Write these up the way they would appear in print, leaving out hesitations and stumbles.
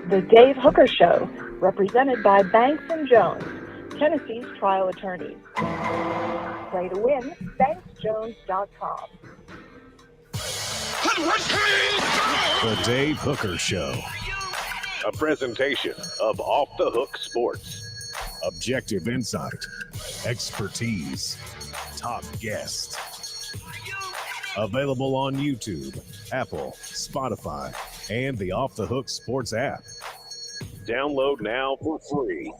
The Dave Hooker Show, represented by Banks & Jones, Tennessee's trial attorney. Play to win, banksjones.com. The Dave Hooker Show. A presentation of Off the Hook Sports. Objective insight, expertise, top guests. Available on YouTube, Apple, Spotify, and the Off the Hook Sports app. Download now for free.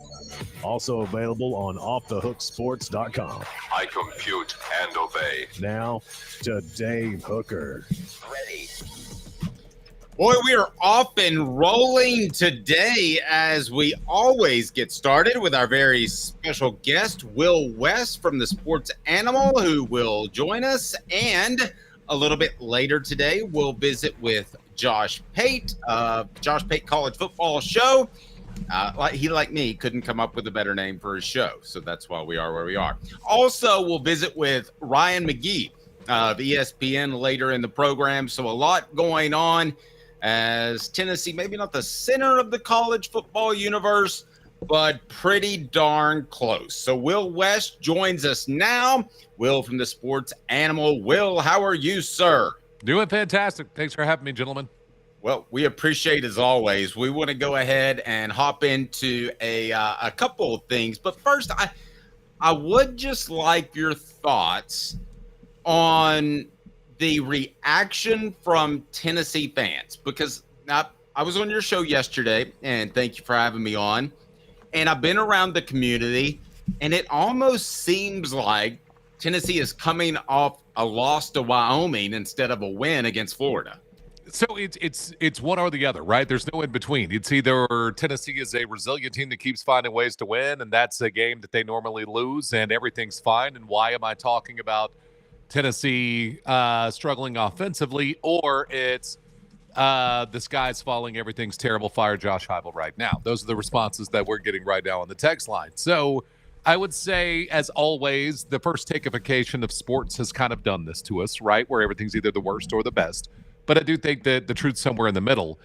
Also available on offthehooksports.com. I compute and obey. Now to Dave Hooker. Ready. Boy, we are off and rolling today as we always get started with our very special guest, Will West from the Sports Animal, who will join us. And a little bit later today, we'll visit with Josh Pate, Josh Pate College Football Show. He, like me, couldn't come up with a better name for his show, so that's why we are where we are. Also, we'll visit with Ryan McGee of ESPN later in the program, so a lot going on as Tennessee, maybe not the center of the college football universe, but pretty darn close. So Will West joins us now. Will from the Sports Animal. Will, how are you, sir? Doing fantastic. Thanks for having me, gentlemen. Well, we appreciate as always. We want to go ahead and hop into a couple of things. But first, I would just like your thoughts on the reaction from Tennessee fans, because I was on your show yesterday, and thank you for having me on. And I've been around the community, and it almost seems like Tennessee is coming off a loss to Wyoming instead of a win against Florida. So it's one or the other, right? There's no in between. It's either Tennessee is a resilient team that keeps finding ways to win, and that's a game that they normally lose, and everything's fine. And why am I talking about Tennessee struggling offensively? Or it's the sky's falling, everything's terrible, fire Josh Heupel right now. Those are the responses that we're getting right now on the text line. So I would say, as always, the first takeification of sports has kind of done this to us, right? Where everything's either the worst or the best. But I do think that the truth's somewhere in the middle.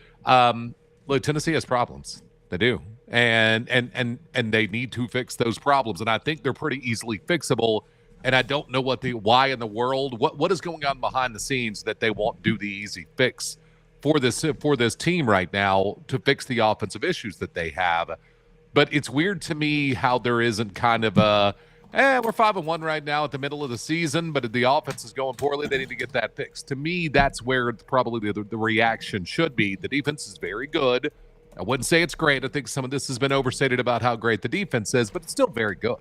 Look, Tennessee has problems. They do. And they need to fix those problems. And I think they're pretty easily fixable. And I don't know why in the world, what is going on behind the scenes that they won't do the easy fix for this team right now to fix the offensive issues that they have. But it's weird to me how there isn't kind of a, we're 5-1 right now at the middle of the season, but if the offense is going poorly, they need to get that fixed. To me, that's where probably the reaction should be. The defense is very good. I wouldn't say it's great. I think some of this has been overstated about how great the defense is, but it's still very good.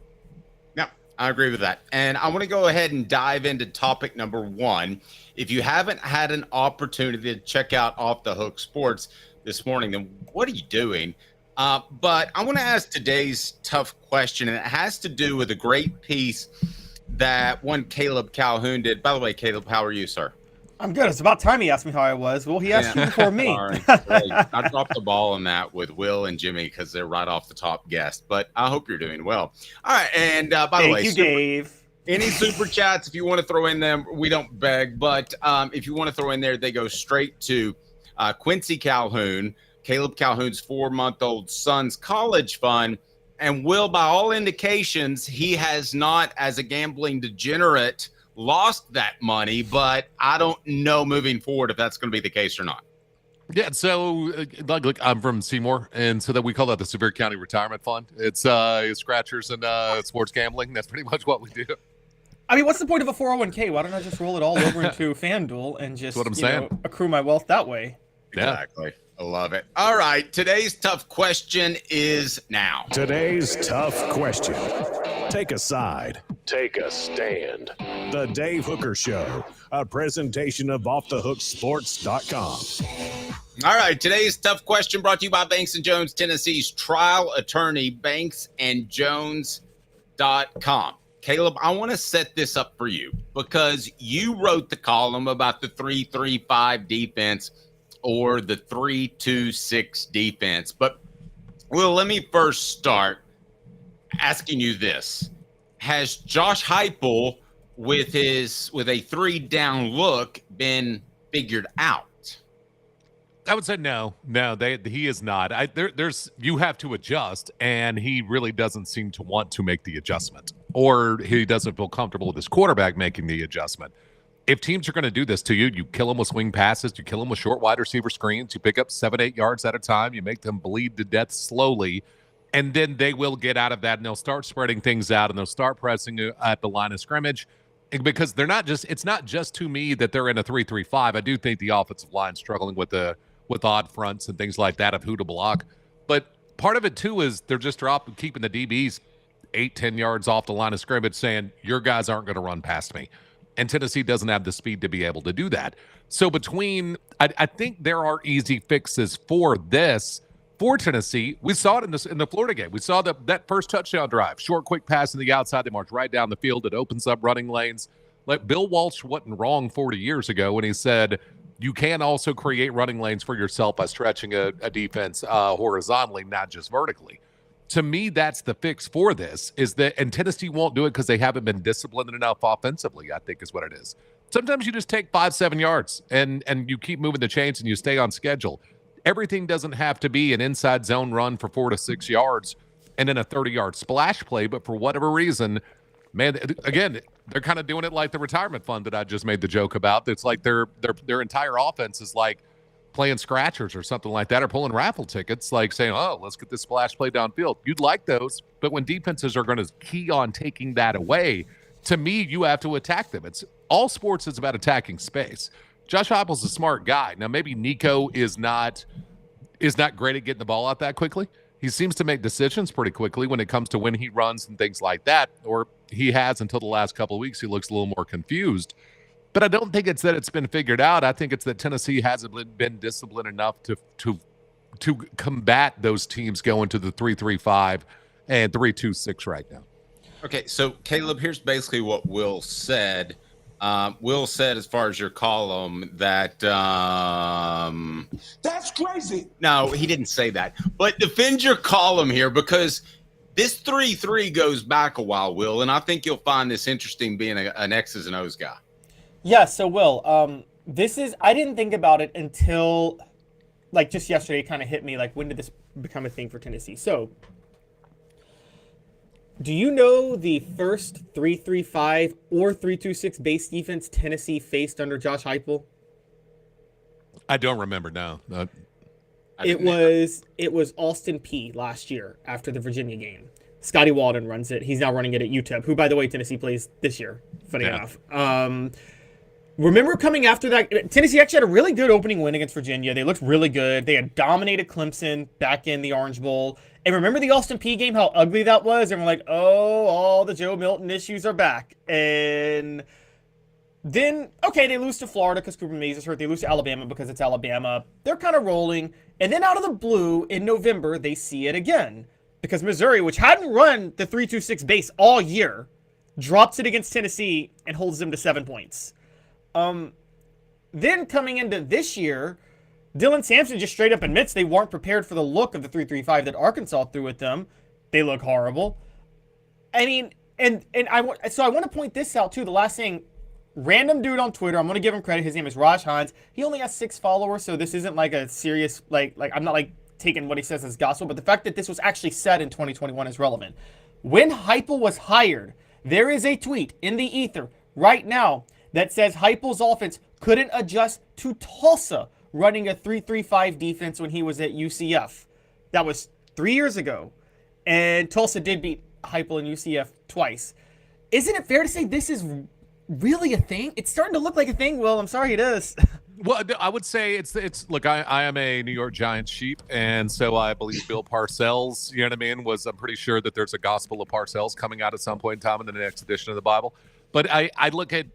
Yeah, I agree with that. And I want to go ahead and dive into topic number one. If you haven't had an opportunity to check out Off the Hook Sports this morning, then what are you doing? But I want to ask today's tough question, and it has to do with a great piece that one Caleb Calhoun did. By the way, Caleb, how are you, sir? I'm good. It's about time he asked me how I was. Well, he asked you before me. Sorry. I dropped the ball on that with Will and Jimmy because they're right off the top guests, but I hope you're doing well. All right, and by the way, thank you, Dave. Any super chats, if you want to throw in them, we don't beg, but if you want to throw in there, they go straight to Quincy Calhoun, Caleb Calhoun's 4-month-old son's college fund. And Will, by all indications, he has not, as a gambling degenerate, lost that money, but I don't know moving forward if that's going to be the case or not. Yeah, so look, I'm from Seymour, and so that we call that the Sevier County Retirement Fund. It's scratchers and sports gambling. That's pretty much what we do. I mean, what's the point of a 401k? Why don't I just roll it all over into FanDuel and just accrue my wealth that way? Exactly. I love it. All right. Today's tough question is now. Today's tough question. Take a side. Take a stand. The Dave Hooker Show. A presentation of offthehooksports.com. All right. Today's tough question brought to you by Banks & Jones, Tennessee's trial attorney, banksandjones.com. Caleb, I want to set this up for you because you wrote the column about the 3-3-5 defense or the 3-2-6 defense. But, Will, let me first start asking you this. Has Josh Heupel, with a 3-down look, been figured out? I would say no. He is not. You have to adjust, and he really doesn't seem to want to make the adjustment, or he doesn't feel comfortable with his quarterback making the adjustment. If teams are going to do this to you, you kill them with swing passes, you kill them with short wide receiver screens, you pick up 7-8 yards at a time, you make them bleed to death slowly, and then they will get out of that, and they'll start spreading things out, and they'll start pressing at the line of scrimmage. Because it's not just to me that they're in a 3-3-5. I do think the offensive line struggling with odd fronts and things like that of who to block. But part of it, too, is they're just keeping the DBs 8-10 yards off the line of scrimmage saying, your guys aren't going to run past me. And Tennessee doesn't have the speed to be able to do that. So I think there are easy fixes for this for Tennessee. We saw it in the Florida game. We saw that first touchdown drive, short, quick pass to the outside. They marched right down the field. It opens up running lanes. Like Bill Walsh wasn't wrong 40 years ago when he said, you can also create running lanes for yourself by stretching a defense horizontally, not just vertically. To me, that's the fix for this, and Tennessee won't do it because they haven't been disciplined enough offensively, I think is what it is. Sometimes you just take 5-7 yards and you keep moving the chains and you stay on schedule. Everything doesn't have to be an inside zone run for 4 to 6 yards and then a 30-yard splash play, but for whatever reason, man, again, they're kind of doing it like the retirement fund that I just made the joke about. It's like their entire offense is like playing scratchers or something like that, or pulling raffle tickets, like saying, oh, let's get this splash play downfield. You'd like those, but when defenses are going to key on taking that away, to me, you have to attack them. It's all sports is about attacking space. Josh Heupel's a smart guy. Now, maybe Nico is not great at getting the ball out that quickly. He seems to make decisions pretty quickly when it comes to when he runs and things like that, or he has until the last couple of weeks. He looks a little more confused. But I don't think it's that it's been figured out. I think it's that Tennessee hasn't been disciplined enough to combat those teams going to the 3-3-5 and 3-2-6 right now. Okay, so Caleb, here's basically what Will said. Will said, as far as your column, that that's crazy. No, he didn't say that. But defend your column here, because this 3-3 goes back a while, Will, and I think you'll find this interesting being an X's and O's guy. Yeah, so Will, I didn't think about it until like just yesterday. It kind of hit me, like, when did this become a thing for Tennessee? So, do you know the first 3-3-5 or 3-2-6 base defense Tennessee faced under Josh Heupel? I don't remember, no. It was Austin Peay last year after the Virginia game. Scotty Walden runs it. He's now running it at UTEP, who, by the way, Tennessee plays this year, funny enough. Remember coming after that, Tennessee actually had a really good opening win against Virginia. They looked really good. They had dominated Clemson back in the Orange Bowl. And remember the Austin Peay game, how ugly that was? And we're like, oh, all the Joe Milton issues are back. And then, okay, they lose to Florida because Cooper Mays is hurt. They lose to Alabama because it's Alabama. They're kind of rolling. And then out of the blue, in November, they see it again. Because Missouri, which hadn't run the 3-2-6 base all year, drops it against Tennessee and holds them to 7 points. Then coming into this year, Dylan Sampson just straight up admits they weren't prepared for the look of the 3-3-5 that Arkansas threw at them. They look horrible. I mean, I want to point this out too. The last thing, random dude on Twitter, I'm going to give him credit. His name is Raj Hines. He only has 6 followers, so this isn't like a serious, like I'm not like taking what he says as gospel, but the fact that this was actually said in 2021 is relevant. When Heupel was hired, there is a tweet in the ether right now that says Heupel's offense couldn't adjust to Tulsa running a 3-3-5 defense when he was at UCF. That was 3 years ago. And Tulsa did beat Heupel and UCF twice. Isn't it fair to say this is really a thing? It's starting to look like a thing, Will. I'm sorry it is. Well, I would say it's look, I am a New York Giants sheep, and so I believe Bill Parcells, you know what I mean, I'm pretty sure that there's a gospel of Parcells coming out at some point in time in the next edition of the Bible. But I look at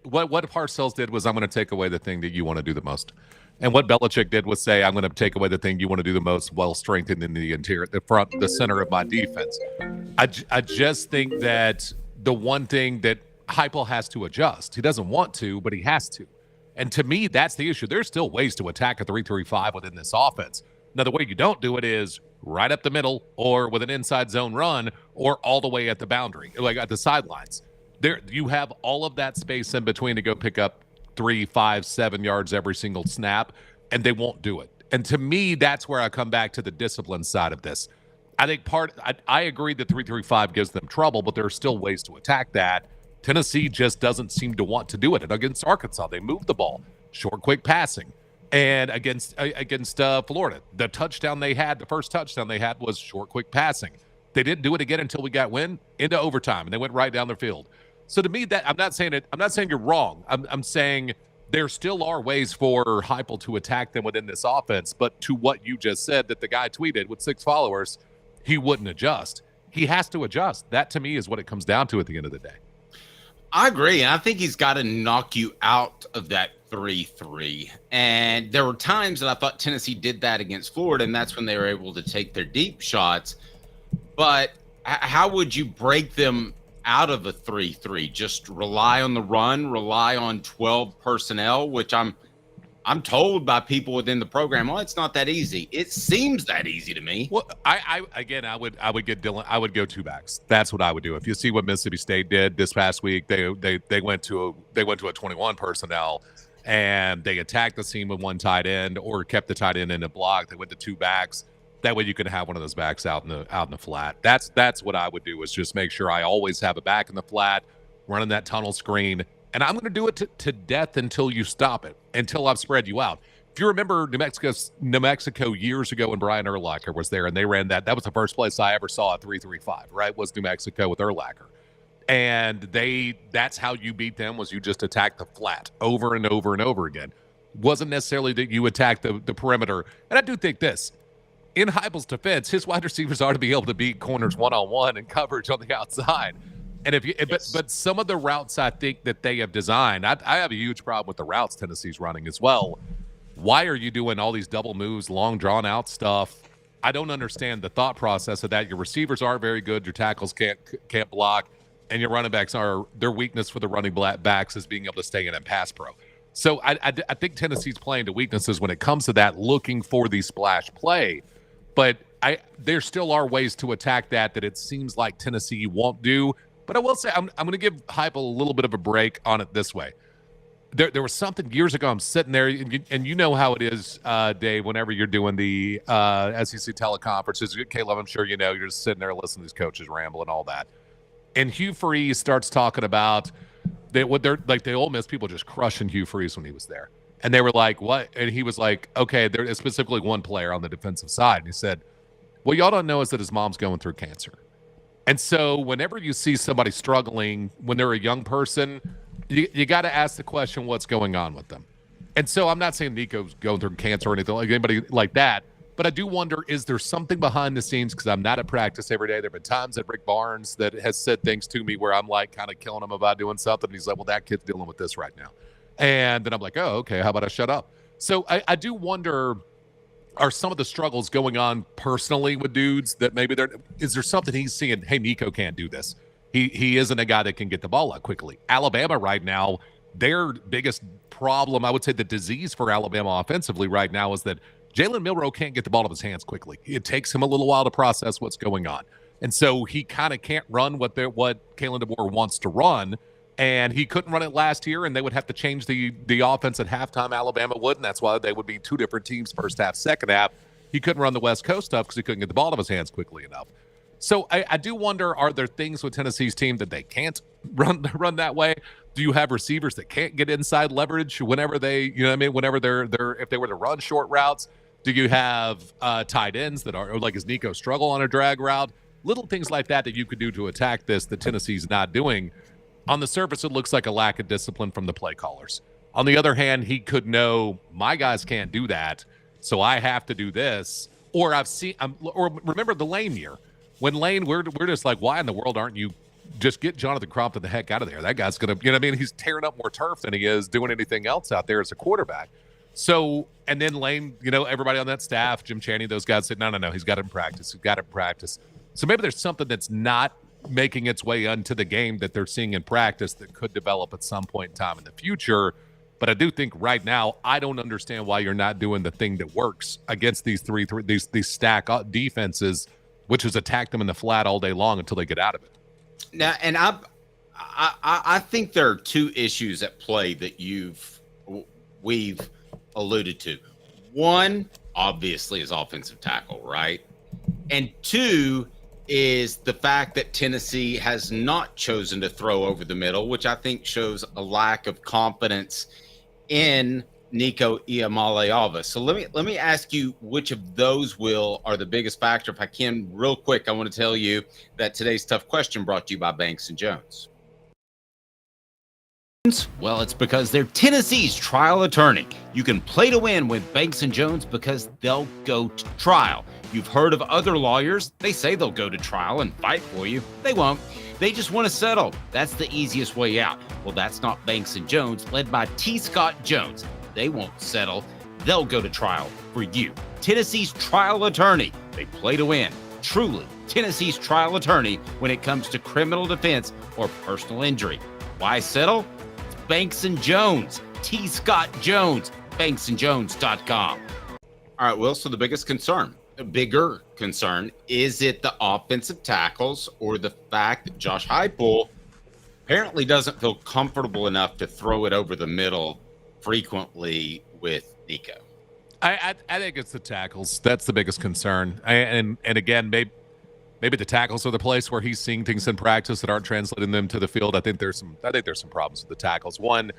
what Parcells did was, I'm going to take away the thing that you want to do the most. And what Belichick did was say, I'm going to take away the thing you want to do the most while strengthening the interior, the center of my defense. I just think that the one thing that Heupel has to adjust, he doesn't want to, but he has to. And to me, that's the issue. There's still ways to attack a 3-3-5 within this offense. Now, the way you don't do it is right up the middle or with an inside zone run or all the way at the boundary, like at the sidelines. There, you have all of that space in between to go pick up 3, 5, 7 yards every single snap. and they won't do it. And to me, that's where I come back to the discipline side of this. I think I agree that 3-3-5 gives them trouble, but there are still ways to attack that. Tennessee just doesn't seem to want to do it. And against Arkansas, they moved the ball, short, quick passing. And against Florida, the first touchdown they had was short, quick passing. They didn't do it again until we got into overtime, and they went right down their field. So to me, I'm not saying you're wrong. I'm saying there still are ways for Heupel to attack them within this offense. But to what you just said, that the guy tweeted with 6 followers, he wouldn't adjust. He has to adjust. That to me is what it comes down to at the end of the day. I agree. And I think he's got to knock you out of that 3-3. And there were times that I thought Tennessee did that against Florida, and that's when they were able to take their deep shots. But how would you break them out of a 3-3? Just rely on the run, rely on 12 personnel, which I'm told by people within the program, well, it's not that easy. It seems that easy to me. Well, I would get Dylan. I would go 2 backs. That's what I would do. If you see what Mississippi State did this past week, they went to a 21 personnel, and they attacked the seam with 1 tight end or kept the tight end in a block. They went to 2 backs. That way you can have one of those backs out in the flat. That's what I would do, is just make sure I always have a back in the flat, running that tunnel screen. And I'm going to do it to death until you stop it, until I've spread you out. If you remember New Mexico years ago when Brian Urlacher was there and they ran that was the first place I ever saw a 3-3-5, right? Was New Mexico with Urlacher. And that's how you beat them, was you just attack the flat over and over and over again. Wasn't necessarily that you attack the perimeter. And I do think this, in Heupel's defense, his wide receivers ought to be able to beat corners one-on-one and coverage on the outside. And but some of the routes I think that they have designed, I have a huge problem with the routes Tennessee's running as well. Why are you doing all these double moves, long drawn out stuff? I don't understand the thought process of that. Your receivers aren't very good. Your tackles can't block, and your running backs their weakness for the running backs is being able to stay in and pass pro. So I think Tennessee's playing to weaknesses when it comes to that, looking for the splash play. But there still are ways to attack that it seems like Tennessee won't do. But I will say I'm going to give Heupel a little bit of a break on it this way. There was something years ago. I'm sitting there, and you know how it is, Dave, whenever you're doing the SEC teleconferences. Caleb, I'm sure you know, you're just sitting there listening to these coaches ramble and all that. And Hugh Freeze starts talking about the Ole Miss people just crushing Hugh Freeze when he was there. And they were like, what? And he was like, okay, there's specifically one player on the defensive side. And he said, what y'all don't know is that his mom's going through cancer. And so whenever you see somebody struggling when they're a young person, you got to ask the question, what's going on with them? And so I'm not saying Nico's going through cancer or anything like anybody like that, but I do wonder, is there something behind the scenes? Because I'm not at practice every day. There have been times that Rick Barnes that has said things to me where I'm like kind of killing him about doing something. And he's like, well, that kid's dealing with this right now. And then I'm like, oh, okay, how about I shut up? So I do wonder, are some of the struggles going on personally with dudes that maybe is there something he's seeing? Hey, Nico can't do this. He isn't a guy that can get the ball out quickly. Alabama right now, their biggest problem, I would say the disease for Alabama offensively right now is that Jalen Milroe can't get the ball out of his hands quickly. It takes him a little while to process what's going on. And so he kind of can't run what Kalen DeBoer wants to run. And he couldn't run it last year, and they would have to change the offense at halftime. Alabama would, and that's why they would be 2 different teams, first half, second half. He couldn't run the West Coast stuff because he couldn't get the ball out of his hands quickly enough. So I do wonder, are there things with Tennessee's team that they can't run that way? Do you have receivers that can't get inside leverage whenever they, whenever they're if they were to run short routes? Do you have tight ends that are, like, is Nico struggle on a drag route? Little things like that you could do to attack this that Tennessee's not doing. On the surface, it looks like a lack of discipline from the play callers. On the other hand, he could know, my guys can't do that, so I have to do this. Or remember the Lane year. When Lane, we're just like, why in the world aren't you just get Jonathan Crompton the heck out of there? That guy's going to, he's tearing up more turf than he is doing anything else out there as a quarterback. So, and then Lane, everybody on that staff, Jim Chaney, those guys said, no, he's got it in practice. He's got it in practice. So maybe there's something that's not making its way into the game that they're seeing in practice that could develop at some point in time in the future. But I do think right now, I don't understand why you're not doing the thing that works against these these stack defenses, which is attack them in the flat all day long until they get out of it. Now, and I think there are 2 issues at play that we've alluded to. One, obviously, is offensive tackle, right? And two is the fact that Tennessee has not chosen to throw over the middle, which I think shows a lack of confidence in Nico Iamaleava. So let me ask you which of those, Will, are the biggest factor. If I can, real quick, I want to tell you that today's tough question brought to you by Banks and Jones. Well, it's because they're Tennessee's trial attorney. You can play to win with Banks and Jones because they'll go to trial. You've heard of other lawyers. They say they'll go to trial and fight for you. They won't. They just want to settle. That's the easiest way out. Well, that's not Banks and Jones, led by T. Scott Jones. They won't settle. They'll go to trial for you. Tennessee's trial attorney. They play to win. Truly, Tennessee's trial attorney when it comes to criminal defense or personal injury. Why settle? Banks and Jones, T. Scott Jones, banksandjones.com. All right, Will, so the bigger concern, is it the offensive tackles or the fact that Josh Heupel apparently doesn't feel comfortable enough to throw it over the middle frequently with Nico? I think it's the tackles. That's the biggest concern. And again, maybe the tackles are the place where he's seeing things in practice that aren't translating them to the field. I think there's some problems with the tackles. One,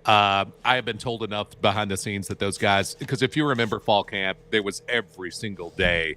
I have been told enough behind the scenes that those guys, because if you remember fall camp, there was every single day.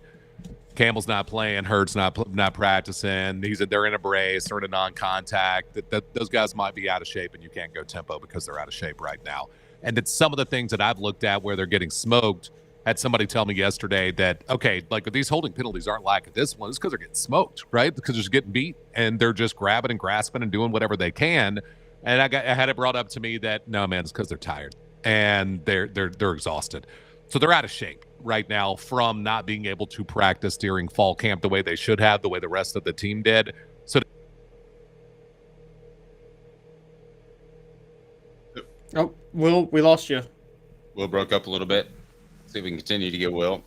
Campbell's not playing, Hurt's not practicing. They're in a brace, they're in a non-contact. That those guys might be out of shape, and you can't go tempo because they're out of shape right now. And it's some of the things that I've looked at where they're getting smoked. Had somebody tell me yesterday that, okay, like these holding penalties aren't like this one. It's because they're getting smoked, right? Because they're just getting beat and they're just grabbing and grasping and doing whatever they can. And I had it brought up to me that, no, man, it's because they're tired and they're exhausted. So they're out of shape right now from not being able to practice during fall camp the way they should have, the way the rest of the team did. So, oh, Will, we lost you. Will broke up a little bit. See if we can continue to get Will.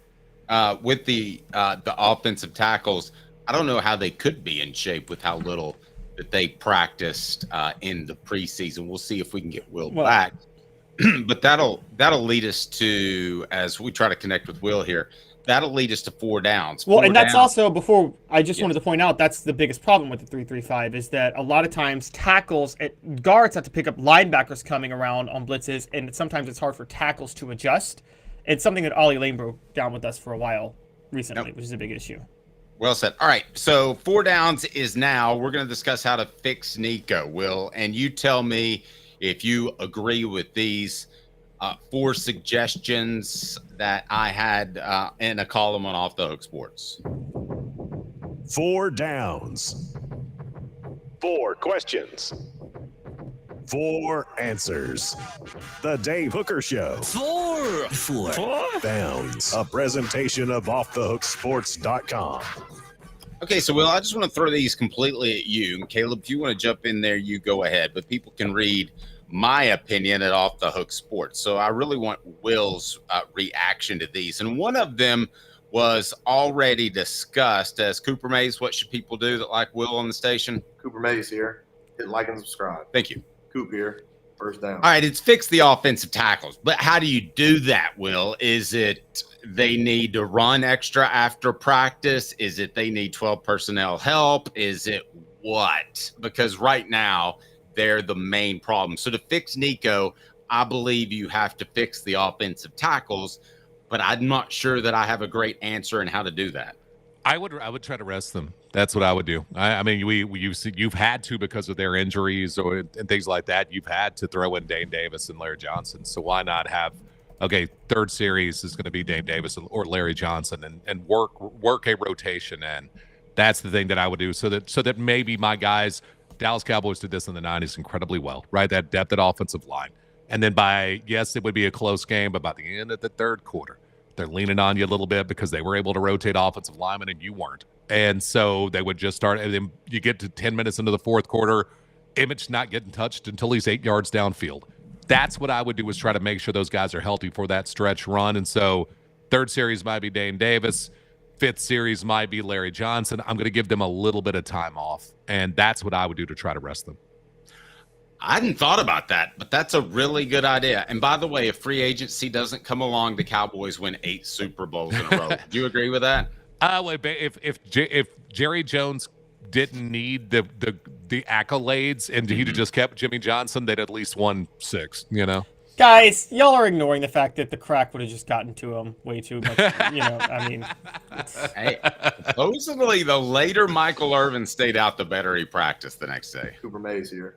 With the offensive tackles, I don't know how they could be in shape with how little that they practiced in the preseason. We'll see if we can get Will back. But that'll lead us to, as we try to connect with Will here, that'll lead us to 4 downs. Well, and that's also, before, I just wanted to point out, that's the biggest problem with the 3-3-5 is that a lot of times guards have to pick up linebackers coming around on blitzes, and sometimes it's hard for tackles to adjust. It's something that Ollie Lane broke down with us for a while recently, which is a big issue. Well said. All right, so 4 downs is now. We're going to discuss how to fix Nico, Will, and you tell me if you agree with these 4 suggestions that I had in a column on Off the Hook Sports. 4 downs. 4 questions. 4 answers. The Dave Hooker Show. 4 downs. A presentation of offthehooksports.com. Okay, so Will, I just want to throw these completely at you. And Caleb, if you want to jump in there, you go ahead. But people can read my opinion at Off the Hook Sports. So I really want Will's reaction to these. And one of them was already discussed as Cooper Mays. What should people do that like Will on the station? Cooper Mays here. Hit like and subscribe. Thank you. Coop here. First down. All right, it's fix the offensive tackles. But how do you do that, Will? Is it they need to run extra after practice? Is it they need 12 personnel help? Is it what? Because right now, they're the main problem. So to fix Nico, I believe you have to fix the offensive tackles, but I'm not sure that I have a great answer in how to do that. I would try to rest them. That's what I would do. I mean, you've had to because of their injuries and things like that. You've had to throw in Dane Davis and Larry Johnson. So why not have, okay, third series is going to be Dane Davis or Larry Johnson and work a rotation in. That's the thing that I would do so that maybe my guys, Dallas Cowboys did this in the 90s incredibly well, right? That depth at offensive line. And then yes, it would be a close game, but by the end of the third quarter, they're leaning on you a little bit because they were able to rotate offensive linemen and you weren't. And so they would just start, and then you get to 10 minutes into the fourth quarter, Image not getting touched until he's 8 yards downfield. That's what I would do, is try to make sure those guys are healthy for that stretch run. And so third series might be Dane Davis. Fifth series might be Larry Johnson. I'm going to give them a little bit of time off. And that's what I would do to try to rest them. I hadn't thought about that, but that's a really good idea. And by the way, if free agency doesn't come along, the Cowboys win 8 Super Bowls in a row. Do you agree with that? If Jerry Jones didn't need the accolades and he'd have just kept Jimmy Johnson, they'd at least won 6. You know, Guys, y'all are ignoring the fact that the crack would have just gotten to him way too much. I mean, Hey, supposedly, the later Michael Irvin stayed out, the better he practiced the next day. Cooper Mays here.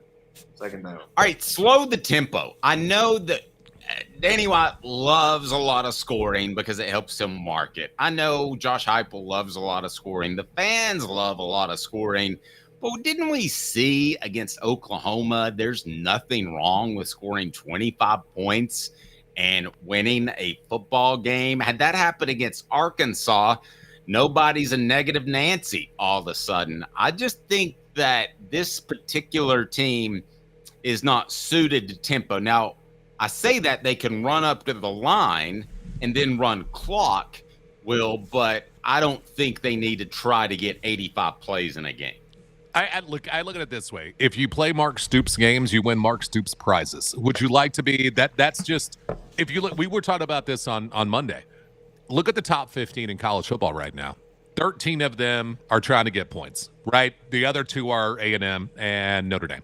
Second down. All right, slow the tempo. I know that Danny White loves a lot of scoring because it helps him market. I know Josh Heupel loves a lot of scoring. The fans love a lot of scoring. But didn't we see against Oklahoma, there's nothing wrong with scoring 25 points and winning a football game? Had that happened against Arkansas, nobody's a negative Nancy all of a sudden. I just think that this particular team is not suited to tempo. Now, I say that they can run up to the line and then run clock, but I don't think they need to try to get 85 plays in a game. I look at it this way. If you play Mark Stoops games, you win Mark Stoops prizes. Would you like to be that's just, if you look, we were talking about this on Monday. Look at the top 15 in college football right now. 13 of them are trying to get points, right? The other 2 are A&M and Notre Dame.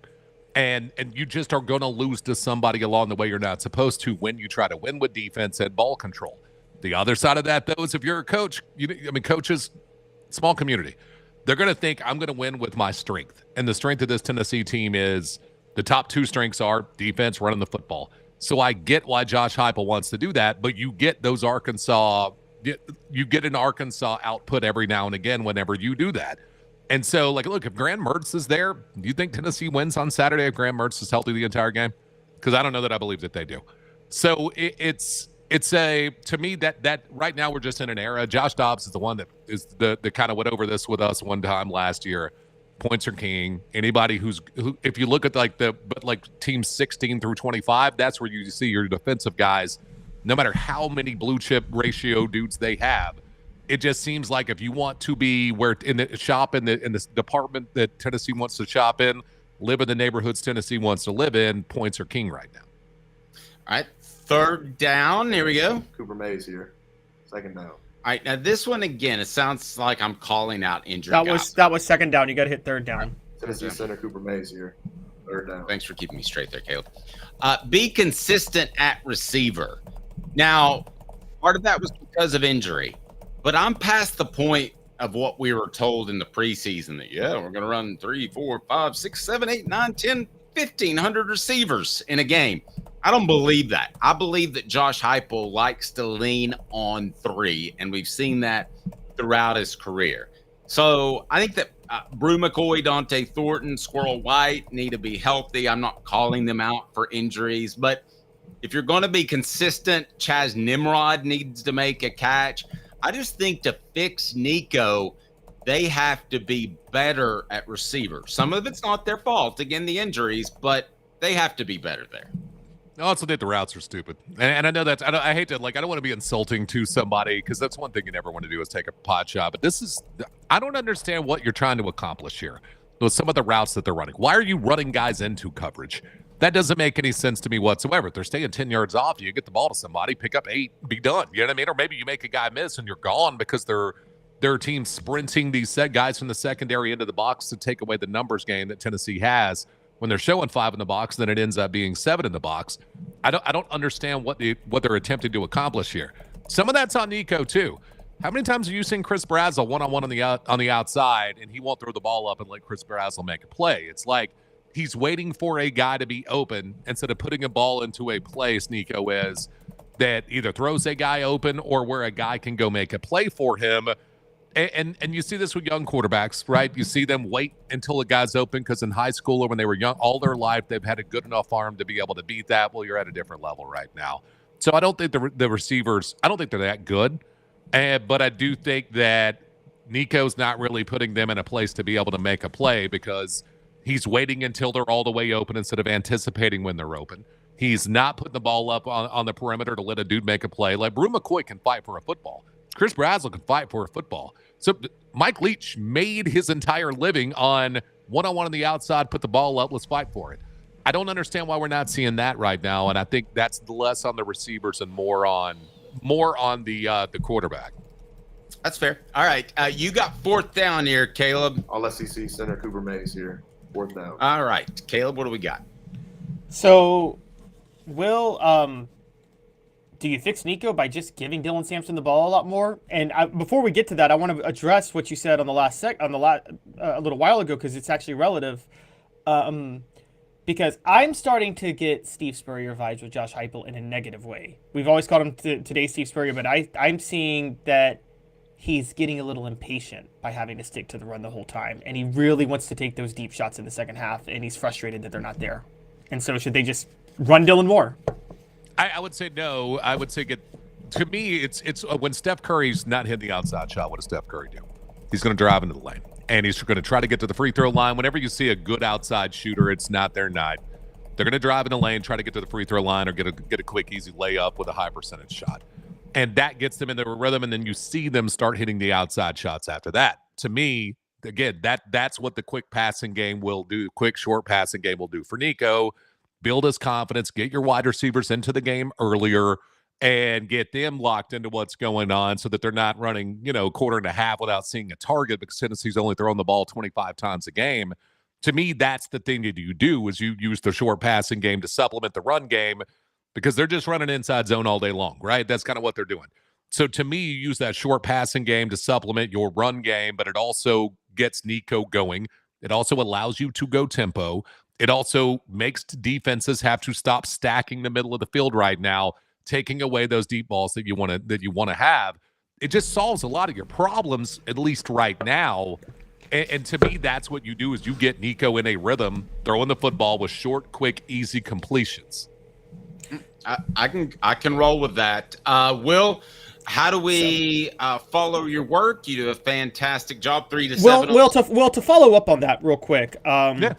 And you just are going to lose to somebody along the way you're not supposed to when you try to win with defense and ball control. The other side of that, though, is if you're a coach, coaches, small community, they're going to think I'm going to win with my strength. And the strength of this Tennessee team is the top 2 strengths are defense, running the football. So I get why Josh Heupel wants to do that, but you get those you get an Arkansas output every now and again whenever you do that. And so, look, if Graham Mertz is there, do you think Tennessee wins on Saturday if Graham Mertz is healthy the entire game? Because I don't know that I believe that they do. So to me that right now we're just in an era. Josh Dobbs is the one that is the kind of went over this with us one time last year. Points are king. Anybody who if you look at teams 16 through 25, that's where you see your defensive guys. No matter how many blue chip ratio dudes they have, it just seems like if you want to be in the department that Tennessee wants to shop in, live in the neighborhoods Tennessee wants to live in, points are king right now. All right, 3rd down. Here we go. Cooper Mays here. Second down. All right, now this one again, it sounds like I'm calling out injured guys. That was 2nd down. You got to hit 3rd down. Tennessee center Cooper Mays here. 3rd down. Thanks for keeping me straight there, Caleb. Be consistent at receiver. Now, part of that was because of injury, but I'm past the point of what we were told in the preseason that, we're going to run 3, 4, 5, 6, 7, 8, 9, 10, 1,500 receivers in a game. I don't believe that. I believe that Josh Heupel likes to lean on 3, and we've seen that throughout his career. So I think that Brew McCoy, Dante Thornton, Squirrel White need to be healthy. I'm not calling them out for injuries, but if you're going to be consistent, Chaz Nimrod needs to make a catch. I just think to fix Nico, they have to be better at receiver. Some of it's not their fault, again, the injuries, but they have to be better there. I also think the routes are stupid. And I know that I hate to, I don't want to be insulting to somebody because that's one thing you never want to do is take a pot shot. But I don't understand what you're trying to accomplish here with some of the routes that they're running. Why are you running guys into coverage? That doesn't make any sense to me whatsoever. If they're staying 10 yards off, you get the ball to somebody, pick up 8, be done. You know what I mean? Or maybe you make a guy miss and you're gone because their team sprinting these guys from the secondary into the box to take away the numbers game that Tennessee has. When they're showing 5 in the box, then it ends up being 7 in the box. I don't understand what they're attempting to accomplish here. Some of that's on Nico too. How many times have you seen Chris Brazzell one-on-one on the outside and he won't throw the ball up and let Chris Brazzell make a play? It's like he's waiting for a guy to be open instead of putting a ball into a place, Nico, is that either throws a guy open or where a guy can go make a play for him. And you see this with young quarterbacks, right? You see them wait until a guy's open because in high school or when they were young, all their life, they've had a good enough arm to be able to beat that. Well, you're at a different level right now. So I don't think the receivers, I don't think they're that good. But I do think that Nico's not really putting them in a place to be able to make a play because he's waiting until they're all the way open instead of anticipating when they're open. He's not putting the ball up on the perimeter to let a dude make a play. Like Brew McCoy can fight for a football. Chris Brazzell can fight for a football. So Mike Leach made his entire living on one-on-one on the outside, put the ball up, let's fight for it. I don't understand why we're not seeing that right now, and I think that's less on the receivers and more on the quarterback. That's fair. All right, you got fourth down here, Caleb. All SEC center Cooper Mays here. Fourth down. All right, Caleb, what do we got? So, do you fix Nico by just giving Dylan Sampson the ball a lot more? And before we get to that, I want to address what you said on the a little while ago, because it's actually relative. Because I'm starting to get Steve Spurrier vibes with Josh Heupel in a negative way. We've always called him today Steve Spurrier, but I'm seeing that he's getting a little impatient by having to stick to the run the whole time, and he really wants to take those deep shots in the second half, and he's frustrated that they're not there. And so should they just run Dylan more? I would say no. I would say to me, it's when Steph Curry's not hitting the outside shot, what does Steph Curry do? He's going to drive into the lane, and he's going to try to get to the free throw line. Whenever you see a good outside shooter, it's not their night. They're going to drive in the lane, try to get to the free throw line, or get a quick, easy layup with a high percentage shot. And that gets them into a rhythm, and then you see them start hitting the outside shots after that. To me, again, that's what the quick passing game will do. Quick, short passing game will do for Nico. Build his confidence, get your wide receivers into the game earlier, and get them locked into what's going on so that they're not running, quarter and a half without seeing a target because Tennessee's only throwing the ball 25 times a game. To me, that's the thing that you do is you use the short passing game to supplement the run game because they're just running inside zone all day long, right? That's kind of what they're doing. So to me, you use that short passing game to supplement your run game, but it also gets Nico going. It also allows you to go tempo. It also makes defenses have to stop stacking the middle of the field right now, taking away those deep balls that you want to have. It just solves a lot of your problems, at least right now. And to me, that's what you do is you get Nico in a rhythm, throwing the football with short, quick, easy completions. I can roll with that. Will, how do we follow your work? You do a fantastic job. 3 to 7. Well, to follow up on that real quick. Yeah.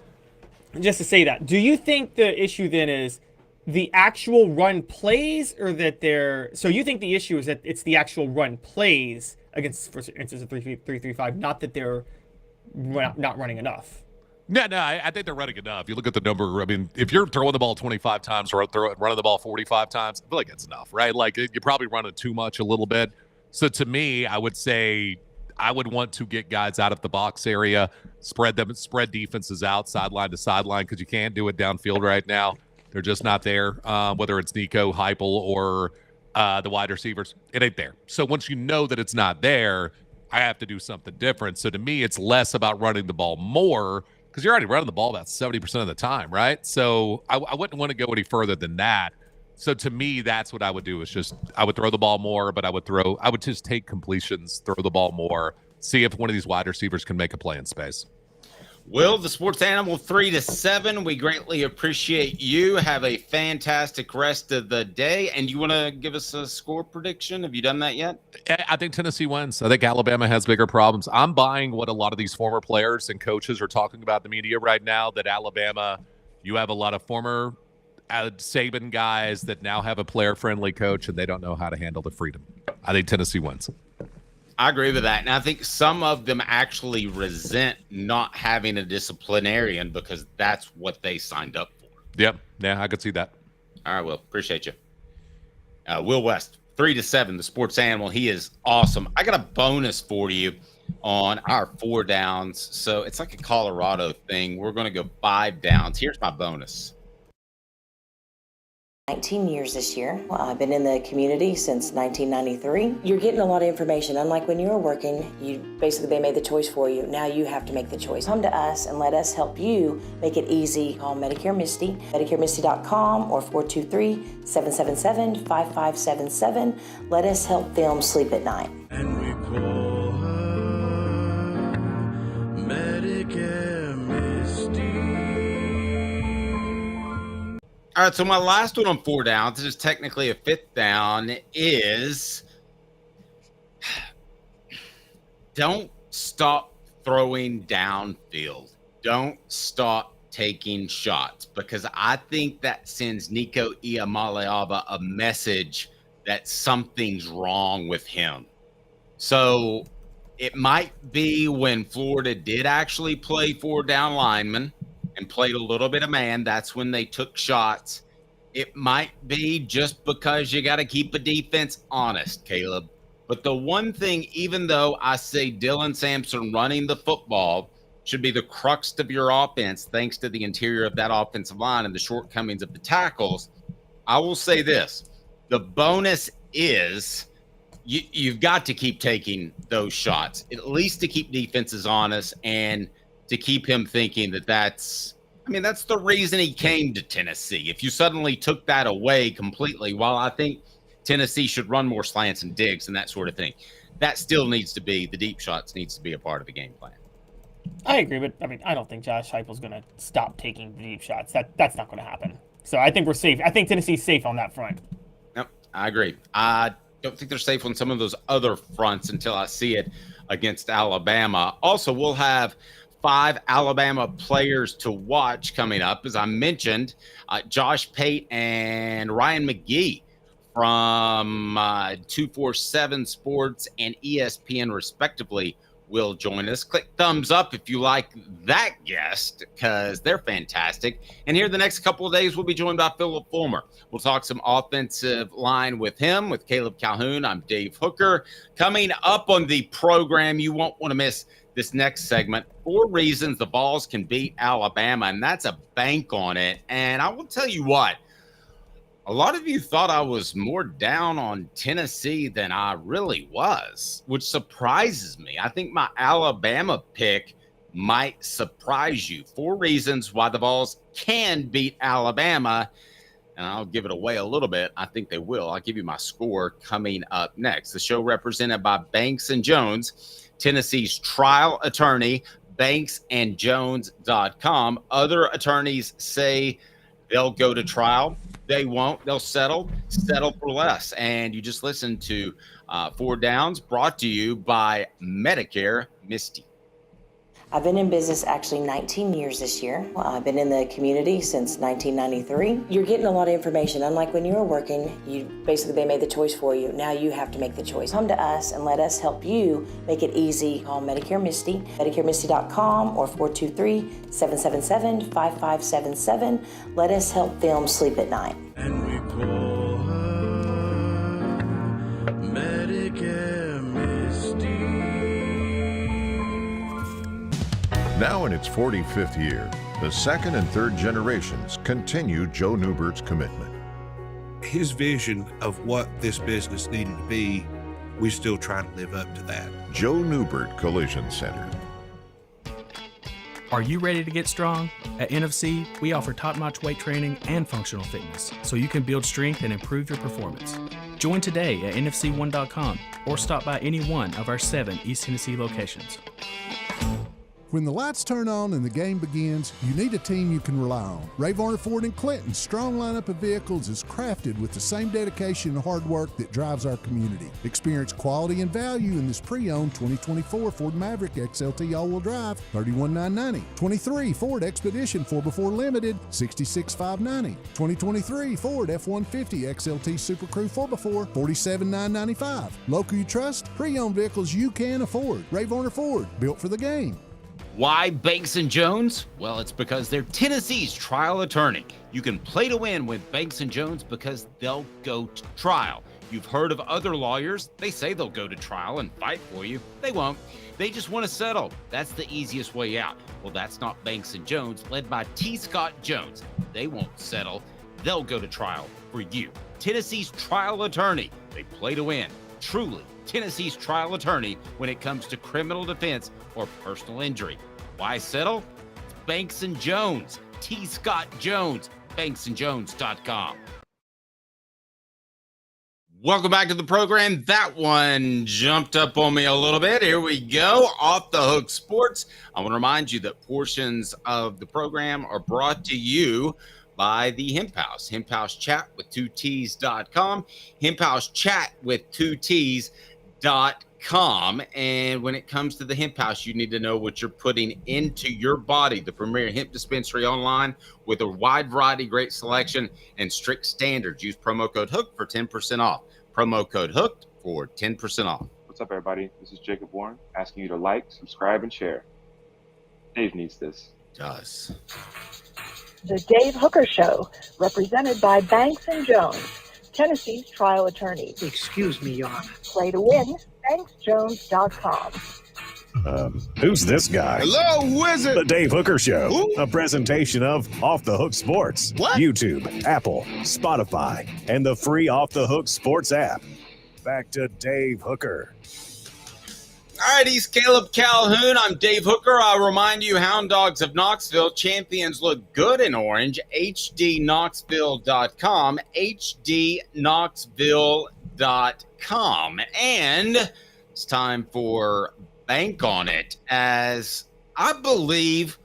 Just to say that, do you think the issue then is the actual run plays, or that so you think the issue is that it's the actual run plays against, for instance, a 3-3-5, not that they're not running enough? No, I think they're running enough. You look at the number. I mean, if you're throwing the ball 25 times or running the ball 45 times, I feel like it's enough, right? Like you're probably running too much a little bit. So to me, I would say I would want to get guys out of the box area, spread defenses out sideline to sideline because you can't do it downfield right now. They're just not there, whether it's Nico, Heupel, or the wide receivers. It ain't there. So once you know that it's not there, I have to do something different. So to me, it's less about running the ball more because you're already running the ball about 70% of the time, right? So I wouldn't want to go any further than that. So to me, that's what I would do is just I would throw the ball more, but I would just take completions, throw the ball more, see if one of these wide receivers can make a play in space. Will, the Sports Animal, 3 to 7. We greatly appreciate you. Have a fantastic rest of the day. And you want to give us a score prediction? Have you done that yet? I think Tennessee wins. I think Alabama has bigger problems. I'm buying what a lot of these former players and coaches are talking about in the media right now, that Alabama, you have a lot of former Saban guys that now have a player-friendly coach, and they don't know how to handle the freedom. I think Tennessee wins. I agree with that. And I think some of them actually resent not having a disciplinarian because that's what they signed up for. Yep. Yeah, I could see that. All right, Will. Appreciate you. Will West, 3 to 7, the Sports Animal. He is awesome. I got a bonus for you on our 4 downs. So it's like a Colorado thing. We're going to go 5 downs. Here's my bonus. 19 years this year. I've been in the community since 1993. You're getting a lot of information. Unlike when you were working, they made the choice for you. Now you have to make the choice. Come to us and let us help you make it easy. Call Medicare Misty, MedicareMisty.com or 423-777-5577. Let us help them sleep at night. And we call her Medicare Misty. All right, so my last one on 4 downs, it is technically a 5th down, is don't stop throwing downfield. Don't stop taking shots, because I think that sends Nico Iamaleava a message that something's wrong with him. So it might be when Florida did actually play 4 down linemen and played a little bit of man, that's when they took shots. It might be just because you got to keep a defense honest, Caleb. But the one thing, even though I say Dylan Sampson running the football should be the crux of your offense, thanks to the interior of that offensive line and the shortcomings of the tackles, I will say this. The bonus is you've got to keep taking those shots, at least to keep defenses honest and to keep him thinking that's the reason he came to Tennessee. If you suddenly took that away completely, while I think Tennessee should run more slants and digs and that sort of thing, that still needs to be, the deep shots needs to be a part of the game plan. I agree, but I don't think Josh Heupel's going to stop taking the deep shots. That's not going to happen. So I think we're safe. I think Tennessee's safe on that front. Yep, I agree. I don't think they're safe on some of those other fronts until I see it against Alabama. Also, we'll have 5 Alabama players to watch coming up. As I mentioned, Josh Pate and Ryan McGee from 247 Sports and ESPN, respectively, will join us. Click thumbs up if you like that guest, because they're fantastic. And here the next couple of days, we'll be joined by Philip Fulmer. We'll talk some offensive line with him, with Caleb Calhoun. I'm Dave Hooker. Coming up on the program, you won't want to miss this next segment. 4 reasons the Vols can beat Alabama, and that's a bank on it. And I will tell you what, a lot of you thought I was more down on Tennessee than I really was, which surprises me. I think my Alabama pick might surprise you. 4 reasons why the Vols can beat Alabama, and I'll give it away a little bit. I think they will. I'll give you my score coming up next. The show represented by Banks & Jones, Tennessee's trial attorney, banksandjones.com. Other attorneys say they'll go to trial. They won't. They'll settle for less. And you just listened to 4 Downs, brought to you by Medicare Misty. I've been in business actually 19 years this year. I've been in the community since 1993. You're getting a lot of information. Unlike when you were working, they made the choice for you. Now you have to make the choice. Come to us and let us help you make it easy. Call Medicare Misty, MedicareMisty.com or 423-777-5577. Let us help them sleep at night. And we call her Medicare Misty. Now in its 45th year, the second and third generations continue Joe Neubert's commitment. His vision of what this business needed to be, we still try to live up to that. Joe Neubert Collision Center. Are you ready to get strong? At NFC, we offer top-notch weight training and functional fitness, so you can build strength and improve your performance. Join today at NFC1.com or stop by any one of our 7 East Tennessee locations. When the lights turn on and the game begins, you need a team you can rely on. Ray Varner Ford and Clinton's strong lineup of vehicles is crafted with the same dedication and hard work that drives our community. Experience quality and value in this pre-owned 2024 Ford Maverick XLT all-wheel drive, $31,990. 23 Ford Expedition 4x4 Limited, $66,590. 2023 Ford F-150 XLT Super Crew 4x4, $47,995. Local you trust, pre-owned vehicles you can afford. Ray Varner Ford, built for the game. Why Banks & Jones? Well, it's because they're Tennessee's trial attorney. You can play to win with Banks & Jones because they'll go to trial. You've heard of other lawyers. They say they'll go to trial and fight for you. They won't. They just want to settle. That's the easiest way out. Well, that's not Banks & Jones, led by T. Scott Jones. They won't settle. They'll go to trial for you. Tennessee's trial attorney. They play to win. Truly Tennessee's trial attorney when it comes to criminal defense or personal injury. Why settle? It's Banks & Jones. T. Scott Jones. banksandjones.com. Welcome back to the program. That one jumped up on me a little bit. Here we go. Off the Hook Sports. I want to remind you that portions of the program are brought to you by the Hemp House. Hemp House Chat with 2Ts.com. Hemp House Chat with 2Ts.com. And when it comes to the Hemp House, you need to know what you're putting into your body. The premier hemp dispensary online with a wide variety, great selection, and strict standards. Use promo code HOOK for 10% off. Promo code HOOKED for 10% off. What's up, everybody? This is Jacob Warren asking you to like, subscribe, and share. Dave needs this. does. The Dave Hooker Show, represented by Banks and Jones, Tennessee's trial attorney. Excuse me, Your Honor. Play to win, banksjones.com. Who's this guy? Hello, who is it? The Dave Hooker Show, Who? a presentation of Off the Hook Sports. What? YouTube, Apple, Spotify, and the free Off the Hook Sports app. Back to Dave Hooker. All right, he's Caleb Calhoun. I'm Dave Hooker. I'll remind you, Hound Dogs of Knoxville, champions look good in orange. hdknoxville.com, hdknoxville.com. And it's time for Bank on It, as I believe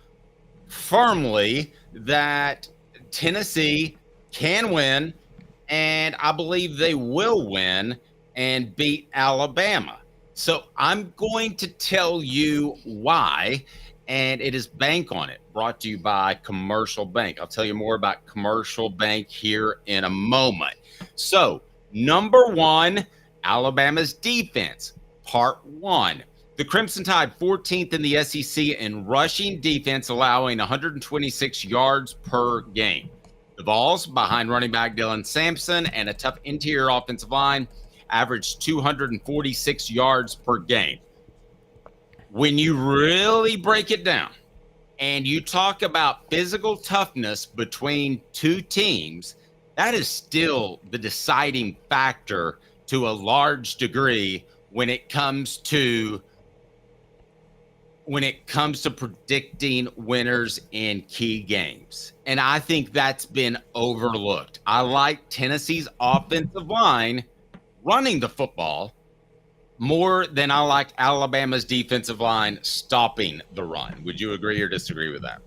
firmly that Tennessee can win, and I believe they will win and beat Alabama. So I'm going to tell you why, and it is Bank on It, brought to you by Commercial Bank. I'll tell you more about Commercial Bank here in a moment. So, number one, Alabama's defense, part one. The Crimson Tide, 14th in the SEC in rushing defense, allowing 126 yards per game. The Vols, behind running back Dylan Sampson and a tough interior offensive line, averaged 246 yards per game. When you really break it down and you talk about physical toughness between two teams, that is still the deciding factor to a large degree when it comes to predicting winners in key games. And I think that's been overlooked. I like Tennessee's offensive line running the football more than I like Alabama's defensive line stopping the run. Would you agree or disagree with that?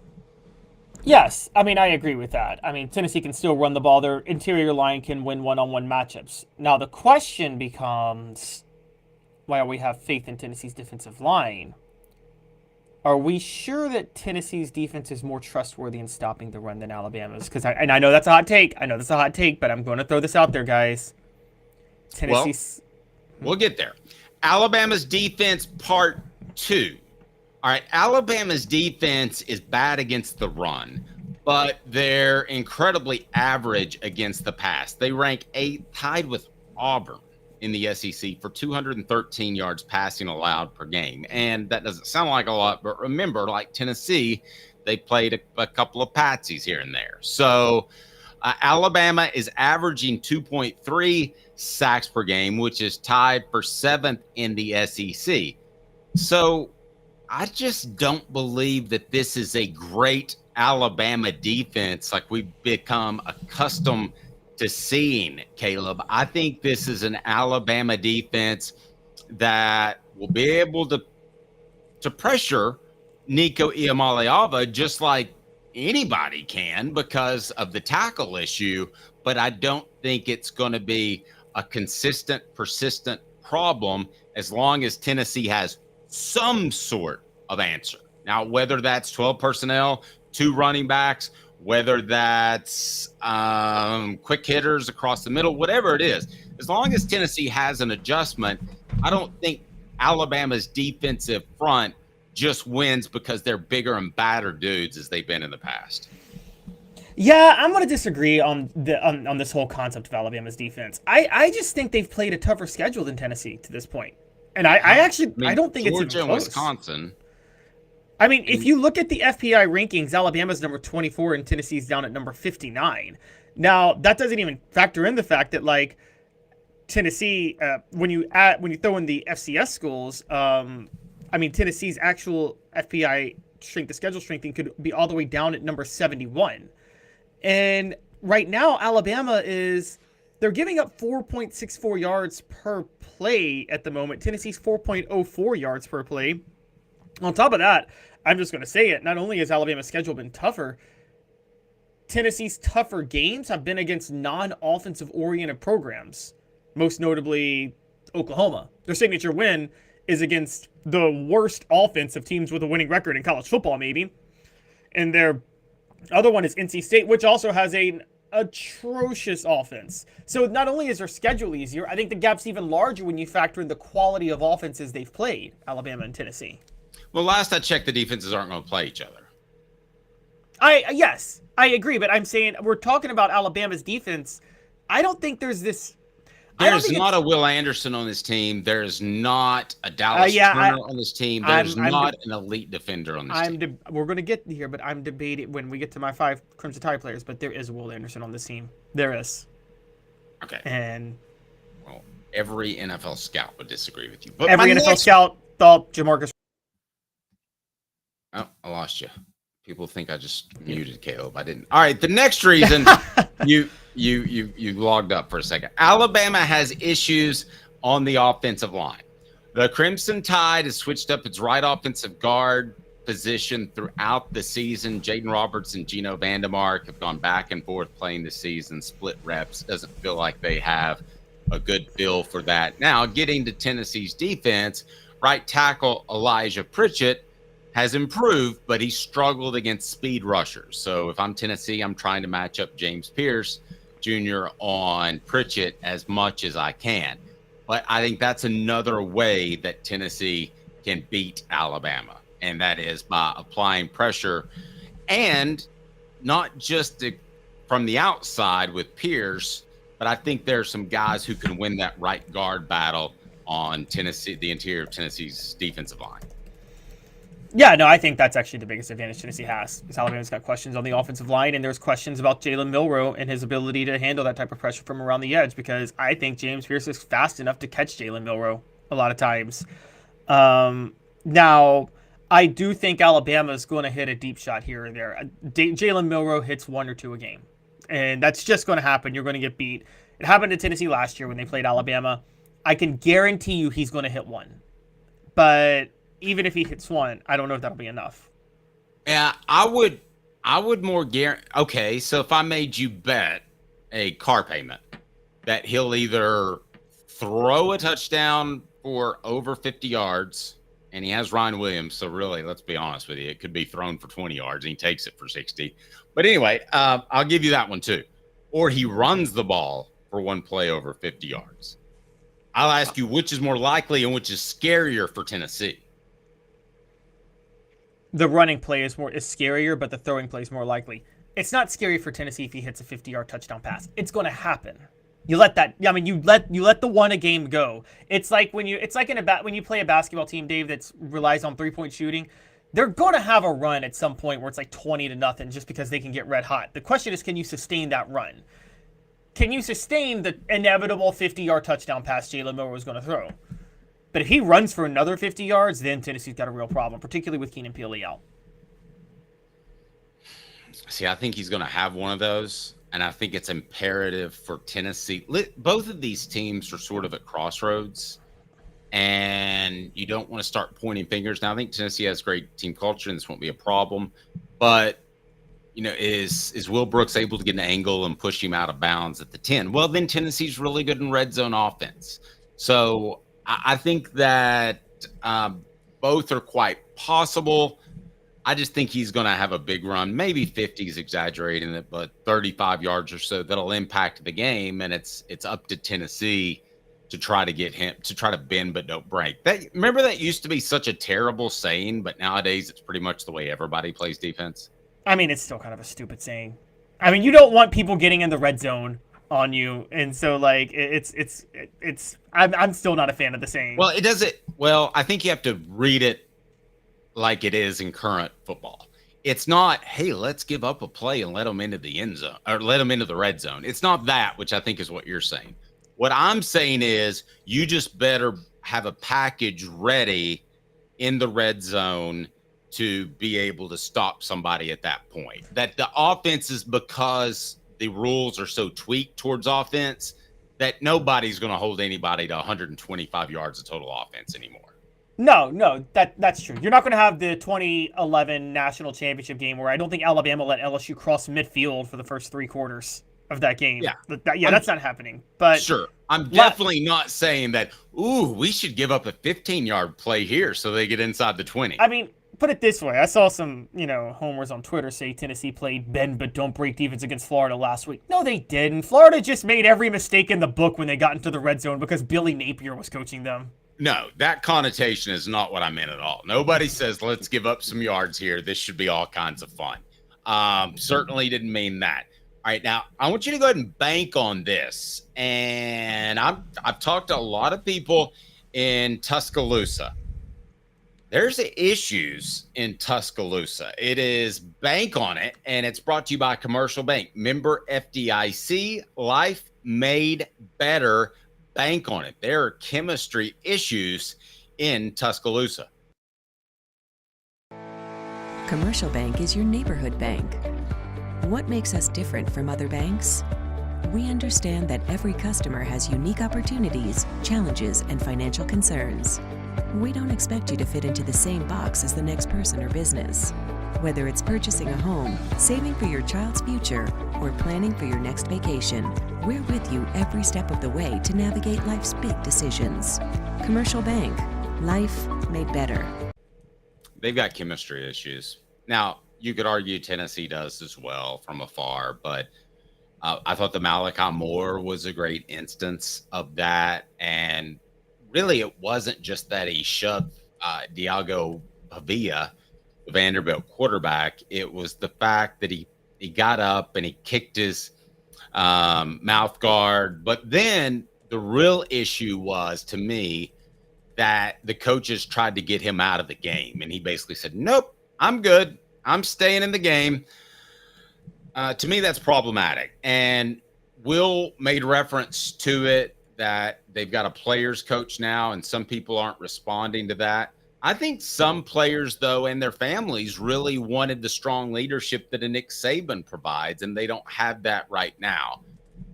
Yes, I mean, I agree with that. I mean, Tennessee can still run the ball. Their interior line can win one-on-one matchups. Now, the question becomes, while we have faith in Tennessee's defensive line, are we sure that Tennessee's defense is more trustworthy in stopping the run than Alabama's? Because I know that's a hot take. But I'm going to throw this out there, guys. Tennessee's. Well, we'll get there. Alabama's defense, part two. All right, Alabama's defense is bad against the run, but they're incredibly average against the pass. They rank 8th, tied with Auburn in the SEC for 213 yards passing allowed per game. And that doesn't sound like a lot, but remember, like Tennessee, they played a couple of patsies here and there. So Alabama is averaging 2.3 sacks per game, which is tied for 7th in the SEC. So I just don't believe that this is a great Alabama defense like we've become accustomed to seeing, Caleb. I think this is an Alabama defense that will be able to pressure Nico Iamaleava just like anybody can because of the tackle issue, but I don't think it's going to be a consistent, persistent problem as long as Tennessee has some sort of answer. Now, whether that's 12 personnel, 2 running backs, whether that's quick hitters across the middle, whatever it is, as long as Tennessee has an adjustment, I don't think Alabama's defensive front just wins because they're bigger and badder dudes as they've been in the past. Yeah, I'm going to disagree on this whole concept of Alabama's defense. I just think they've played a tougher schedule than Tennessee to this point. And I don't think Georgia it's even and close. Wisconsin. I mean, if you look at the FPI rankings, Alabama's number 24 and Tennessee's down at number 59. Now, that doesn't even factor in the fact that, like, Tennessee, when you throw in the FCS schools, I mean, Tennessee's actual FPI strength, the schedule strengthening could be all the way down at number 71. And right now, Alabama they're giving up 4.64 yards per play at the moment. Tennessee's 4.04 yards per play. On top of that, I'm just going to say it, not only has Alabama's schedule been tougher, Tennessee's tougher games have been against non-offensive oriented programs, most notably Oklahoma. Their signature win is against the worst offensive teams with a winning record in college football, maybe. And their other one is NC State, which also has an atrocious offense. So not only is their schedule easier, I think the gap's even larger when you factor in the quality of offenses they've played, Alabama and Tennessee. Well, last I checked, the defenses aren't going to play each other. Yes, I agree, but I'm saying we're talking about Alabama's defense. I don't think there's this. There's not a Will Anderson on this team. There's not a Dallas Turner on this team. There's not an elite defender on this team. We're going to get here, but I'm debating when we get to my 5 Crimson Tide players, but there is a Will Anderson on this team. There is. Okay. And well, every NFL scout would disagree with you. But every NFL scout thought Jamarcus. Oh, I lost you. People think I just muted Caleb. I didn't. All right. The next reason you logged up for a second. Alabama has issues on the offensive line. The Crimson Tide has switched up its right offensive guard position throughout the season. Jaden Roberts and Geno Vandemark have gone back and forth playing the season, split reps. Doesn't feel like they have a good feel for that. Now, getting to Tennessee's defense, right tackle Elijah Pritchett has improved, but he struggled against speed rushers. So if I'm Tennessee, I'm trying to match up James Pierce Jr. on Pritchett as much as I can. But I think that's another way that Tennessee can beat Alabama, and that is by applying pressure and not just from the outside with Pierce, but I think there are some guys who can win that right guard battle on Tennessee, the interior of Tennessee's defensive line. Yeah, no, I think that's actually the biggest advantage Tennessee has. Because Alabama's got questions on the offensive line, and there's questions about Jalen Milroe and his ability to handle that type of pressure from around the edge. Because I think James Pierce is fast enough to catch Jalen Milroe a lot of times. Now, I do think Alabama's going to hit a deep shot here or there. Jalen Milroe hits 1 or 2 a game, and that's just going to happen. You're going to get beat. It happened to Tennessee last year when they played Alabama. I can guarantee you he's going to hit 1, but even if he hits 1, I don't know if that'll be enough. Yeah, I would more guarantee. Okay, so if I made you bet a car payment that he'll either throw a touchdown for over 50 yards, and he has Ryan Williams, so really, let's be honest with you, it could be thrown for 20 yards, and he takes it for 60. But anyway, I'll give you that one too. Or he runs the ball for one play over 50 yards. I'll ask you which is more likely and which is scarier for Tennessee. The running play is scarier, but the throwing play is more likely. It's not scary for Tennessee if he hits a 50-yard touchdown pass. It's going to happen. You let that. I mean, you let the one a game go. It's like when you play a basketball team, Dave, that relies on 3-point shooting. They're going to have a run at some point where it's like 20-0 just because they can get red hot. The question is, can you sustain that run? Can you sustain the inevitable 50-yard touchdown pass Jalen Milroe was going to throw? But if he runs for another 50 yards, then Tennessee's got a real problem, particularly with Keenan Peele out. See, I think he's going to have one of those, and I think it's imperative for Tennessee. Both of these teams are sort of at crossroads, and you don't want to start pointing fingers. Now, I think Tennessee has great team culture, and this won't be a problem. But, you know, is Will Brooks able to get an angle and push him out of bounds at the 10? Well, then Tennessee's really good in red zone offense. So I think that both are quite possible. I just think he's going to have a big run. Maybe 50 is exaggerating it, but 35 yards or so that'll impact the game, and it's up to Tennessee to try to get him to try to bend but don't break. Remember that used to be such a terrible saying, but nowadays it's pretty much the way everybody plays defense. I mean, it's still kind of a stupid saying. I mean, you don't want people getting in the red zone on you, and so like I'm still not a fan of the saying. Well, it doesn't. Well, I think you have to read it like it is in current football. It's not, hey, let's give up a play and let them into the end zone or let them into the red zone. It's not that, which I think is what you're saying. What I'm saying is you just better have a package ready in the red zone to be able to stop somebody at that point. That the offense is because the rules are so tweaked towards offense that nobody's going to hold anybody to 125 yards of total offense anymore. No, that's true. You're not going to have the 2011 national championship game where I don't think Alabama let LSU cross midfield for the first 3 quarters of that game. Yeah, that's not happening. But sure, I'm definitely not saying that, ooh, we should give up a 15-yard play here so they get inside the 20. I mean, put it this way. I saw some, homers on Twitter say Tennessee played bend but don't break defense against Florida last week. No, they didn't. Florida just made every mistake in the book when they got into the red zone because Billy Napier was coaching them. No, that connotation is not what I meant at all. Nobody says, let's give up some yards here. This should be all kinds of fun. Certainly didn't mean that. All right, now I want you to go ahead and bank on this. And I've talked to a lot of people in Tuscaloosa. There's issues in Tuscaloosa. It is bank on it, and it's brought to you by Commercial Bank. Member FDIC, life made better. Bank on it. There are chemistry issues in Tuscaloosa. Commercial Bank is your neighborhood bank. What makes us different from other banks? We understand that every customer has unique opportunities, challenges, and financial concerns. We don't expect you to fit into the same box as the next person or business. Whether it's purchasing a home, saving for your child's future, or planning for your next vacation, we're with you every step of the way to navigate life's big decisions. Commercial Bank, life made better. They've got chemistry issues. Now, you could argue Tennessee does as well from afar, but I thought the Malachi Moore was a great instance of that. And really, it wasn't just that he shoved Diago Pavia, the Vanderbilt quarterback. It was the fact that he got up and he kicked his mouth guard. But then the real issue was, to me, that the coaches tried to get him out of the game. And he basically said, nope, I'm good. I'm staying in the game. To me, that's problematic. And Will made reference to it, that they've got a players coach now, and some people aren't responding to that. I think some players, though, and their families really wanted the strong leadership that a Nick Saban provides, and they don't have that right now.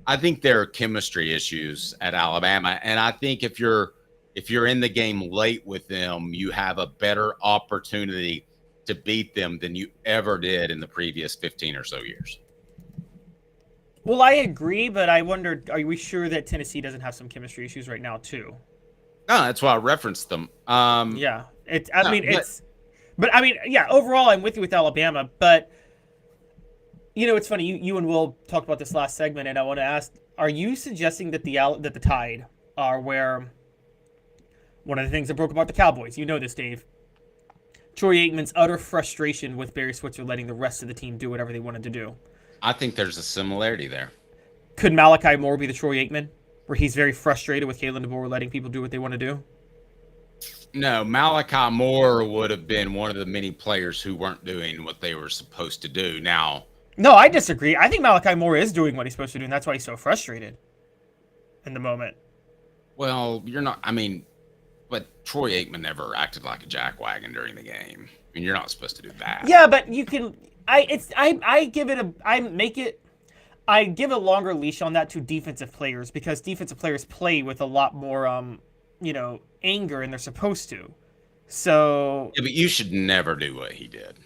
I think there are chemistry issues at Alabama, and I think if you're in the game late with them, you have a better opportunity to beat them than you ever did in the previous 15 or so years. Well, I agree, but I wonder, are we sure that Tennessee doesn't have some chemistry issues right now, too? No, that's why I referenced them. Yeah. Overall, I'm with you with Alabama, but, it's funny. You and Will talked about this last segment, and I want to ask, are you suggesting that the Tide are where one of the things that broke about the Cowboys, you know this, Dave, Troy Aikman's utter frustration with Barry Switzer letting the rest of the team do whatever they wanted to do? I think there's a similarity there. Could Malachi Moore be the Troy Aikman, where he's very frustrated with Kalen DeBoer letting people do what they want to do? No, Malachi Moore would have been one of the many players who weren't doing what they were supposed to do. Now, no, I disagree. I think Malachi Moore is doing what he's supposed to do, and that's why he's so frustrated in the moment. Well, you're not. But Troy Aikman never acted like a jackwagon during the game. You're not supposed to do that. Yeah, but you can. I give a longer leash on that to defensive players, because defensive players play with a lot more anger, and they're supposed to. So yeah, but you should never do what he did.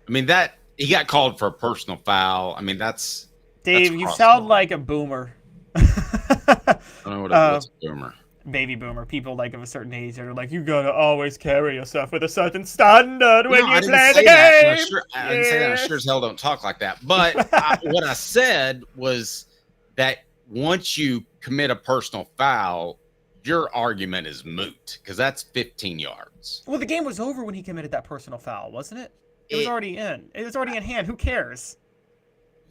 That he got called for a personal foul. That's Dave. You sound like a boomer. I don't know what's a boomer. Baby boomer, people like of a certain age that are like, you gotta always carry yourself with a certain standard when you play the game. I didn't say that. I sure as hell don't talk like that. But what I said was that once you commit a personal foul, your argument is moot, because that's 15 yards. Well, the game was over when he committed that personal foul, wasn't it? It was already in. It was already in hand. Who cares?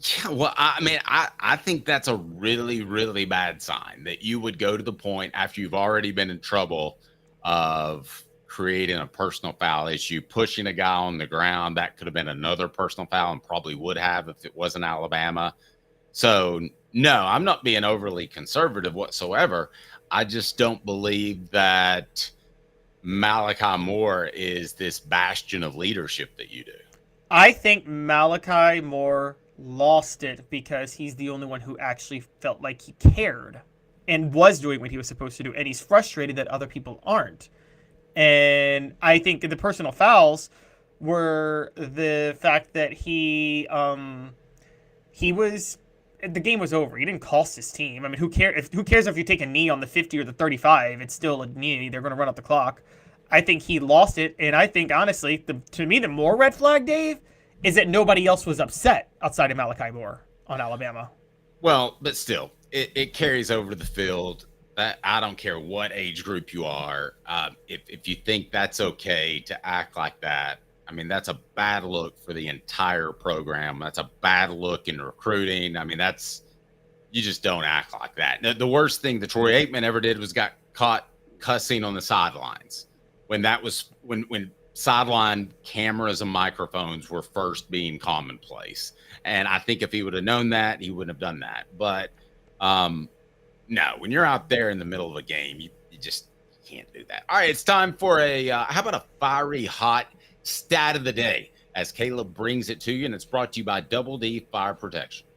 Yeah, well, I think that's a really, really bad sign, that you would go to the point after you've already been in trouble of creating a personal foul issue, pushing a guy on the ground. That could have been another personal foul, and probably would have if it wasn't Alabama. So, no, I'm not being overly conservative whatsoever. I just don't believe that Malachi Moore is this bastion of leadership that you do. I think Malachi Moore lost it because he's the only one who actually felt like he cared and was doing what he was supposed to do, and he's frustrated that other people aren't. And I think the personal fouls were the fact that the game was over. He didn't cost his team. Who cares if you take a knee on the 50 or the 35? It's still a knee. They're going to run up the clock. I think he lost it, and I think, honestly, to me, the more red flag, Dave, is that nobody else was upset outside of Malachi Moore on Alabama. Well, but still, it carries over to the field. I don't care what age group you are. If you think that's okay to act like that, I mean, that's a bad look for the entire program. That's a bad look in recruiting. I mean, you just don't act like that. The worst thing that Troy Aikman ever did was got caught cussing on the sidelines when sideline cameras and microphones were first being commonplace. And I think if he would have known that, he wouldn't have done that. But no, when you're out there in the middle of a game, you just can't do that. All right, it's time for how about a fiery hot stat of the day as Caleb brings it to you, and it's brought to you by Double D Fire Protection.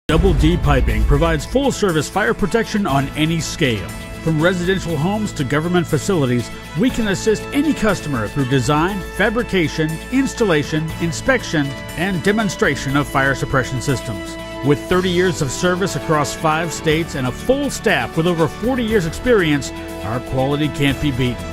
Double D Piping provides full-service fire protection on any scale. From residential homes to government facilities, we can assist any customer through design, fabrication, installation, inspection, and demonstration of fire suppression systems. With 30 years of service across 5 states and a full staff with over 40 years experience, our quality can't be beaten.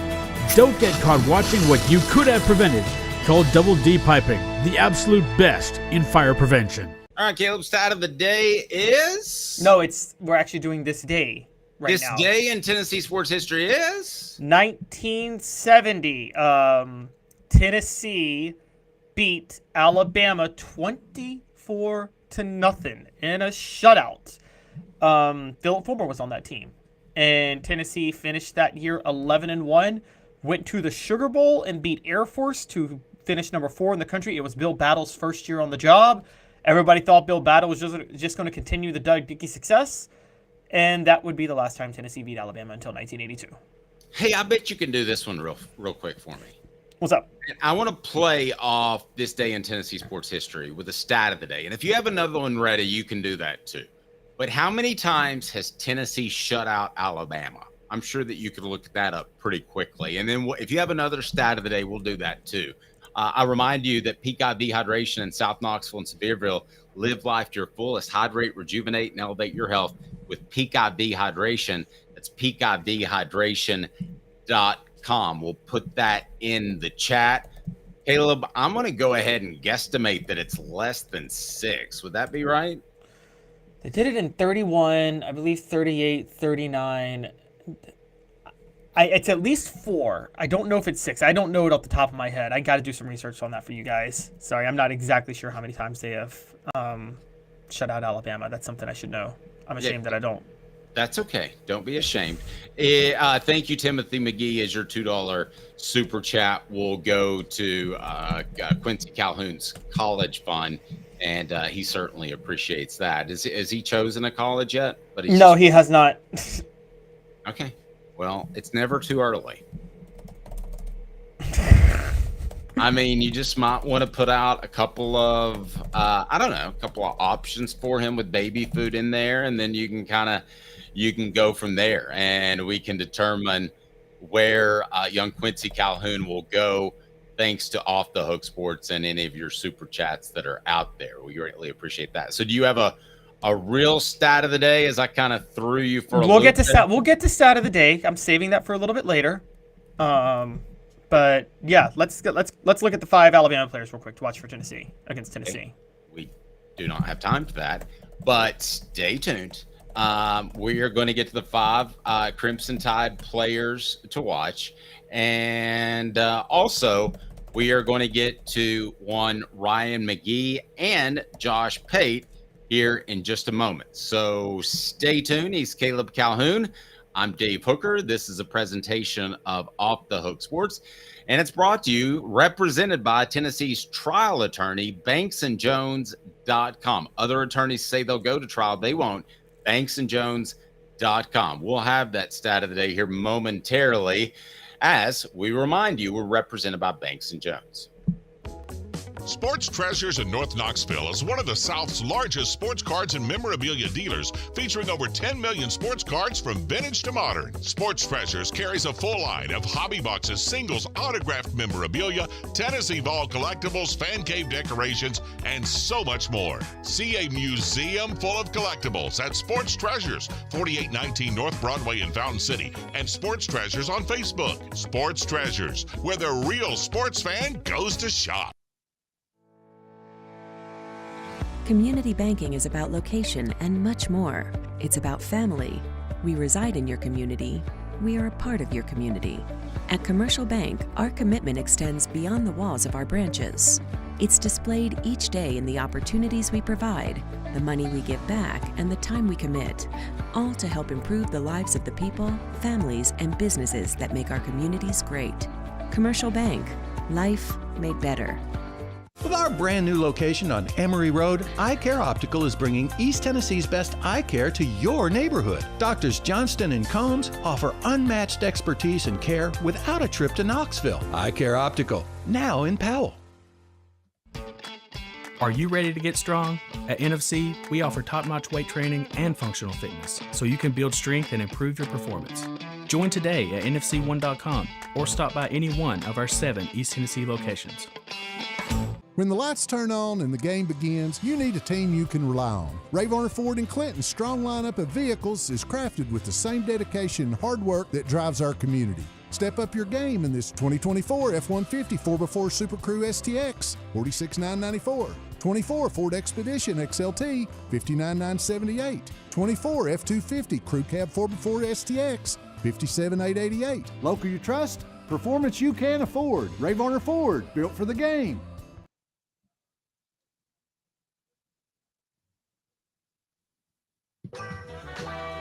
Don't get caught watching what you could have prevented. Call Double D Piping, the absolute best in fire prevention. All right, Caleb, stat of the day is? No, we're actually doing this day right this now. This day in Tennessee sports history is? 1970. Tennessee beat Alabama 24-0 in a shutout. Philip Fulmer was on that team. And Tennessee finished that year 11-1, went to the Sugar Bowl and beat Air Force to finish number 4 in the country. It was Bill Battle's first year on the job. Everybody thought Bill Battle was just going to continue the Doug Dickey success, and that would be the last time Tennessee beat Alabama until 1982. Hey, I bet you can do this one real quick for me. What's up? I want to play off this day in Tennessee sports history with a stat of the day. And if you have another one ready, you can do that too. But how many times has Tennessee shut out Alabama? I'm sure that you could look that up pretty quickly. And then if you have another stat of the day, we'll do that too. I remind you that Peak IV Hydration in South Knoxville and Sevierville. Live life to your fullest. Hydrate, rejuvenate, and elevate your health with Peak IV Hydration. That's peakivhydration.com. We'll put that in the chat. Caleb, I'm going to go ahead and guesstimate that it's less than 6. Would that be right? They did it in 31, I believe 38, 39. It's at least 4. I don't know if it's 6. I don't know it off the top of my head. I got to do some research on that for you guys. Sorry, I'm not exactly sure how many times they have shut out Alabama. That's something I should know. I'm ashamed that I don't. That's okay. Don't be ashamed. Thank you, Timothy McGee, as your $2 super chat will go to Quincy Calhoun's college fund, and he certainly appreciates that. Has he chosen a college yet? No, he has not. Okay. Well, it's never too early. I mean, you just might want to put out a couple of, a couple of options for him with baby food in there, and then you can go from there, and we can determine where young Quincy Calhoun will go thanks to Off the Hook Sports and any of your super chats that are out there. We greatly appreciate that. So do you have a real stat of the day as I kind of threw you for a We'll get to stat of the day. I'm saving that for a little bit later. But yeah, let's look at the 5 Alabama players real quick to watch for Tennessee against Tennessee. We do not have time for that, but stay tuned. We are going to get to the 5 Crimson Tide players to watch, and also we are going to get to one Ryan McGee and Josh Pate here in just a moment. So stay tuned. He's Caleb Calhoun. I'm Dave Hooker. This is a presentation of Off the Hook Sports, and it's brought to you, represented by Tennessee's trial attorney, banksandjones.com. Other attorneys say they'll go to trial. They won't. banksandjones.com. We'll have that stat of the day here momentarily as we remind you we're represented by Banks & Jones. Sports Treasures in North Knoxville is one of the South's largest sports cards and memorabilia dealers, featuring over 10 million sports cards from vintage to modern. Sports Treasures carries a full line of hobby boxes, singles, autographed memorabilia, Tennessee Vol collectibles, fan cave decorations, and so much more. See a museum full of collectibles at Sports Treasures, 4819 North Broadway in Fountain City, and Sports Treasures on Facebook. Sports Treasures, where the real sports fan goes to shop. Community banking is about location and much more. It's about family. We reside in your community. we are a part of your community. At Commercial Bank, our commitment extends beyond the walls of our branches. It's displayed each day in the opportunities we provide, the money we give back, and the time we commit, all to help improve the lives of the people, families, and businesses that make our communities great. Commercial Bank, life made better. With our brand new location on Emory Road, Eye Care Optical is bringing East Tennessee's best eye care to your neighborhood. Doctors Johnston and Combs offer unmatched expertise and care without a trip to Knoxville. Eye Care Optical, now in Powell. Are you ready to get strong? At NFC, we offer top-notch weight training and functional fitness, so you can build strength and improve your performance. Join today at nfc1.com or stop by any one of our 7 East Tennessee locations. When the lights turn on and the game begins, you need a team you can rely on. Ray Varner Ford and Clinton's strong lineup of vehicles is crafted with the same dedication and hard work that drives our community. Step up your game in this 2024 F-150 4x4 Super Crew STX, $46,994. 24 Ford Expedition XLT, $59,978. 24 F-250 Crew Cab 4x4 STX, $57,888. Local you trust, performance you can afford. Ray Varner Ford, built for the game.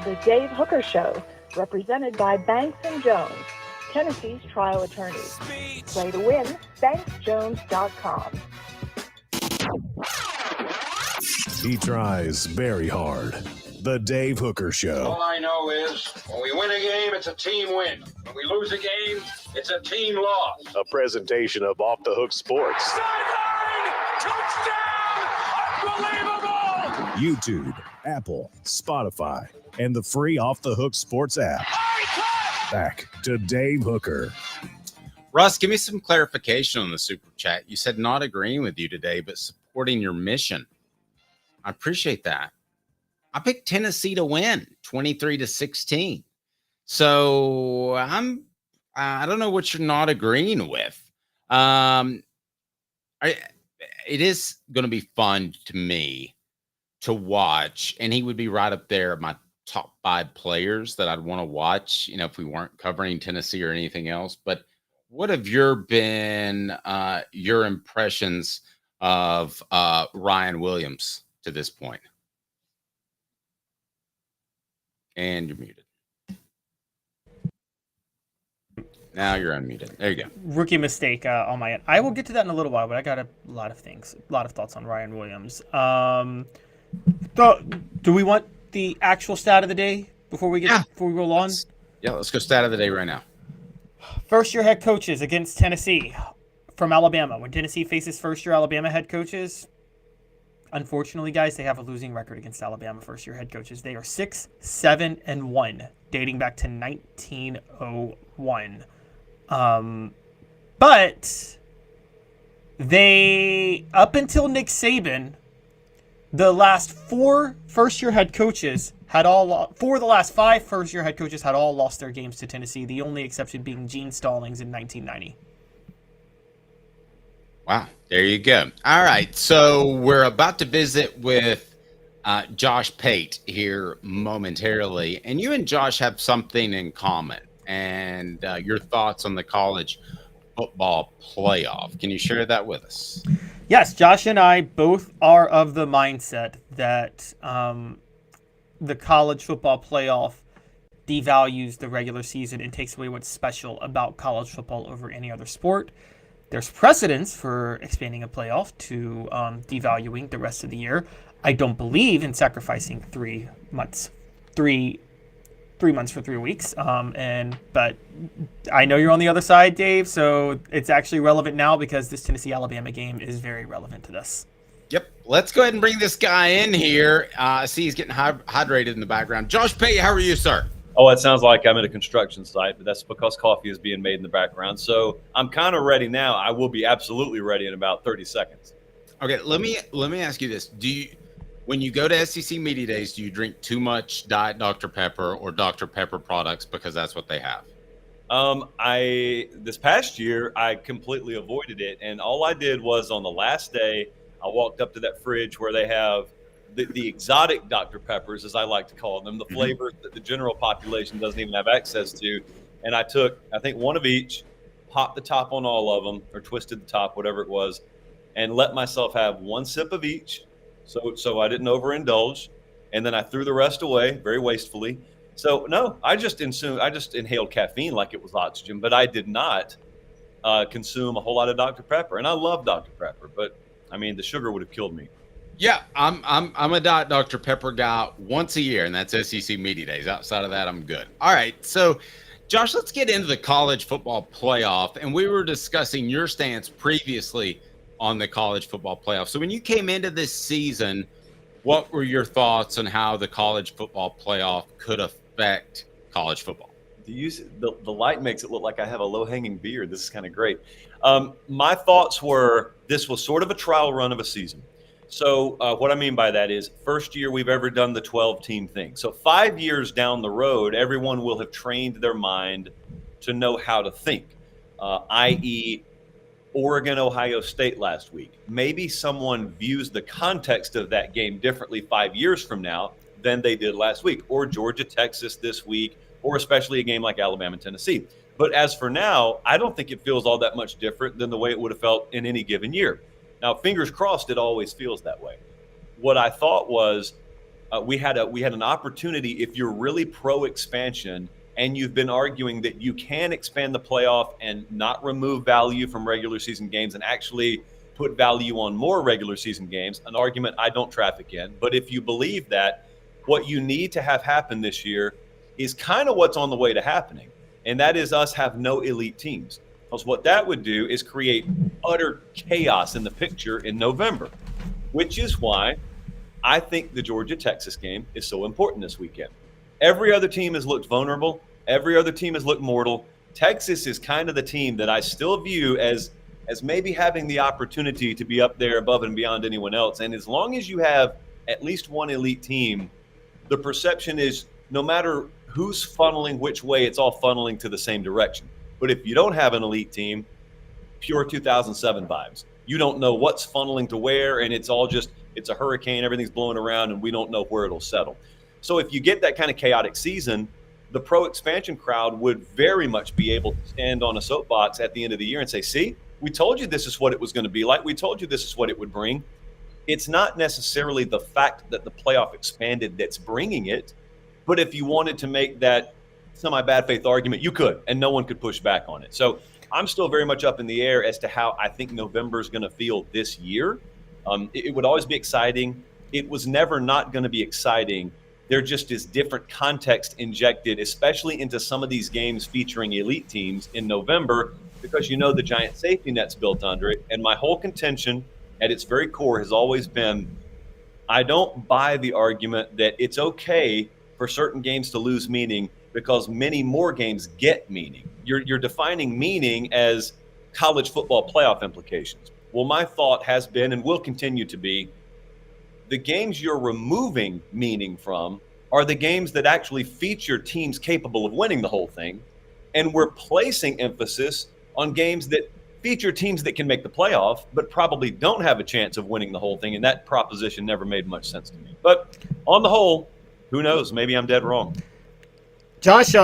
The Dave Hooker Show, represented by Banks & Jones, Tennessee's trial attorneys. Play to win, banksjones.com. He tries very hard. The Dave Hooker Show. All I know is when we win a game, it's a team win. When we lose a game, it's a team loss. A presentation of Off the Hook Sports. Unbelievable! YouTube, Apple, Spotify, and the free Off the Hook Sports app. Back to Dave Hooker. Russ, give me some clarification on the super chat. You said not agreeing with you today, but supporting your mission. I appreciate that. I picked Tennessee to win 23-16. So I don't know what you're not agreeing with. It is going to be fun to me to watch, and he would be right up there at my top 5 players that I'd want to watch, if we weren't covering Tennessee or anything else. But what have been your impressions of Ryan Williams to this point? And you're muted. Now you're unmuted. There you go. Rookie mistake on my end. I will get to that in a little while, but I got a lot of thoughts on Ryan Williams. Do we want the actual stat of the day before we roll on? Let's go stat of the day right now. First-year head coaches against Tennessee from Alabama. When Tennessee faces first-year Alabama head coaches, unfortunately, guys, they have a losing record against Alabama first-year head coaches. They are 6-7-1, dating back to 1901. But they, up until Nick Saban, the last 4 first-year head coaches had all 4 of the last 5 first-year head coaches had all lost their games to Tennessee. The only exception being Gene Stallings in 1990. Wow, there you go. All right, so we're about to visit with Josh Pate here momentarily, and you and Josh have something in common, and your thoughts on the college football playoff. Can you share that with us? Yes, Josh and I both are of the mindset that the college football playoff devalues the regular season and takes away what's special about college football over any other sport. There's precedence for expanding a playoff to devaluing the rest of the year. I don't believe in sacrificing 3 months for 3 weeks. But I know you're on the other side, Dave, so it's actually relevant now because this Tennessee-Alabama game is very relevant to this. Yep. Let's go ahead and bring this guy in here. I see he's getting hydrated in the background. Josh Pate, how are you, sir? Oh, it sounds like I'm at a construction site, but that's because coffee is being made in the background. So I'm kind of ready now. I will be absolutely ready in about 30 seconds. Okay, let me ask you this. When you go to SEC Media Days, do you drink too much Diet Dr. Pepper or Dr. Pepper products because that's what they have? This past year, I completely avoided it. And all I did was on the last day, I walked up to that fridge where they have the exotic Dr. Peppers, as I like to call them, the flavors that the general population doesn't even have access to. And I took, I think, one of each, popped the top on all of them, or twisted the top, whatever it was, and let myself have one sip of each, so I didn't overindulge. And then I threw the rest away very wastefully. So no, I just inhaled caffeine like it was oxygen, but I did not consume a whole lot of Dr. Pepper. And I love Dr. Pepper, but I mean, the sugar would have killed me. Yeah, I'm a Dr. Pepper guy once a year, and that's SEC Media Days. Outside of that, I'm good. All right, so Josh, let's get into the college football playoff. And we were discussing your stance previously on the college football playoff. So when you came into this season, what were your thoughts on how the college football playoff could affect college football? The light makes it look like I have a low-hanging beard. This is kind of great. My thoughts were this was sort of a trial run of a season. So what I mean by that is first year we've ever done the 12-team thing. So 5 years down the road, everyone will have trained their mind to know how to think, i.e., Oregon, Ohio State last week. Maybe someone views the context of that game differently 5 years from now than they did last week, or Georgia, Texas this week, or especially a game like Alabama and Tennessee. But as for now, I don't think it feels all that much different than the way it would have felt in any given year. Now, fingers crossed, it always feels that way. What I thought was we had an opportunity, if you're really pro-expansion and you've been arguing that you can expand the playoff and not remove value from regular season games and actually put value on more regular season games, an argument I don't traffic in. But if you believe that, what you need to have happen this year is kind of what's on the way to happening, and that is us have no elite teams. Because what that would do is create utter chaos in the picture in November, which is why I think the Georgia-Texas game is so important this weekend. Every other team has looked vulnerable. Every other team has looked mortal. Texas is kind of the team that I still view as maybe having the opportunity to be up there above and beyond anyone else. And as long as you have at least one elite team, the perception is no matter who's funneling which way, it's all funneling to the same direction. But if you don't have an elite team, pure 2007 vibes. You don't know what's funneling to where, and it's all just, it's a hurricane, everything's blowing around, and we don't know where it'll settle. So if you get that kind of chaotic season, the pro-expansion crowd would very much be able to stand on a soapbox at the end of the year and say, see, we told you this is what it was going to be like. We told you this is what it would bring. It's not necessarily the fact that the playoff expanded that's bringing it, but if you wanted to make that semi-bad faith argument, you could, and no one could push back on it. So I'm still very much up in the air as to how I think November is going to feel this year. It would always be exciting. It was never not going to be exciting. There just is different context injected, especially into some of these games featuring elite teams in November, because you know the giant safety net's built under it. And my whole contention at its very core has always been, I don't buy the argument that it's okay for certain games to lose meaning because many more games get meaning. You're defining meaning as college football playoff implications. Well, my thought has been and will continue to be the games you're removing meaning from are the games that actually feature teams capable of winning the whole thing. And we're placing emphasis on games that feature teams that can make the playoff, but probably don't have a chance of winning the whole thing. And that proposition never made much sense to me. But on the whole, who knows? Maybe I'm dead wrong. Josh,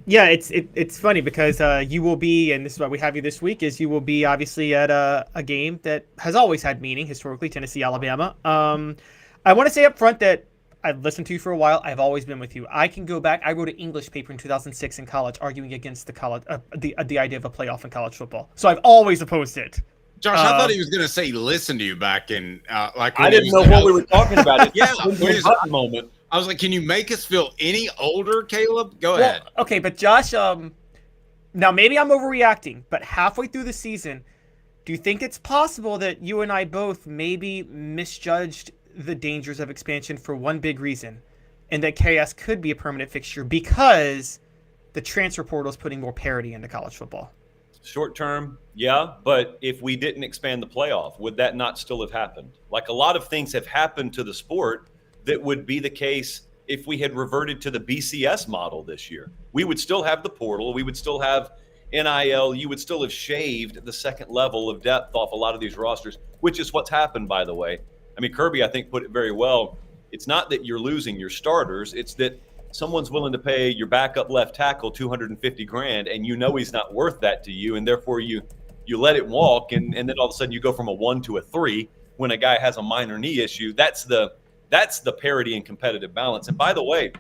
yeah, it's funny because you will be, and this is why we have you this week, is you will be obviously at a game that has always had meaning historically, Tennessee, Alabama. I want to say up front that I've listened to you for a while. I've always been with you. I can go back. I wrote an English paper in 2006 in college arguing against the college, the idea of a playoff in college football. So I've always opposed it. Josh, I thought he was going to say listen to you back in like. I didn't know what we were talking about. Yeah, moment. I was like, can you make us feel any older, Caleb? Go ahead. Okay, but Josh, now maybe I'm overreacting, but halfway through the season, do you think it's possible that you and I both maybe misjudged the dangers of expansion for one big reason, and that KS could be a permanent fixture because the transfer portal is putting more parity into college football? Short term, yeah, but if we didn't expand the playoff, would that not still have happened? Like a lot of things have happened to the sport that would be the case if we had reverted to the BCS model this year. We would still have the portal. We would still have NIL. You would still have shaved the second level of depth off a lot of these rosters, which is what's happened, by the way. I mean, Kirby, I think, put it very well. It's not that you're losing your starters. It's that someone's willing to pay your backup left tackle $250,000, and you know he's not worth that to you, and therefore you let it walk, and then all of a sudden you go from a 1 to a 3 when a guy has a minor knee issue. That's the parity and competitive balance. And by the way,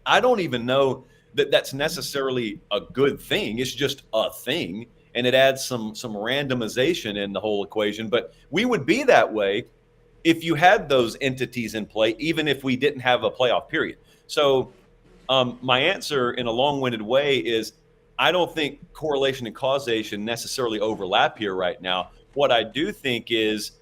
I don't even know that that's necessarily a good thing. It's just a thing, and it adds some randomization in the whole equation. But we would be that way if you had those entities in play, even if we didn't have a playoff period. So my answer in a long-winded way is I don't think correlation and causation necessarily overlap here right now. What I do think is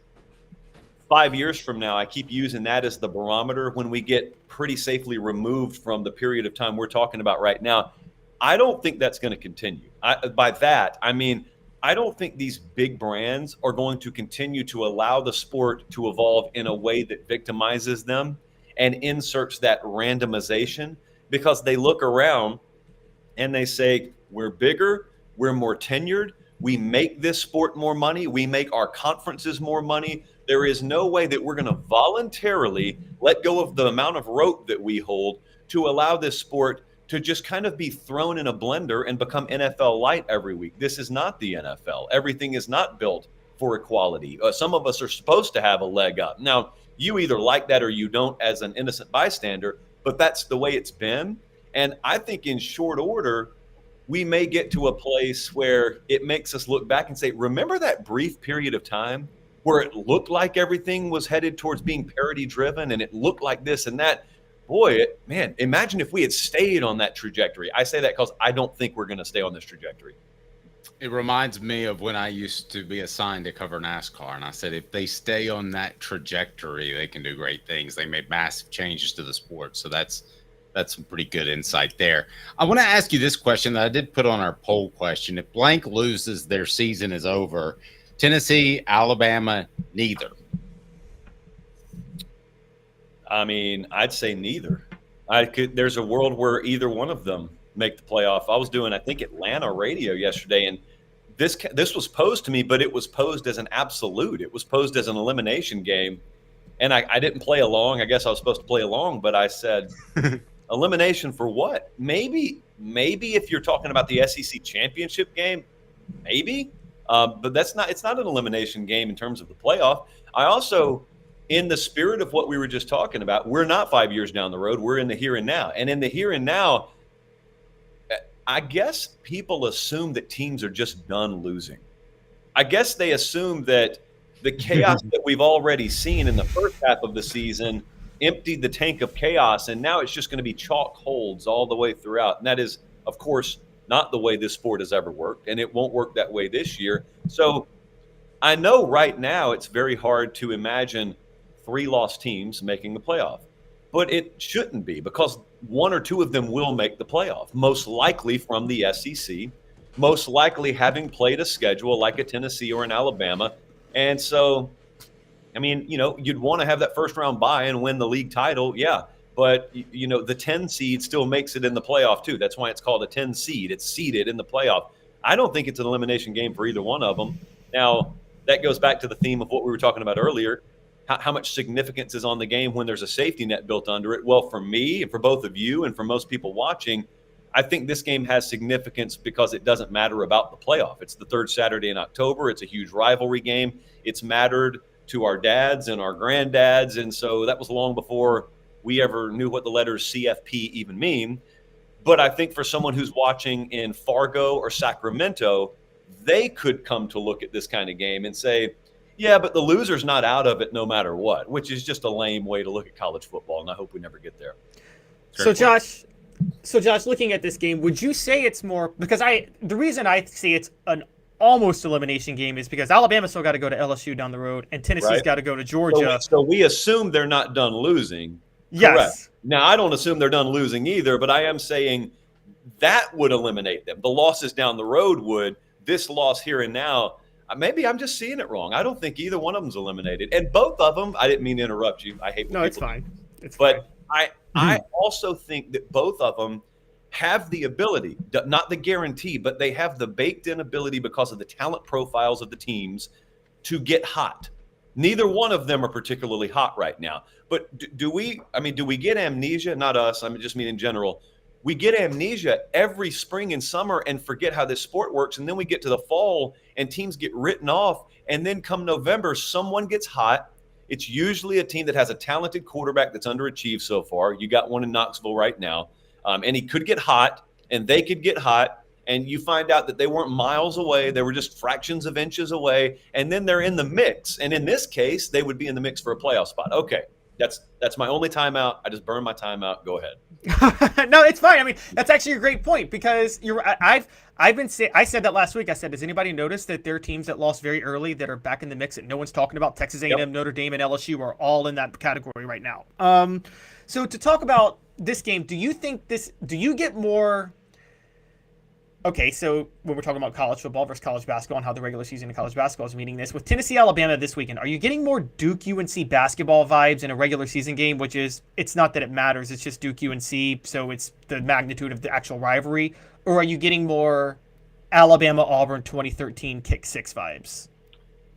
5 years from now, I keep using that as the barometer when we get pretty safely removed from the period of time we're talking about right now. I don't think that's going to continue. By that, I mean, I don't think these big brands are going to continue to allow the sport to evolve in a way that victimizes them and inserts that randomization, because they look around and they say, we're bigger, we're more tenured, we make this sport more money, we make our conferences more money. There is no way that we're going to voluntarily let go of the amount of rope that we hold to allow this sport to just kind of be thrown in a blender and become NFL light every week. This is not the NFL. Everything is not built for equality. Some of us are supposed to have a leg up. Now, you either like that or you don't as an innocent bystander, but that's the way it's been. And I think in short order, we may get to a place where it makes us look back and say, remember that brief period of time where it looked like everything was headed towards being parity driven and it looked like this and that? Boy, man, imagine if we had stayed on that trajectory. I say that because I don't think we're going to stay on this trajectory. It reminds me of when I used to be assigned to cover NASCAR, and I said if they stay on that trajectory, they can do great things. They made massive changes to the sport, so that's some pretty good insight there. I want to ask you this question that I did put on our poll question. If blank loses, their season is over. Tennessee, Alabama, neither. I mean, I'd say neither. There's a world where either one of them make the playoff. I was doing, I think, Atlanta radio yesterday, and this was posed to me, but it was posed as an absolute. It was posed as an elimination game, and I didn't play along. I guess I was supposed to play along, but I said, elimination for what? Maybe if you're talking about the SEC championship game, maybe, but it's not an elimination game in terms of the playoff. I also, in the spirit of what we were just talking about, we're not 5 years down the road. We're in the here and now, and in the here and now, I guess people assume that teams are just done losing. I guess they assume that the chaos that we've already seen in the first half of the season emptied the tank of chaos, and now it's just going to be chalk holds all the way throughout. And that is, of course, not the way this sport has ever worked, and it won't work that way this year. So I know right now it's very hard to imagine 3 lost teams making the playoff, but it shouldn't be, because 1 or 2 of them will make the playoff, most likely from the SEC, most likely having played a schedule like a Tennessee or an Alabama. And so, I mean, you'd want to have that first round bye and win the league title. Yeah. But, the 10 seed still makes it in the playoff too. That's why it's called a 10 seed. It's seeded in the playoff. I don't think it's an elimination game for either one of them. Now, that goes back to the theme of what we were talking about earlier. How much significance is on the game when there's a safety net built under it? Well, for me and for both of you and for most people watching, I think this game has significance because it doesn't matter about the playoff. It's the 3rd Saturday in October. It's a huge rivalry game. It's mattered to our dads and our granddads. And so that was long before we ever knew what the letters CFP even mean. But I think for someone who's watching in Fargo or Sacramento, they could come to look at this kind of game and say, yeah, but the loser's not out of it no matter what, which is just a lame way to look at college football, and I hope we never get there. So Josh, looking at this game, would you say it's more, because the reason I say it's an almost elimination game is because Alabama still got to go to LSU down the road, and Tennessee's got to go to Georgia. So we assume they're not done losing. Yes. Correct. Now, I don't assume they're done losing either, but I am saying that would eliminate them. The losses down the road would. This loss here and now, maybe I'm just seeing it wrong. I don't think either one of them's eliminated. And both of them, I didn't mean to interrupt you. I hate when it's fine. But I also think that both of them have the ability, not the guarantee, but they have the baked in ability because of the talent profiles of the teams to get hot. Neither one of them are particularly hot right now. But do we get amnesia? Not us. I just mean in general. We get amnesia every spring and summer and forget how this sport works. And then we get to the fall and teams get written off. And then come November, someone gets hot. It's usually a team that has a talented quarterback that's underachieved so far. You got one in Knoxville right now. And he could get hot and they could get hot. And you find out that they weren't miles away. They were just fractions of inches away. And then they're in the mix. And in this case, they would be in the mix for a playoff spot. Okay, that's my only timeout. I just burned my timeout. Go ahead. No, it's fine. I mean, that's actually a great point because I said that last week. I said, does anybody notice that there are teams that lost very early that are back in the mix that no one's talking about? Texas A&M, Notre Dame, and LSU are all in that category right now. So to talk about this game, do you get more? Okay, so when we're talking about college football versus college basketball and how the regular season of college basketball is meeting this, with Tennessee, Alabama this weekend, are you getting more Duke UNC basketball vibes in a regular season game, which is, it's not that it matters, it's just Duke UNC, so it's the magnitude of the actual rivalry, or are you getting more Alabama Auburn 2013 kick six vibes?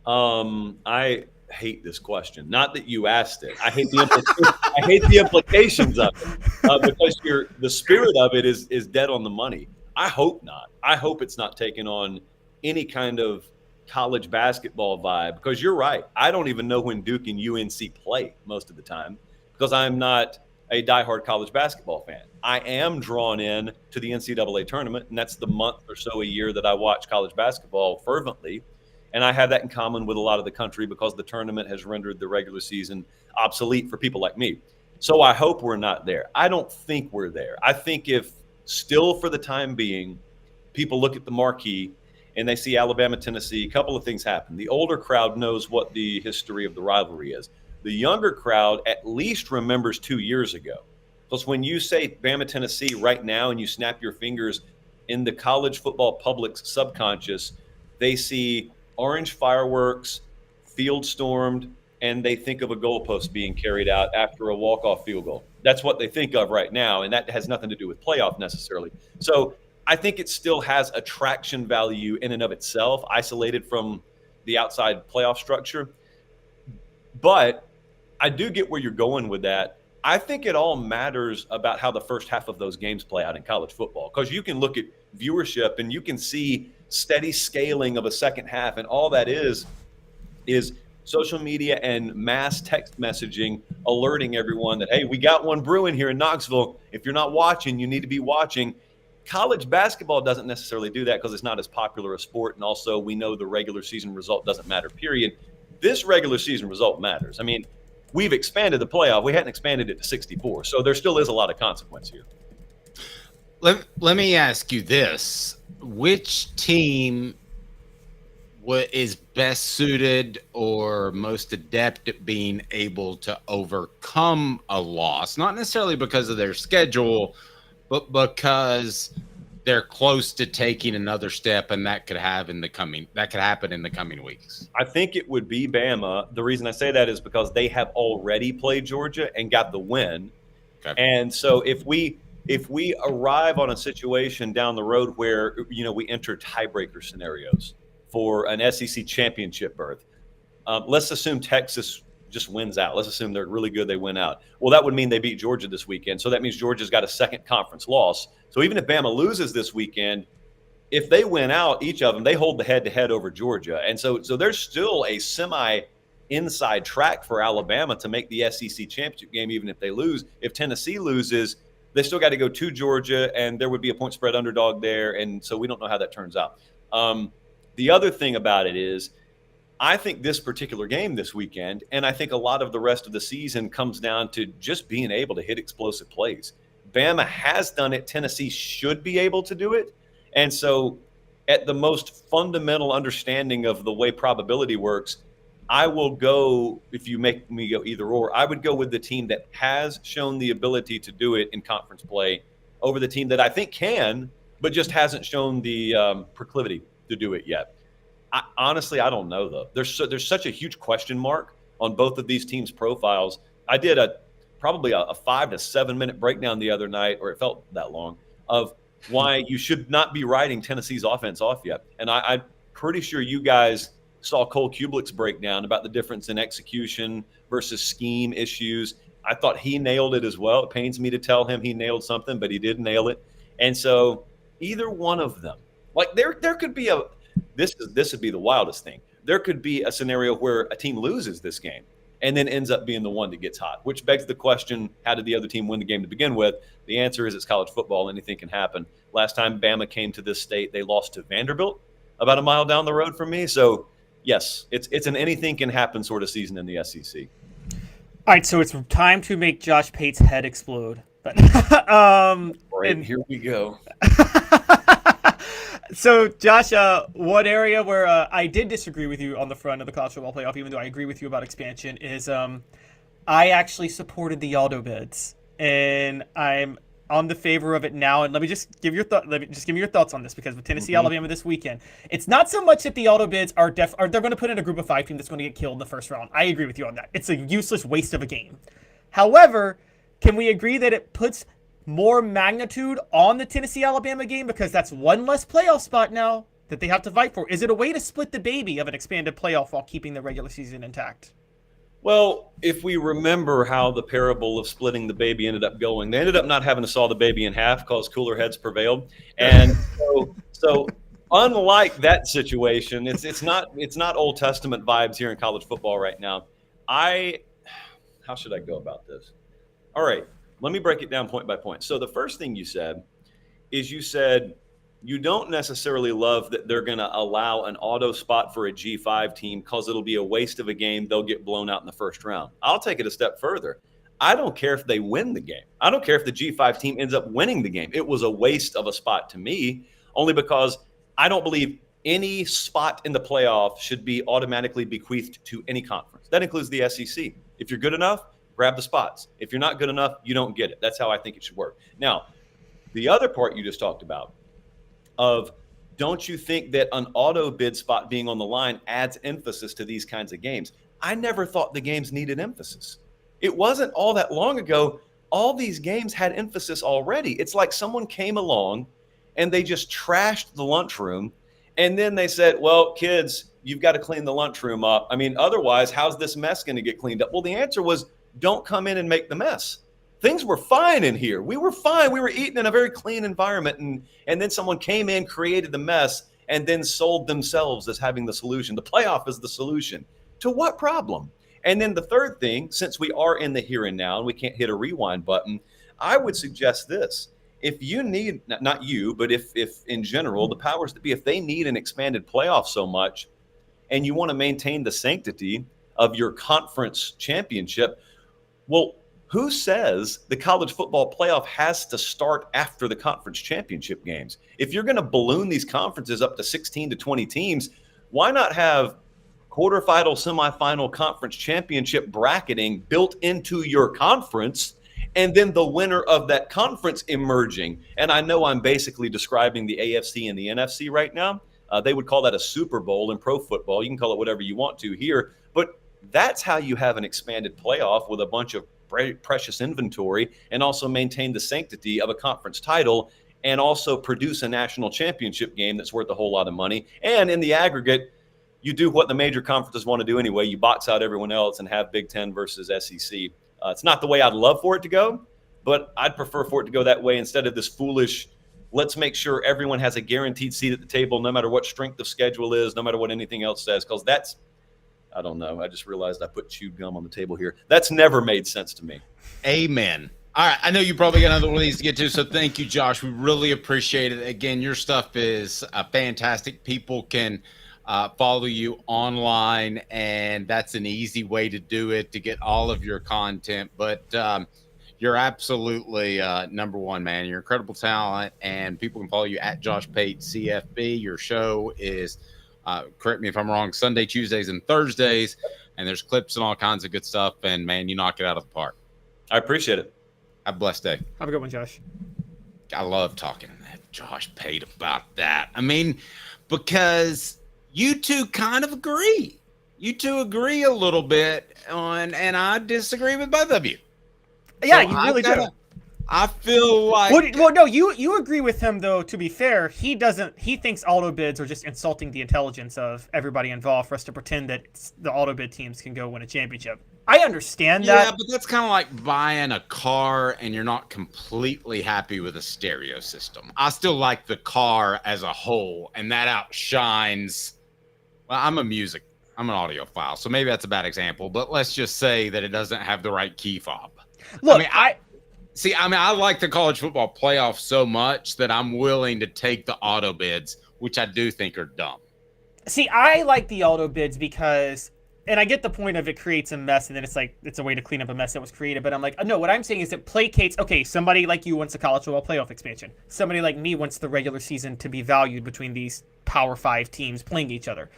I hate this question. Not that you asked it. I hate the implications of it because the spirit of it is dead on the money. I hope not. I hope it's not taking on any kind of college basketball vibe because you're right. I don't even know when Duke and UNC play most of the time because I'm not a diehard college basketball fan. I am drawn in to the NCAA tournament, and that's the month or so a year that I watch college basketball fervently. And I have that in common with a lot of the country because the tournament has rendered the regular season obsolete for people like me. So I hope we're not there. I don't think we're there. I think if still for the time being, people look at the marquee and they see Alabama, Tennessee, a couple of things happen. The older crowd knows what the history of the rivalry is. The younger crowd at least remembers 2 years ago. Because when you say Bama, Tennessee right now and you snap your fingers in the college football public's subconscious, they see orange fireworks, field stormed, and they think of a goalpost being carried out after a walk-off field goal. That's what they think of right now, and that has nothing to do with playoff necessarily. So I think it still has attraction value in and of itself, isolated from the outside playoff structure. But I do get where you're going with that. I think it all matters about how the first half of those games play out in college football, because you can look at viewership and you can see steady scaling of a second half, and all that is social media and mass text messaging alerting everyone that, hey, we got one brewing here in Knoxville. If you're not watching, you need to be watching. College basketball doesn't necessarily do that because it's not as popular a sport, and also we know the regular season result doesn't matter, period. This regular season result matters. I mean, we've expanded the playoff. We hadn't expanded it to 64, so there still is a lot of consequence here. Let me ask you this. Which team is best suited or most adept at being able to overcome a loss? Not necessarily because of their schedule, but because they're close to taking another step, and that could happen in the coming weeks. I think it would be Bama. The reason I say that is because they have already played Georgia and got the win. Okay. And so if we arrive on a situation down the road where, we enter tiebreaker scenarios for an SEC championship berth, let's assume Texas just wins out. Let's assume they're really good, they win out. Well, that would mean they beat Georgia this weekend. So that means Georgia's got a second conference loss. So even if Bama loses this weekend, if they win out, each of them, they hold the head-to-head over Georgia. And so there's still a semi-inside track for Alabama to make the SEC championship game, even if they lose. If Tennessee loses, they still got to go to Georgia, and there would be a point spread underdog there. And so we don't know how that turns out. The other thing about it is, I think this particular game this weekend, and I think a lot of the rest of the season, comes down to just being able to hit explosive plays. Bama has done it. Tennessee should be able to do it. And so at the most fundamental understanding of the way probability works, I will go, if you make me go either or, I would go with the team that has shown the ability to do it in conference play over the team that I think can, but just hasn't shown the proclivity to do it yet. Honestly, I don't know, though. There's such a huge question mark on both of these teams' profiles. I did probably a 5 to 7 minute breakdown the other night, or it felt that long, of why you should not be riding Tennessee's offense off yet. And I'm pretty sure you guys saw Cole Kubelik's breakdown about the difference in execution versus scheme issues. I thought he nailed it as well. It pains me to tell him he nailed something, but he did nail it. And so either one of them, like there could be this would be the wildest thing. There could be a scenario where a team loses this game and then ends up being the one that gets hot, which begs the question, how did the other team win the game to begin with? The answer is it's college football. Anything can happen. Last time Bama came to this state, they lost to Vanderbilt about a mile down the road from me. So, yes, it's an anything can happen sort of season in the SEC. All right, so it's time to make Josh Pate's head explode. Right, here we go. So, Josh, one area where I did disagree with you on the front of the college football playoff, even though I agree with you about expansion, is I actually supported the auto bids, and I'm on the favor of it now. And let me just give give me your thoughts on this, because with Tennessee, Alabama this weekend, it's not so much that the auto bids are they're going to put in a group of 5 team that's going to get killed in the first round. I agree with you on that. It's a useless waste of a game. However, can we agree that it puts more magnitude on the Tennessee-Alabama game because that's one less playoff spot now that they have to fight for? Is it a way to split the baby of an expanded playoff while keeping the regular season intact? Well, if we remember how the parable of splitting the baby ended up going, they ended up not having to saw the baby in half because cooler heads prevailed. And so unlike that situation, it's not Old Testament vibes here in college football right now. How should I go about this? All right. Let me break it down point by point. So the first thing you said is you don't necessarily love that they're going to allow an auto spot for a G5 team because it'll be a waste of a game. They'll get blown out in the first round. I'll take it a step further. I don't care if they win the game. I don't care if the G5 team ends up winning the game. It was a waste of a spot to me, only because I don't believe any spot in the playoff should be automatically bequeathed to any conference. That includes the SEC. If you're good enough, grab the spots. If you're not good enough, you don't get it. That's how I think it should work. Now, the other part you just talked about of don't you think that an auto bid spot being on the line adds emphasis to these kinds of games? I never thought the games needed emphasis. It wasn't all that long ago. All these games had emphasis already. It's like someone came along and they just trashed the lunchroom. And then they said, well, kids, you've got to clean the lunchroom up. I mean, otherwise, how's this mess going to get cleaned up? Well, the answer was, don't come in and make the mess. Things were fine in here. We were fine. We were eating in a very clean environment. And then someone came in, created the mess, and then sold themselves as having the solution. The playoff is the solution. To what problem? And then the third thing, since we are in the here and now and we can't hit a rewind button, I would suggest this. If you need, not you, but if in general, the powers that be, if they need an expanded playoff so much and you want to maintain the sanctity of your conference championship, well, who says the college football playoff has to start after the conference championship games? If you're going to balloon these conferences up to 16 to 20 teams, why not have quarterfinal, semifinal, conference championship bracketing built into your conference and then the winner of that conference emerging? And I know I'm basically describing the AFC and the NFC right now. They would call that a Super Bowl in pro football. You can call it whatever you want to here, but that's how you have an expanded playoff with a bunch of precious inventory and also maintain the sanctity of a conference title and also produce a national championship game that's worth a whole lot of money. And in the aggregate, you do what the major conferences want to do anyway. You box out everyone else and have Big Ten versus SEC. It's not the way I'd love for it to go, but I'd prefer for it to go that way instead of this foolish, let's make sure everyone has a guaranteed seat at the table no matter what strength of schedule is, no matter what anything else says, because that's, I don't know. I just realized I put chewed gum on the table here. That's never made sense to me. Amen. All right. I know you probably got another one of these to get to, so thank you, Josh. We really appreciate it. Again, your stuff is fantastic. People can follow you online, and that's an easy way to do it, to get all of your content. But you're absolutely number one, man. You're incredible talent, and people can follow you at Josh Pate CFB. Your show is correct me if I'm wrong, Sunday, Tuesdays, and Thursdays, and there's clips and all kinds of good stuff, and man, you knock it out of the park. I appreciate it. Have a blessed day. Have a good one, Josh. I love talking to Josh Pate about that. I mean, because you two kind of agree. You two agree a little bit on, and I disagree with both of you. Yeah, so you really do. I feel like well, no, you agree with him though. To be fair, he doesn't. He thinks auto bids are just insulting the intelligence of everybody involved for us to pretend that the auto bid teams can go win a championship. I understand that. Yeah, but that's kind of like buying a car and you're not completely happy with the stereo system. I still like the car as a whole, and that outshines. Well, I'm an audiophile, so maybe that's a bad example. But let's just say that it doesn't have the right key fob. Look, I like the college football playoff so much that I'm willing to take the auto bids, which I do think are dumb. See, I like the auto bids because, and I get the point of it creates a mess, and then it's like, it's a way to clean up a mess that was created. But I'm like, no, what I'm saying is it placates, okay, somebody like you wants a college football playoff expansion. Somebody like me wants the regular season to be valued between these Power 5 teams playing each other.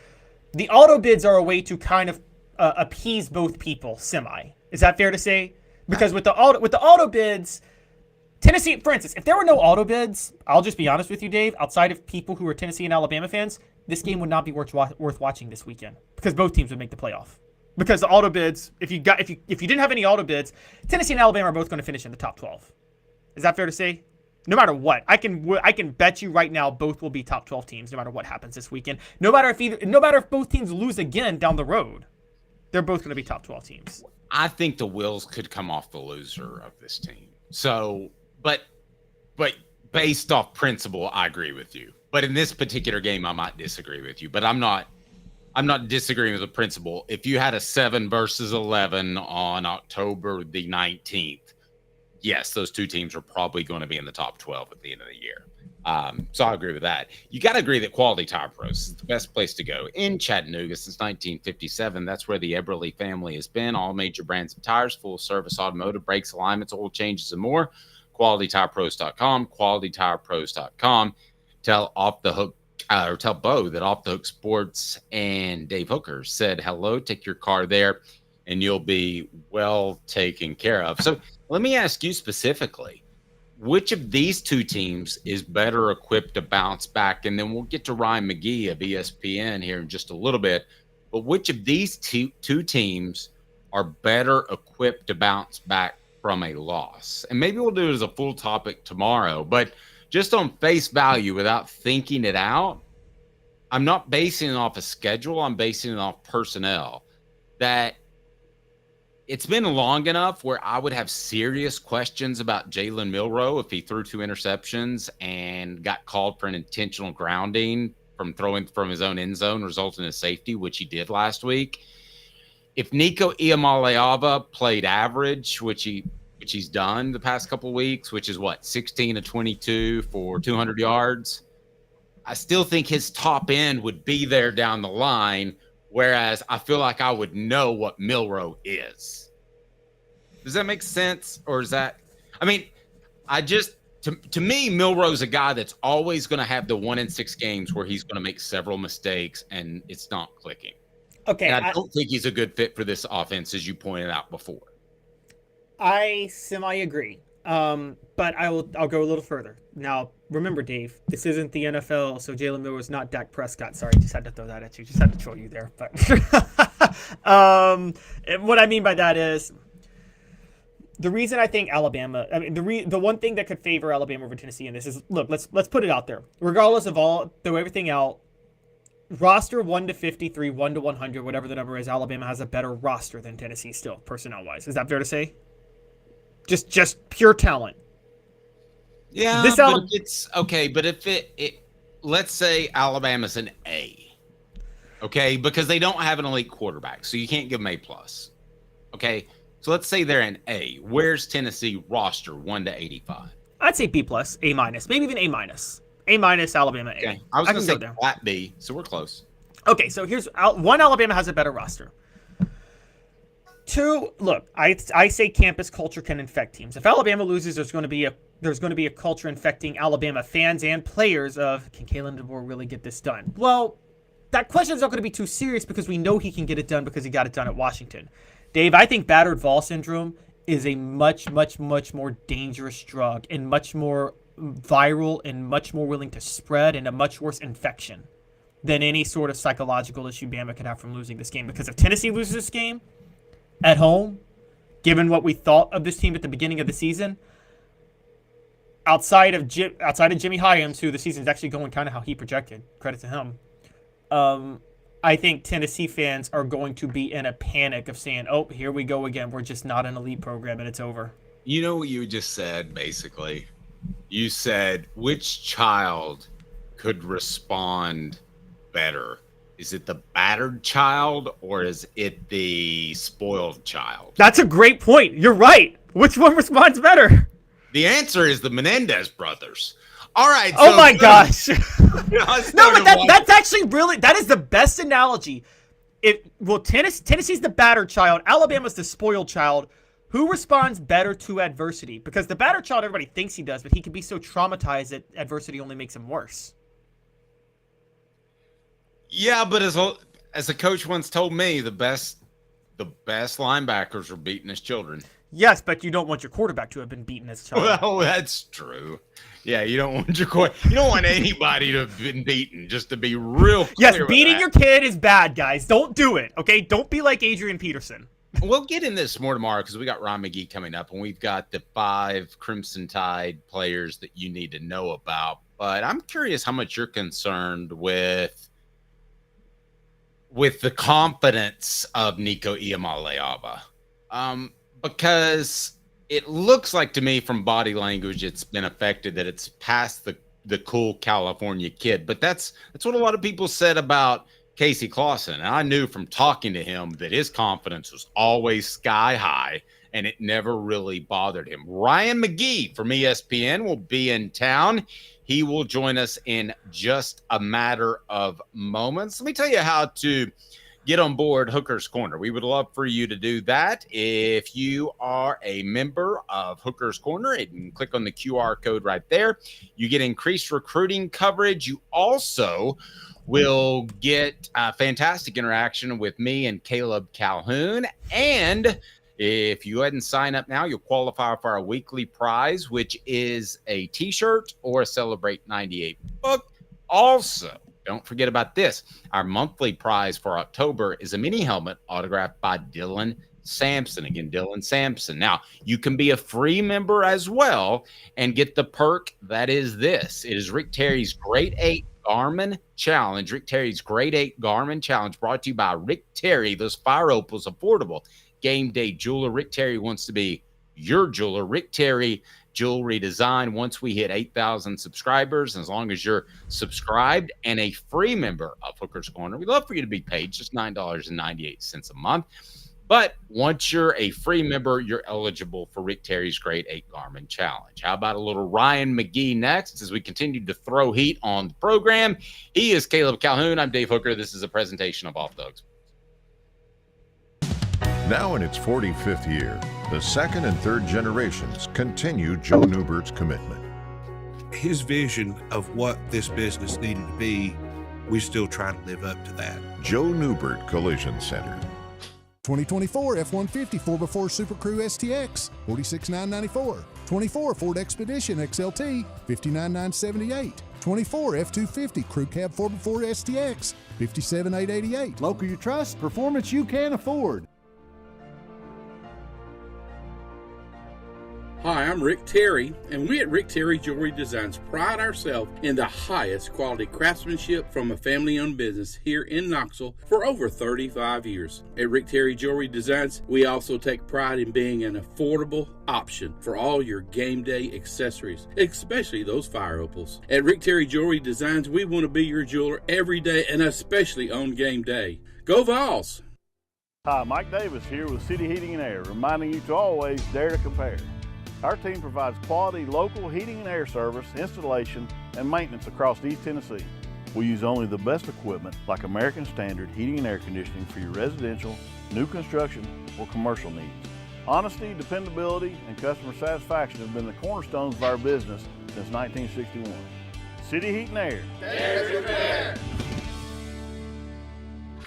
The auto bids are a way to kind of appease both people, semi. Is that fair to say? Because with the auto bids, Tennessee, for instance, if there were no auto bids, I'll just be honest with you, Dave, outside of people who are Tennessee and Alabama fans, this game would not be worth watching this weekend because both teams would make the playoff. Because the auto bids, if you didn't have any auto bids, Tennessee and Alabama are both going to finish in the top 12. Is that fair to say? No matter what, I can bet you right now both will be top 12 teams no matter what happens this weekend. No matter if both teams lose again down the road, they're both going to be top 12 teams. I think the Wills could come off the loser of this team. So, but based off principle, I agree with you. But in this particular game, I might disagree with you. But I'm not disagreeing with the principle. If you had a 7 versus 11 on October the 19th, yes, those two teams are probably going to be in the top 12 at the end of the year. So I agree with that. You got to agree that Quality Tire Pros is the best place to go in Chattanooga since 1957. That's where the Eberle family has been. All major brands of tires, full service automotive, brakes, alignments, oil changes, and more. QualityTirePros.com, QualityTirePros.com. Tell Bo that Off the Hook Sports and Dave Hooker said hello. Take your car there, and you'll be well taken care of. So let me ask you specifically. Which of these two teams is better equipped to bounce back? And then we'll get to Ryan McGee of ESPN here in just a little bit. But which of these two teams are better equipped to bounce back from a loss? And maybe we'll do it as a full topic tomorrow. But just on face value, without thinking it out, I'm not basing it off a schedule. I'm basing it off personnel. That it's been long enough where I would have serious questions about Jalen Milroe if he threw 2 interceptions and got called for an intentional grounding from throwing from his own end zone, resulting in a safety, which he did last week. If Nico Iamaleava played average, which he's done the past couple of weeks, which is 16 to 22 for 200 yards, I still think his top end would be there down the line. Whereas I feel like I would know what Milroe is. Does that make sense? Or is that, to me, Milroe's a guy that's always going to have the 1 in 6 games where he's going to make several mistakes and it's not clicking. Okay. And I don't think he's a good fit for this offense, as you pointed out before. I semi-agree. But I'll go a little further. Now, remember, Dave, this isn't the NFL, so Jalen Milroe is not Dak Prescott. Sorry, just had to throw that at you. Just had to troll you there. But what I mean by that is the reason I think Alabama, the one thing that could favor Alabama over Tennessee in this is, look, let's put it out there. Regardless of throw everything out, roster 1 to 53, 1 to 100, whatever the number is, Alabama has a better roster than Tennessee still, personnel-wise. Is that fair to say? Just pure talent. Yeah, but it's okay. But if it let's say Alabama's an A, okay, because they don't have an elite quarterback, so you can't give them A+. Okay, so let's say they're an A. Where's Tennessee roster 1 to 85? I'd say B+, A-, maybe even A-. A-, Alabama A. Okay, I was going to say flat B, so we're close. Okay, so here's one. Alabama has a better roster. 2, look, I say campus culture can infect teams. If Alabama loses, there's going to be a culture infecting Alabama fans and players of, can Kalen DeBoer really get this done? Well, that question is not going to be too serious because we know he can get it done because he got it done at Washington. Dave, I think battered Vols syndrome is a much, much, much more dangerous drug and much more viral and much more willing to spread and a much worse infection than any sort of psychological issue Bama could have from losing this game. Because if Tennessee loses this game at home, given what we thought of this team at the beginning of the season, outside of Jimmy Hyams, who the season's actually going kind of how he projected, credit to him, I think Tennessee fans are going to be in a panic of saying, oh, here we go again. We're just not an elite program and it's over. You know what you just said, basically? You said, which child could respond better? Is it the battered child or is it the spoiled child? That's a great point. You're right. Which one responds better? The answer is the Menendez brothers. All right. Oh my gosh. No, but that's actually really, that is the best analogy. Tennessee's the battered child. Alabama's the spoiled child. Who responds better to adversity? Because the battered child, everybody thinks he does, but he can be so traumatized that adversity only makes him worse. Yeah, but as a coach once told me, the best linebackers are beating his children. Yes, but you don't want your quarterback to have been beaten as a child. Well, that's true. Yeah, you don't want anybody to have been beaten, just to be real clear. Yes, beating your kid is bad, guys. Don't do it, okay? Don't be like Adrian Peterson. We'll get in this more tomorrow because we got Ryan McGee coming up, and we've got the 5 Crimson Tide players that you need to know about. But I'm curious how much you're concerned with the confidence of Nico Iamaleava. Because it looks like to me from body language it's been affected, that it's past the cool California kid. But that's what a lot of people said about Casey Clausen. And I knew from talking to him that his confidence was always sky high and it never really bothered him. Ryan McGee from ESPN will be in town. He will join us in just a matter of moments. Let me tell you how to get on board Hooker's Corner. We would love for you to do that. If you are a member of Hooker's Corner, you can click on the QR code right there. You get increased recruiting coverage. You also will get fantastic interaction with me and Caleb Calhoun. And if you go ahead and sign up now, you'll qualify for our weekly prize, which is a t-shirt or a Celebrate 98 book. Also, don't forget about this. Our monthly prize for October is a mini helmet autographed by Dylan Sampson. Again, Dylan Sampson. Now, you can be a free member as well and get the perk that is this. It is Rick Terry's Grade 8 Garmin Challenge. Rick Terry's Grade 8 Garmin Challenge brought to you by Rick Terry. Those fire opals affordable game day jeweler. Rick Terry wants to be your jeweler. Rick Terry Jewelry Design. Once we hit 8,000 subscribers, as long as you're subscribed and a free member of Hooker's Corner, we'd love for you to be paid just $9.98 a month. But once you're a free member, you're eligible for Rick Terry's Grade 8 Garmin Challenge. How about a little Ryan McGee next as we continue to throw heat on the program? He is Caleb Calhoun. I'm Dave Hooker. This is a presentation of Off the Hooks. Now in its 45th year, the second and third generations continue Joe Neubert's commitment. His vision of what this business needed to be, we still try to live up to that. Joe Neubert Collision Center. 2024 F-150 4x4 Super Crew STX, $46,994. 24 Ford Expedition XLT, $59,978. 24 F-250 Crew Cab 4x4 STX, $57,888. Local you trust, performance you can afford. Hi, I'm Rick Terry, and we at Rick Terry Jewelry Designs pride ourselves in the highest quality craftsmanship from a family-owned business here in Knoxville for over 35 years. At Rick Terry Jewelry Designs, we also take pride in being an affordable option for all your game day accessories, especially those fire opals. At Rick Terry Jewelry Designs, we want to be your jeweler every day and especially on game day. Go Vols! Hi, Mike Davis here with City Heating and Air, reminding you to always dare to compare. Our team provides quality local heating and air service, installation, and maintenance across East Tennessee. We use only the best equipment like American Standard heating and air conditioning for your residential, new construction, or commercial needs. Honesty, dependability, and customer satisfaction have been the cornerstones of our business since 1961. City Heat and Air. Dare to compare.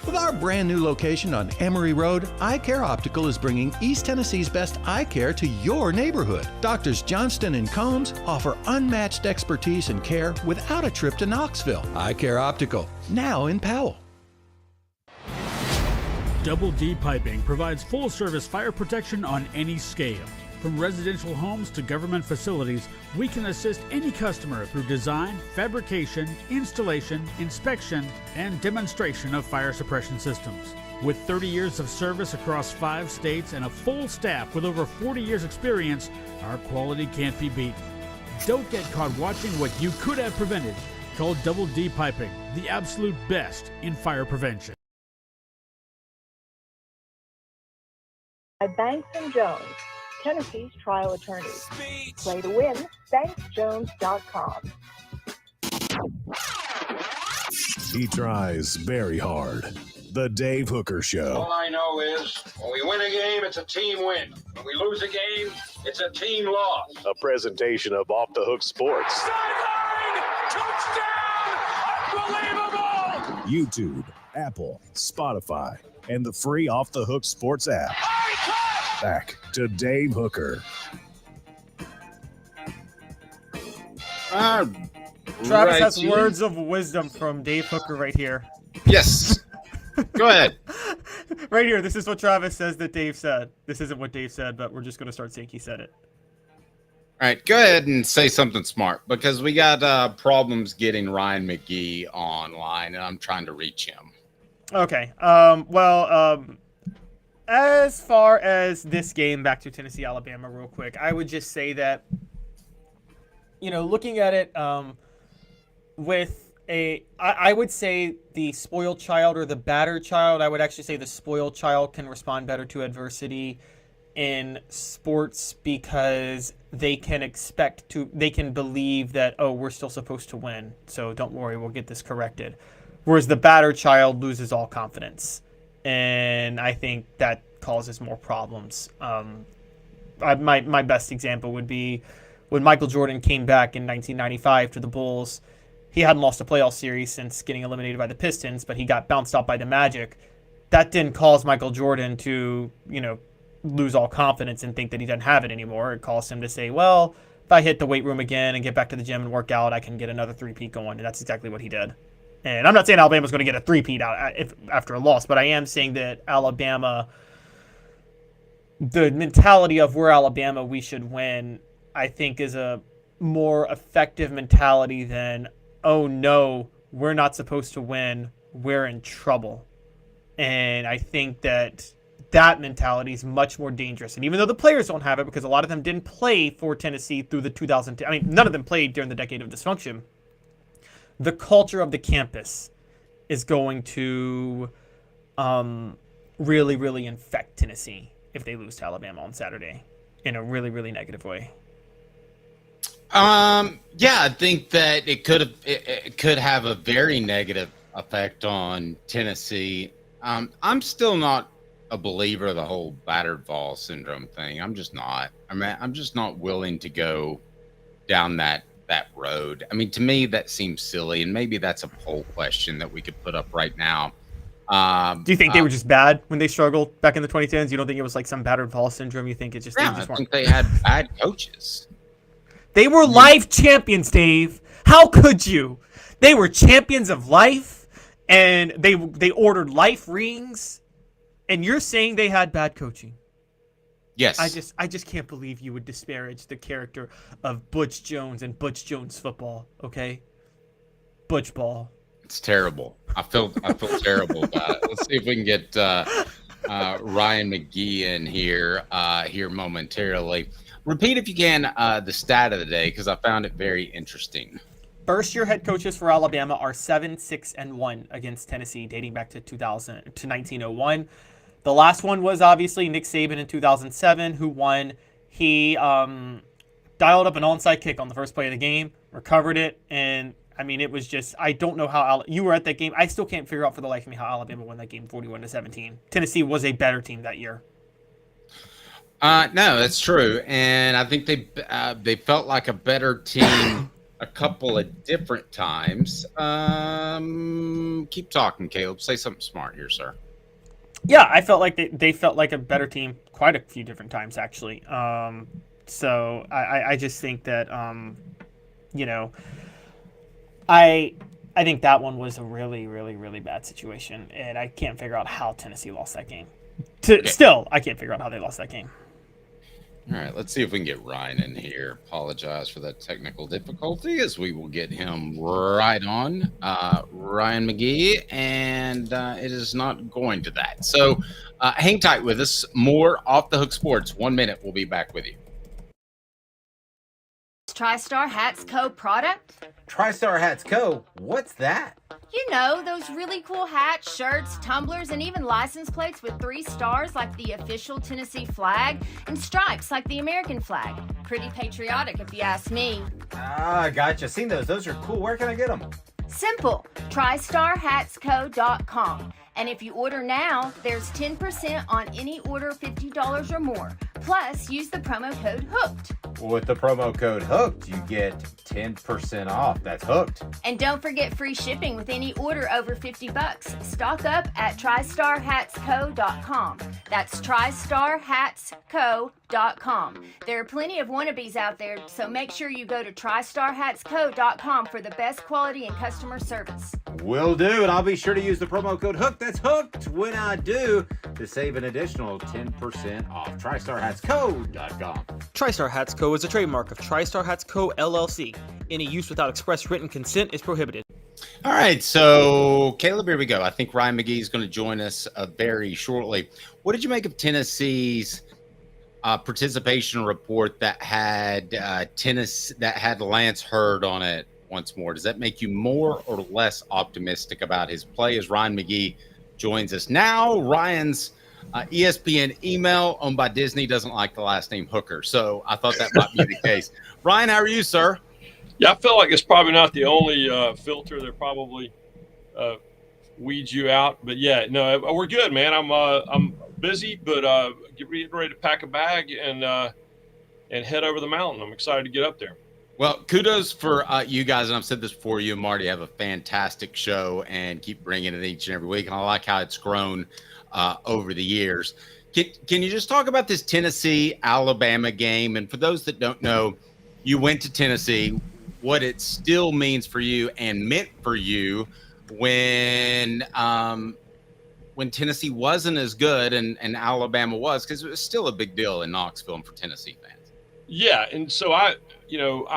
With our brand new location on Emory Road, Eye Care Optical is bringing East Tennessee's best eye care to your neighborhood. Doctors Johnston and Combs offer unmatched expertise and care without a trip to Knoxville. Eye Care Optical, now in Powell. Double D Piping provides full-service fire protection on any scale. From residential homes to government facilities, we can assist any customer through design, fabrication, installation, inspection, and demonstration of fire suppression systems. With 30 years of service across 5 states and a full staff with over 40 years experience, our quality can't be beaten. Don't get caught watching what you could have prevented. Call Double D Piping, the absolute best in fire prevention. By Banks and Jones, Tennessee's trial attorneys. Play to win, banksjones.com. He tries very hard. The Dave Hooker Show. All I know is when we win a game, it's a team win. When we lose a game, it's a team loss. A presentation of Off the Hook Sports. Touchdown! Unbelievable! YouTube, Apple, Spotify, and the free Off the Hook Sports app. Back to Dave Hooker. Travis has words of wisdom from Dave Hooker right here. Yes. Go ahead. Right here. This is what Travis says that Dave said. This isn't what Dave said, but we're just going to start saying he said it. All right. Go ahead and say something smart because we got problems getting Ryan McGee online, and I'm trying to reach him. Okay. As far as this game, back to Tennessee, Alabama real quick, I would just say that, looking at it I would say the spoiled child or the battered child. I would actually say the spoiled child can respond better to adversity in sports because they can believe that, oh, we're still supposed to win, so don't worry, we'll get this corrected. Whereas the battered child loses all confidence. And I think that causes more problems. My best example would be when Michael Jordan came back in 1995 to the Bulls. He hadn't lost a playoff series since getting eliminated by the Pistons, but he got bounced out by the Magic. That didn't cause Michael Jordan to, lose all confidence and think that he doesn't have it anymore. It caused him to say, well, if I hit the weight room again and get back to the gym and work out, I can get another three-peat going. And that's exactly what he did. And I'm not saying Alabama's going to get a three-peat after a loss, but I am saying that Alabama, the mentality of where Alabama we should win, I think is a more effective mentality than, oh no, we're not supposed to win, we're in trouble. And I think that mentality is much more dangerous. And even though the players don't have it, because a lot of them didn't play for Tennessee through the 2010, none of them played during the decade of dysfunction, the culture of the campus is going to really, really infect Tennessee if they lose to Alabama on Saturday in a really, really negative way. Yeah, I think that it could have a very negative effect on Tennessee. I'm still not a believer of the whole battered Vols syndrome thing. I'm just not. I'm just not willing to go down that road. To me, that seems silly, and maybe that's a poll question that we could put up right now. Do you think they were just bad when they struggled back in the 2010s? You don't think it was like some battered Vols syndrome? You think it just? Yeah, I think they had bad coaches. They were life champions, Dave. How could you? They were champions of life, and they ordered life rings, and you're saying they had bad coaching. Yes. I just can't believe you would disparage the character of Butch Jones and Butch Jones football, okay? Butch ball. It's terrible. I feel terrible about it. Let's see if we can get Ryan McGee in here momentarily. Repeat, if you can, the stat of the day, because I found it very interesting. First-year head coaches for Alabama are 7-6-1 against Tennessee, dating back to 1901. The last one was obviously Nick Saban in 2007, who won. He dialed up an onside kick on the first play of the game, recovered it, and it was just, I don't know how you were at that game. I still can't figure out for the life of me how Alabama won that game 41-17. Tennessee was a better team that year. No, that's true, and I think they felt like a better team a couple of different times. Keep talking, Caleb. Say something smart here, sir. Yeah, I felt like they felt like a better team quite a few different times, actually. So I just think that, I think that one was a really, really, really bad situation, and I can't figure out how Tennessee lost that game. Still, I can't figure out how they lost that game. All right, let's see if we can get Ryan in here. Apologize for that technical difficulty, as we will get him right on. Ryan McGee, and it is not going to that. So hang tight with us. More Off the Hook Sports. 1 minute, we'll be back with you. TriStar Hats Co. product? TriStar Hats Co. What's that? You know, those really cool hats, shirts, tumblers, and even license plates with 3 stars like the official Tennessee flag and stripes like the American flag. Pretty patriotic if you ask me. Ah, gotcha. Seen those. Those are cool. Where can I get them? Simple. TriStarHatsCo.com. And if you order now, there's 10% on any order $50 or more. Plus, use the promo code HOOKED. With the promo code HOOKED, you get 10% off. That's hooked. And don't forget free shipping with any order over $50. Stock up at TriStarHatsCo.com. That's TriStarHatsCo.com. There are plenty of wannabes out there, so make sure you go to TriStarHatsCo.com for the best quality and customer service. Will do, and I'll be sure to use the promo code HOOKED. That's hooked when I do, to save an additional 10% off. TriStarHatsCo.com. TriStar Hats Co. is a trademark of TriStar Hats Co. LLC. Any use without express written consent is prohibited. All right, so Caleb, here we go. I think Ryan McGee is going to join us very shortly. What did you make of Tennessee's participation report that had Lance Hurd on it once more? Does that make you more or less optimistic about his play as Ryan McGee joins us now? Ryan's ESPN email owned by Disney doesn't like the last name Hooker, so I thought that might be the case. Ryan, how are you, sir? Yeah, I feel like it's probably not the only filter that probably weeds you out, but yeah, no, we're good, man. I'm busy, but getting ready to pack a bag and head over the mountain. I'm excited to get up there. Well, kudos for you guys, and I've said this before. You and Marty have a fantastic show and keep bringing it each and every week, and I like how it's grown over the years. Can you just talk about this Tennessee-Alabama game? And for those that don't know, you went to Tennessee, what it still means for you and meant for you when Tennessee wasn't as good and Alabama was, because it was still a big deal in Knoxville and for Tennessee fans. Yeah, and so I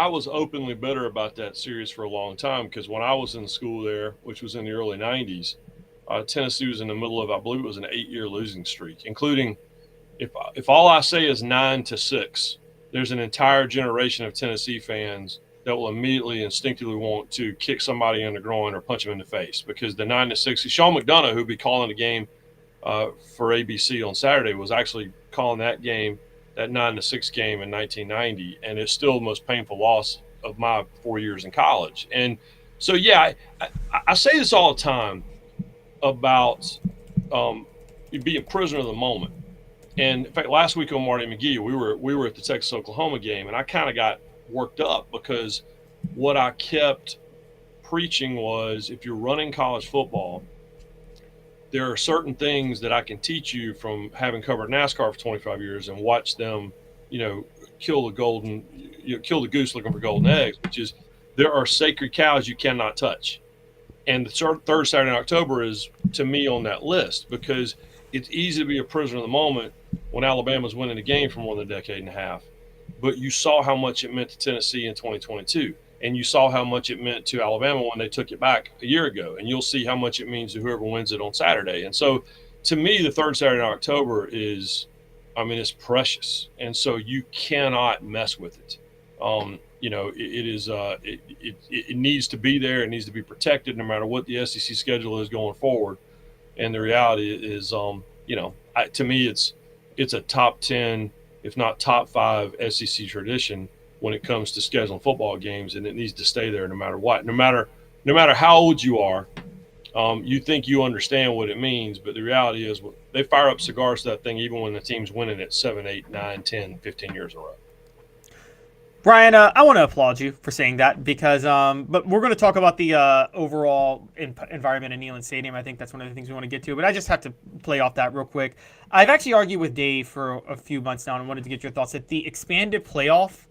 was openly bitter about that series for a long time, because when I was in school there, which was in the early 90s, Tennessee was in the middle of, I believe it was an 8-year losing streak, including, if all I say is 9-6, there's an entire generation of Tennessee fans that will immediately instinctively want to kick somebody in the groin or punch them in the face, because the 9-6, Sean McDonough, who'd be calling the game for ABC on Saturday, was actually calling that game, that 9-6 game in 1990, and it's still the most painful loss of my 4 years in college. And so, yeah, I say this all the time about being prisoner of the moment. And in fact, last week on Marty McGee, we were at the Texas-Oklahoma game, and I kind of got worked up because what I kept preaching was, if you're running college football, there are certain things that I can teach you from having covered NASCAR for 25 years and watch them, kill the goose looking for golden eggs, which is, there are sacred cows you cannot touch. And the third Saturday in October is, to me, on that list, because it's easy to be a prisoner of the moment when Alabama's winning the game for more than a decade and a half. But you saw how much it meant to Tennessee in 2022. And you saw how much it meant to Alabama when they took it back a year ago. And you'll see how much it means to whoever wins it on Saturday. And so, to me, the third Saturday in October is, it's precious. And so you cannot mess with it. It needs to be there. It needs to be protected no matter what the SEC schedule is going forward. And the reality is, to me, it's a top 10, if not top 5 SEC tradition when it comes to scheduling football games, and it needs to stay there no matter what. No matter how old you are, you think you understand what it means, but the reality is they fire up cigars to that thing even when the team's winning it 7, 8, 9, 10, 15 years in a row. Brian, I want to applaud you for saying that, because but we're going to talk about the overall environment in Neyland Stadium. I think that's one of the things we want to get to, but I just have to play off that real quick. I've actually argued with Dave for a few months now and wanted to get your thoughts that the expanded playoff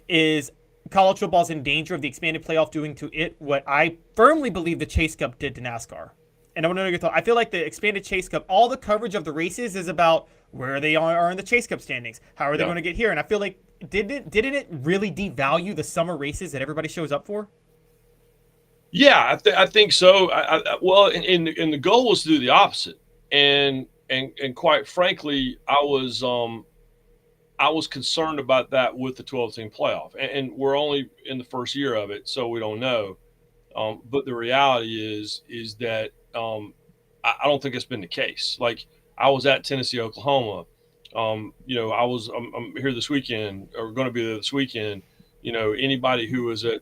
is, college football's in danger of the expanded playoff doing to it what I firmly believe the Chase Cup did to NASCAR. and I want to know your thought. I feel like the expanded Chase Cup, all the coverage of the races is about where they are in the Chase Cup standings. How are they going to get here? And I feel like didn't it really devalue the summer races that everybody shows up for? Yeah, I think so. Well, and the goal was to do the opposite. And quite frankly, I was concerned about that with the 12-team playoff. And we're only in the first year of it, so we don't know. But the reality is that I don't think it's been the case. Like, I was at Tennessee, Oklahoma. I'm here this weekend, or going to be there this weekend. Anybody who was at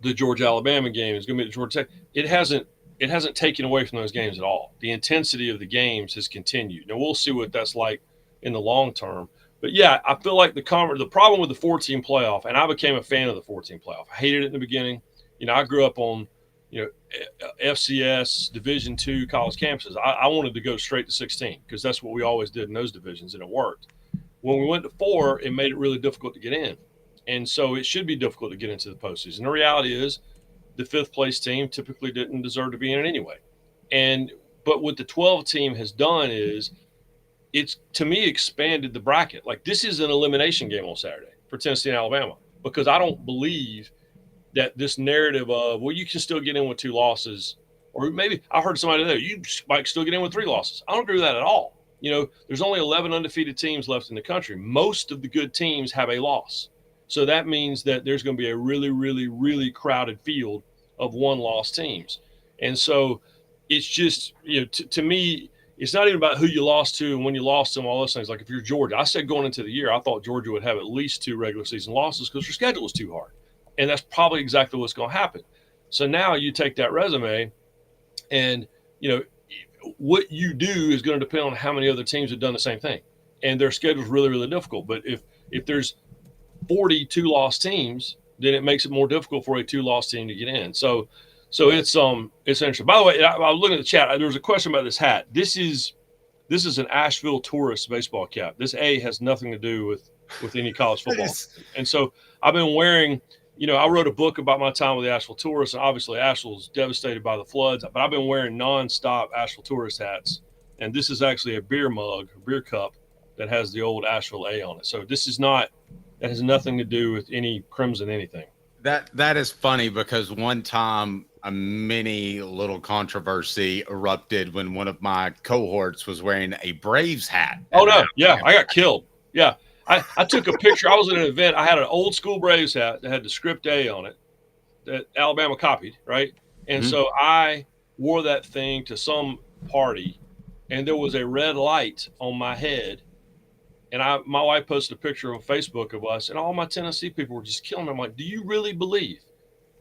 the Georgia-Alabama game is going to be at Georgia Tech. It hasn't taken away from those games at all. The intensity of the games has continued. Now, we'll see what that's like in the long term. But, yeah, I feel like the problem with the 14 playoff, and I became a fan of the 14 playoff. I hated it in the beginning. I grew up on, FCS Division II college campuses. I wanted to go straight to 16 because that's what we always did in those divisions, and it worked. When we went to 4, it made it really difficult to get in. And so it should be difficult to get into the postseason. The reality is the 5th place team typically didn't deserve to be in it anyway. But what the 12 team has done is it's, to me, expanded the bracket. Like, this is an elimination game on Saturday for Tennessee and Alabama, because I don't believe that this narrative of, well, you can still get in with 2 losses, or maybe I heard somebody there, you might still get in with 3 losses. I don't agree with that at all. There's only 11 undefeated teams left in the country. Most of the good teams have a loss. So that means that there's going to be a really, really, really crowded field of 1-loss teams. And so it's just, to me, it's not even about who you lost to and when you lost them, all those things. Like, if you're Georgia, I said going into the year, I thought Georgia would have at least 2 regular season losses because their schedule was too hard. And that's probably exactly what's going to happen. So now you take that resume and, what you do is going to depend on how many other teams have done the same thing. And their schedule is really, really difficult. But if there's 40 2-loss teams, then it makes it more difficult for a 2-loss team to get in. So it's interesting. By the way, I was looking at the chat. There was a question about this hat. This is an Asheville Tourist baseball cap. This A has nothing to do with any college football. And so I've been wearing, I wrote a book about my time with the Asheville Tourists, and obviously Asheville's devastated by the floods, but I've been wearing nonstop Asheville Tourist hats. And this is actually a beer mug, a beer cup that has the old Asheville A on it. So that has nothing to do with any Crimson anything. That is funny, because one time a mini little controversy erupted when one of my cohorts was wearing a Braves hat. Oh, no. Yeah, I got killed. Yeah. I took a picture. I was at an event. I had an old school Braves hat that had the script A on it that Alabama copied, right? And so I wore that thing to some party, and there was a red light on my head. And my wife posted a picture on Facebook of us, and all my Tennessee people were just killing me. I'm like, do you really believe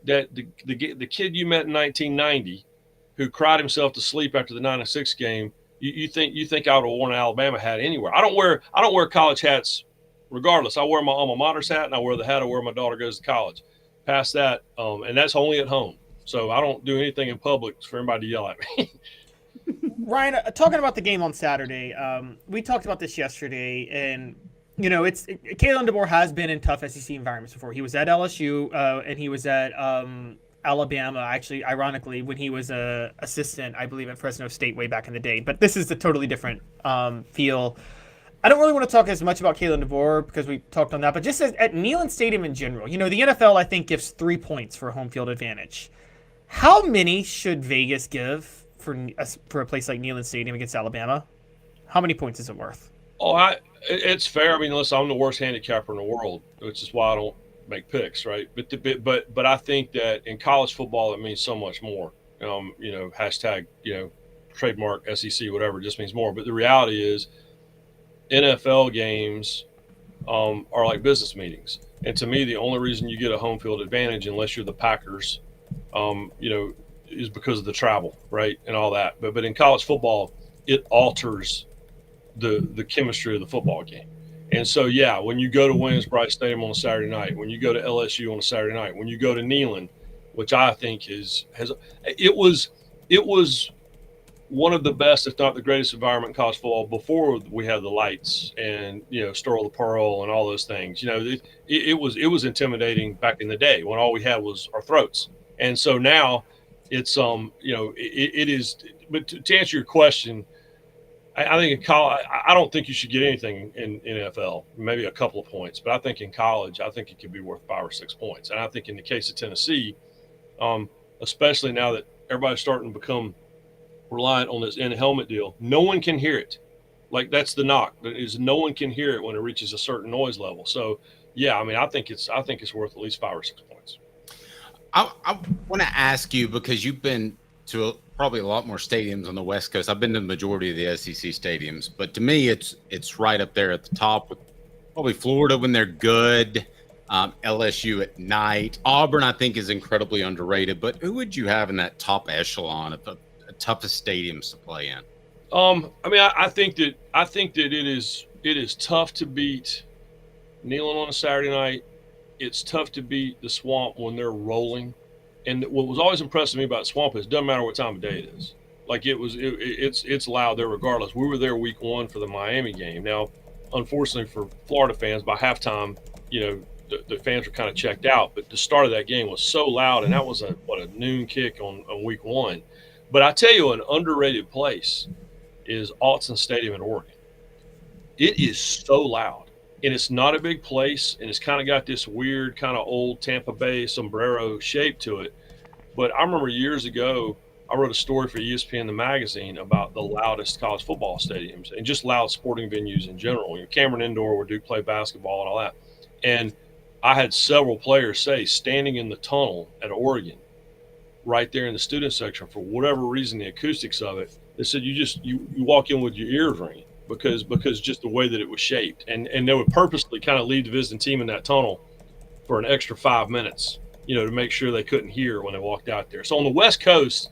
that the kid you met in 1990 who cried himself to sleep after the 96 game, you think I would have worn an Alabama hat anywhere? I don't wear college hats regardless. I wear my alma mater's hat, and I wear the hat I wear when my daughter goes to college. Past that, and that's only at home. So I don't do anything in public for everybody to yell at me. Ryan, talking about the game on Saturday, we talked about this yesterday, and Kalen DeBoer has been in tough SEC environments before. He was at LSU, and he was at Alabama, actually, ironically, when he was a assistant, I believe, at Fresno State way back in the day. But this is a totally different feel. I don't really want to talk as much about Kalen DeBoer because we talked on that, but just at Neyland Stadium in general, the NFL, I think, gives 3 points for home field advantage. How many should Vegas give for a place like Neyland Stadium against Alabama? How many points is it worth? Oh, it's fair. I mean, listen, I'm the worst handicapper in the world, which is why I don't make picks, right? But I think that in college football, it means so much more. Hashtag, trademark SEC, whatever, it just means more. But the reality is, NFL games are like business meetings. And to me, the only reason you get a home field advantage, unless you're the Packers, is because of the travel, right, and all that. But in college football, it alters the chemistry of the football game. And so, yeah, when you go to Williams-Brice Stadium on a Saturday night, when you go to LSU on a Saturday night, when you go to Neyland, which I think it was one of the best, if not the greatest environment in college football before we had the lights and, Sterile the Pearl and all those things. It was intimidating back in the day when all we had was our throats. And so now It's it is. But to answer your question, I think in college, I don't think you should get anything in NFL, maybe a couple of points, but I think in college, I think it could be worth 5 or 6 points. And I think in the case of Tennessee, especially now that everybody's starting to become reliant on this in-helmet deal, no one can hear it. Like, that's the knock, is no one can hear it when it reaches a certain noise level. So, yeah, I mean, I think it's worth at least 5 or 6 points. I want to ask you, because you've been to probably a lot more stadiums on the West Coast. I've been to the majority of the SEC stadiums, but to me, it's right up there at the top with probably Florida when they're good, LSU at night. Auburn, I think, is incredibly underrated. But who would you have in that top echelon of the toughest stadiums to play in? I mean, I think that it is tough to beat Neyland on a Saturday night. It's tough to beat the Swamp when they're rolling. And what was always impressive me about Swamp is it doesn't matter what time of day it is. Like, it's loud there regardless. We were there week 1 for the Miami game. Now, unfortunately for Florida fans, by halftime, the fans were kind of checked out. But the start of that game was so loud, and that was a noon kick on week 1. But I tell you, an underrated place is Autzen Stadium in Oregon. It is so loud. And it's not a big place, and it's kind of got this weird kind of old Tampa Bay sombrero shape to it. But I remember years ago, I wrote a story for ESPN, the magazine, about the loudest college football stadiums and just loud sporting venues in general. Cameron Indoor, where Duke played basketball and all that. And I had several players say, standing in the tunnel at Oregon, right there in the student section, for whatever reason, the acoustics of it, they said you walk in with your ears ringing. Because just the way that it was shaped. And they would purposely kind of leave the visiting team in that tunnel for an extra 5 minutes, to make sure they couldn't hear when they walked out there. So on the West Coast,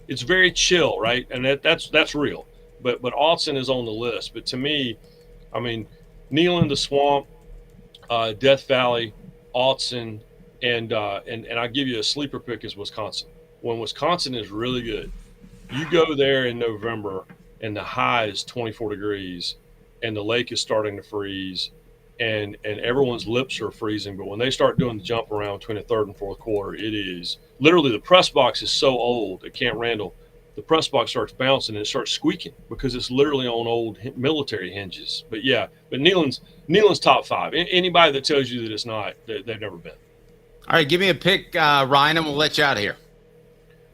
it's very chill, right? And that's real. But Autzen is on the list. But to me, I mean, Neyland, the Swamp, Death Valley, Autzen, and I'll give you a sleeper pick is Wisconsin. When Wisconsin is really good, you go there in November and the high is 24 degrees and the lake is starting to freeze and everyone's lips are freezing. But when they start doing the jump around between the third and fourth quarter, it is literally, the press box is so old at Camp Randall, the press box starts bouncing and it starts squeaking because it's literally on old military hinges. But yeah, but Neyland's top 5. Anybody that tells you that it's not, they've never been. All right, give me a pick, Ryan, and we'll let you out of here.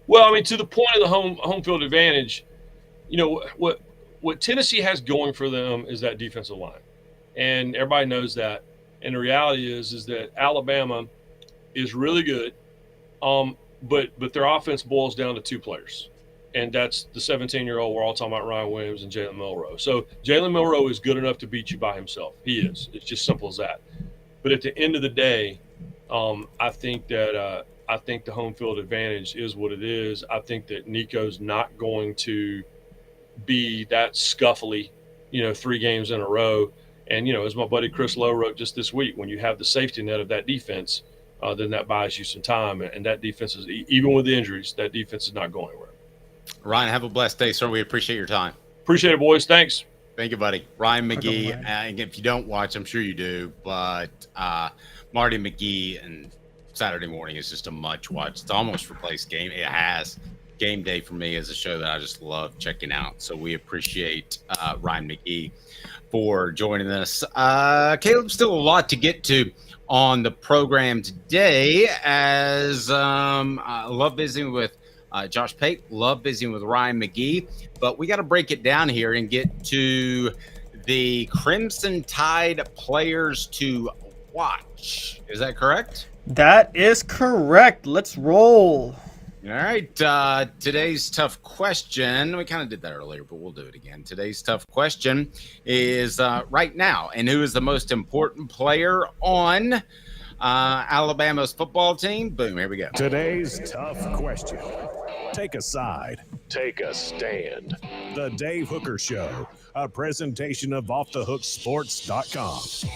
Well, I mean, to the point of the home field advantage, what Tennessee has going for them is that defensive line, and everybody knows that. And the reality is that Alabama is really good, but their offense boils down to 2 players, and that's the 17-year-old. We're all talking about Ryan Williams and Jalen Milroe. So Jalen Milroe is good enough to beat you by himself. He is. It's just simple as that. But at the end of the day, I think that the home field advantage is what it is. I think that Nico's not going to be that scuffly, 3 games in a row. And, as my buddy Chris Lowe wrote just this week, when you have the safety net of that defense, then that buys you some time. And that defense is, even with the injuries, that defense is not going anywhere. Ryan, have a blessed day, sir. We appreciate your time. Appreciate it, boys. Thanks. Thank you, buddy. Ryan McGee. And if you don't watch, I'm sure you do, but Marty McGee and Saturday morning is just a much watch. It's almost replaced game. It has. Game Day for me is a show that I just love checking out. So we appreciate Ryan McGee for joining us. Caleb, still a lot to get to on the program today, as I love visiting with Josh Pate, love visiting with Ryan McGee, but we got to break it down here and get to the Crimson Tide players to watch. Is that correct? That is correct. Let's roll. All right. Today's tough question. We kind of did that earlier, but we'll do it again. Today's tough question is right now, and who is the most important player on Alabama's football team? Boom. Here we go. Today's tough question. Take a side. Take a stand. The Dave Hooker Show, a presentation of OffTheHookSports.com.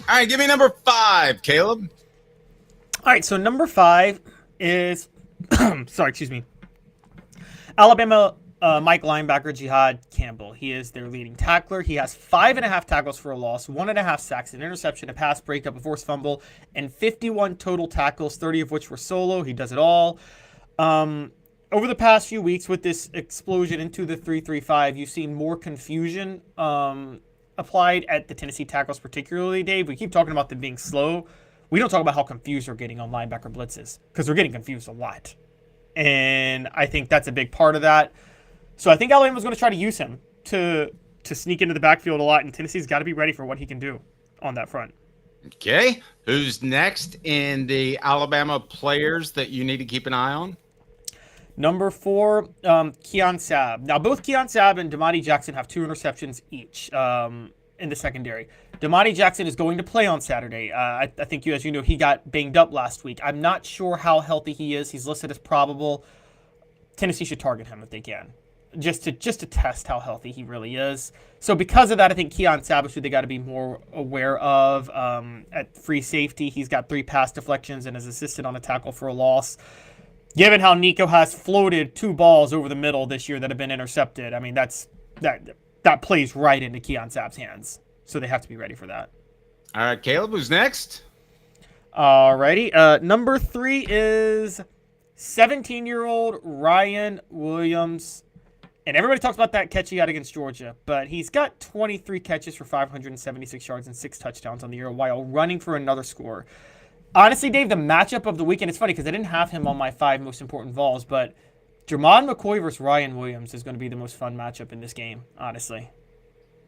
All right. Give me number 5, Caleb. All right. So number 5 is Alabama Mike linebacker Jihad Campbell. He is their leading tackler. He has 5.5 tackles for a loss, 1.5 sacks, an interception, a pass breakup, a forced fumble, and 51 total tackles, 30 of which were solo. He does it all. over the past few weeks with this explosion into the 3-3-5, you've seen more confusion applied at the Tennessee tackles, particularly, Dave. We keep talking about them being slow. We don't talk about how confused they're getting on linebacker blitzes because they're getting confused a lot. And I think that's a big part of that. So I think Alabama's going to try to use him to sneak into the backfield a lot, and Tennessee's got to be ready for what he can do on that front. Okay. Who's next in the Alabama players that you need to keep an eye on? Number 4, Keon Sabb. Now, both Keon Sabb and Damati Jackson have 2 interceptions each in the secondary. Damati Jackson is going to play on Saturday. I think, as you know, he got banged up last week. I'm not sure how healthy he is. He's listed as probable. Tennessee should target him if they can, just to test how healthy he really is. So because of that, I think Keon Sabb is who they got to be more aware of. At free safety, he's got 3 pass deflections and is assisted on a tackle for a loss. Given how Nico has floated 2 balls over the middle this year that have been intercepted, I mean, that plays right into Keon Sabb's hands. So they have to be ready for that. All right, Caleb, who's next? Alrighty. Number 3 is 17-year-old Ryan Williams. And everybody talks about that catch he got against Georgia, but he's got 23 catches for 576 yards and 6 touchdowns on the year while running for another score. Honestly, Dave, the matchup of the weekend, it's funny because I didn't have him on my 5 most important Vols, but Jermon McCoy versus Ryan Williams is going to be the most fun matchup in this game, honestly.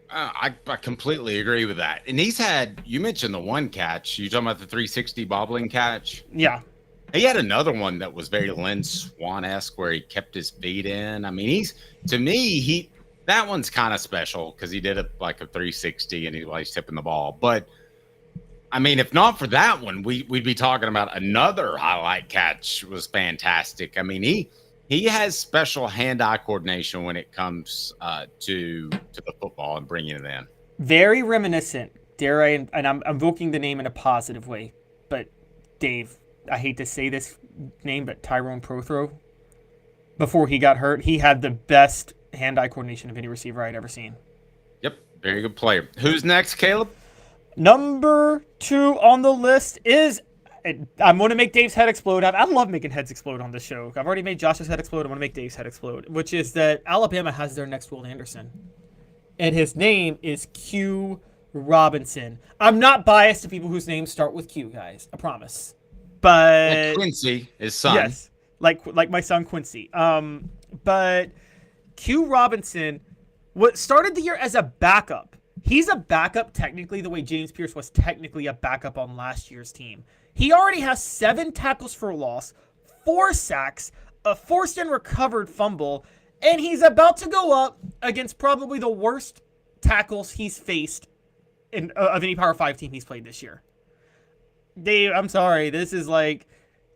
I completely agree with that. And he's had, you mentioned the one catch. You talking about the 360 bobbling catch? Yeah. He had another one that was very Lynn Swan-esque where he kept his feet in. I mean, that one's kind of special because he did it like a 360 and he's tipping the ball. But I mean, if not for that one, we'd be talking about another highlight catch. It was fantastic. I mean, he has special hand-eye coordination when it comes to the football and bringing it in. Very reminiscent, dare I, and I'm invoking the name in a positive way, but Dave, I hate to say this name, but Tyrone Prothro, before he got hurt, he had the best hand-eye coordination of any receiver I'd ever seen. Yep, very good player. Who's next, Caleb? Number 2 on the list is, I'm going to make Dave's head explode. I love making heads explode on this show. I've already made Josh's head explode. I'm going to make Dave's head explode, which is that Alabama has their next Will Anderson. And his name is Q Robinson. I'm not biased to people whose names start with Q, guys. I promise. But like Quincy, his son. Yes, like my son Quincy. But Q Robinson started the year as a backup. He's a backup technically the way James Pierce was technically a backup on last year's team. He already has 7 tackles for loss, 4 sacks, a forced and recovered fumble, and he's about to go up against probably the worst tackles he's faced of any Power 5 team he's played this year. Dave, I'm sorry. This is like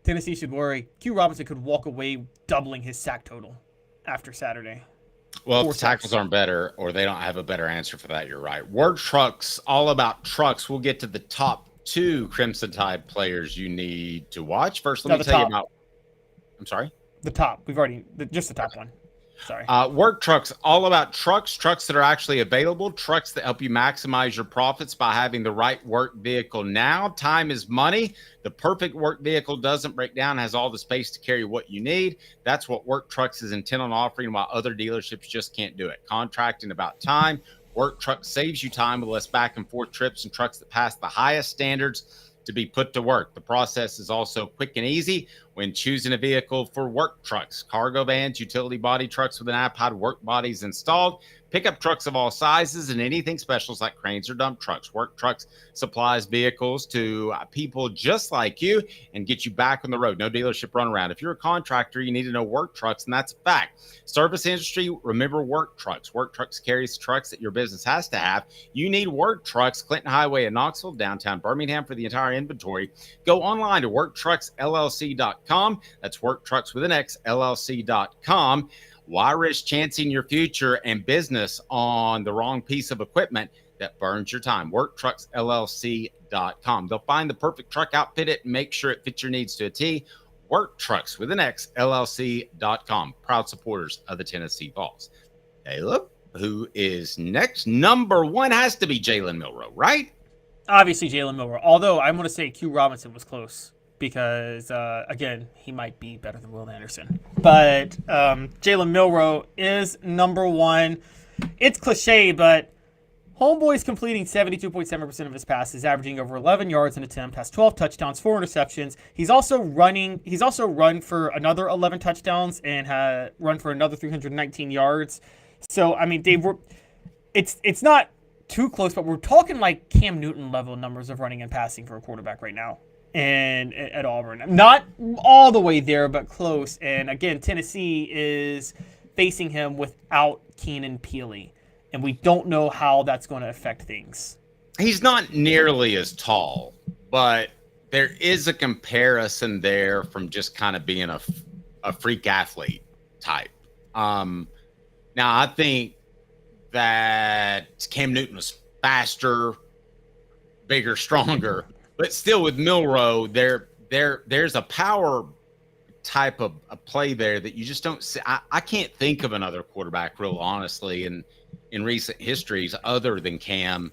Tennessee should worry. Q Robinson could walk away doubling his sack total after Saturday. Well, if the tackles aren't better or they don't have a better answer for that, you're right. Word Trucks, all about trucks. We'll get to the top 2 Crimson Tide players you need to watch. First, let me tell you about... I'm sorry? The top. Just the top one. Sorry. Work Trucks, all about trucks that are actually available, trucks that help you maximize your profits by having the right work vehicle now. Time is money. The perfect work vehicle doesn't break down, has all the space to carry what you need. That's what Work Trucks is intent on offering, while other dealerships just can't do it. Contracting about time. Work Trucks saves you time with less back and forth trips and trucks that pass the highest standards to be put to work. The process is also quick and easy when choosing a vehicle for work trucks, cargo vans, utility body trucks with an iPod work bodies installed, pickup trucks of all sizes, and anything specials like cranes or dump trucks. Work Trucks supplies vehicles to people just like you and get you back on the road. No dealership runaround. If you're a contractor, you need to know Work Trucks, and that's a fact. Service industry, remember Work Trucks. Work Trucks carries trucks that your business has to have. You need Work Trucks. Clinton Highway in Knoxville, downtown Birmingham for the entire inventory. Go online to worktrucksllc.com. That's Work Trucks with an X, LLC.com. Why risk chancing your future and business on the wrong piece of equipment that burns your time? WorkTrucksLLC.com. They'll find the perfect truck, outfit it, and make sure it fits your needs to a T. Work Trucks with an X, LLC.com. Proud supporters of the Tennessee Vols. Caleb, who is next? Number 1 has to be Jalen Milroe, right? Obviously Jalen Milroe. Although I'm going to say Q Robinson was close. because, again, he might be better than Will Anderson. But Jalen Milroe is number one. It's cliche, but Homeboy's completing 72.7% of his passes, averaging over 11 yards an attempt, has 12 touchdowns, 4 interceptions. He's also run for another 11 touchdowns and run for another 319 yards. So, I mean, Dave, it's not too close, but we're talking like Cam Newton level numbers of running and passing for a quarterback right now. And at Auburn, not all the way there, but close. And again, Tennessee is facing him without Keenan Peely, and we don't know how that's going to affect things. He's not nearly as tall, but there is a comparison there from just kind of being a freak athlete type. Now, I think that Cam Newton was faster, bigger, stronger. But still, with Milroe, there's a power type of a play there that you just don't see. I can't think of another quarterback, real honestly, in recent histories other than Cam,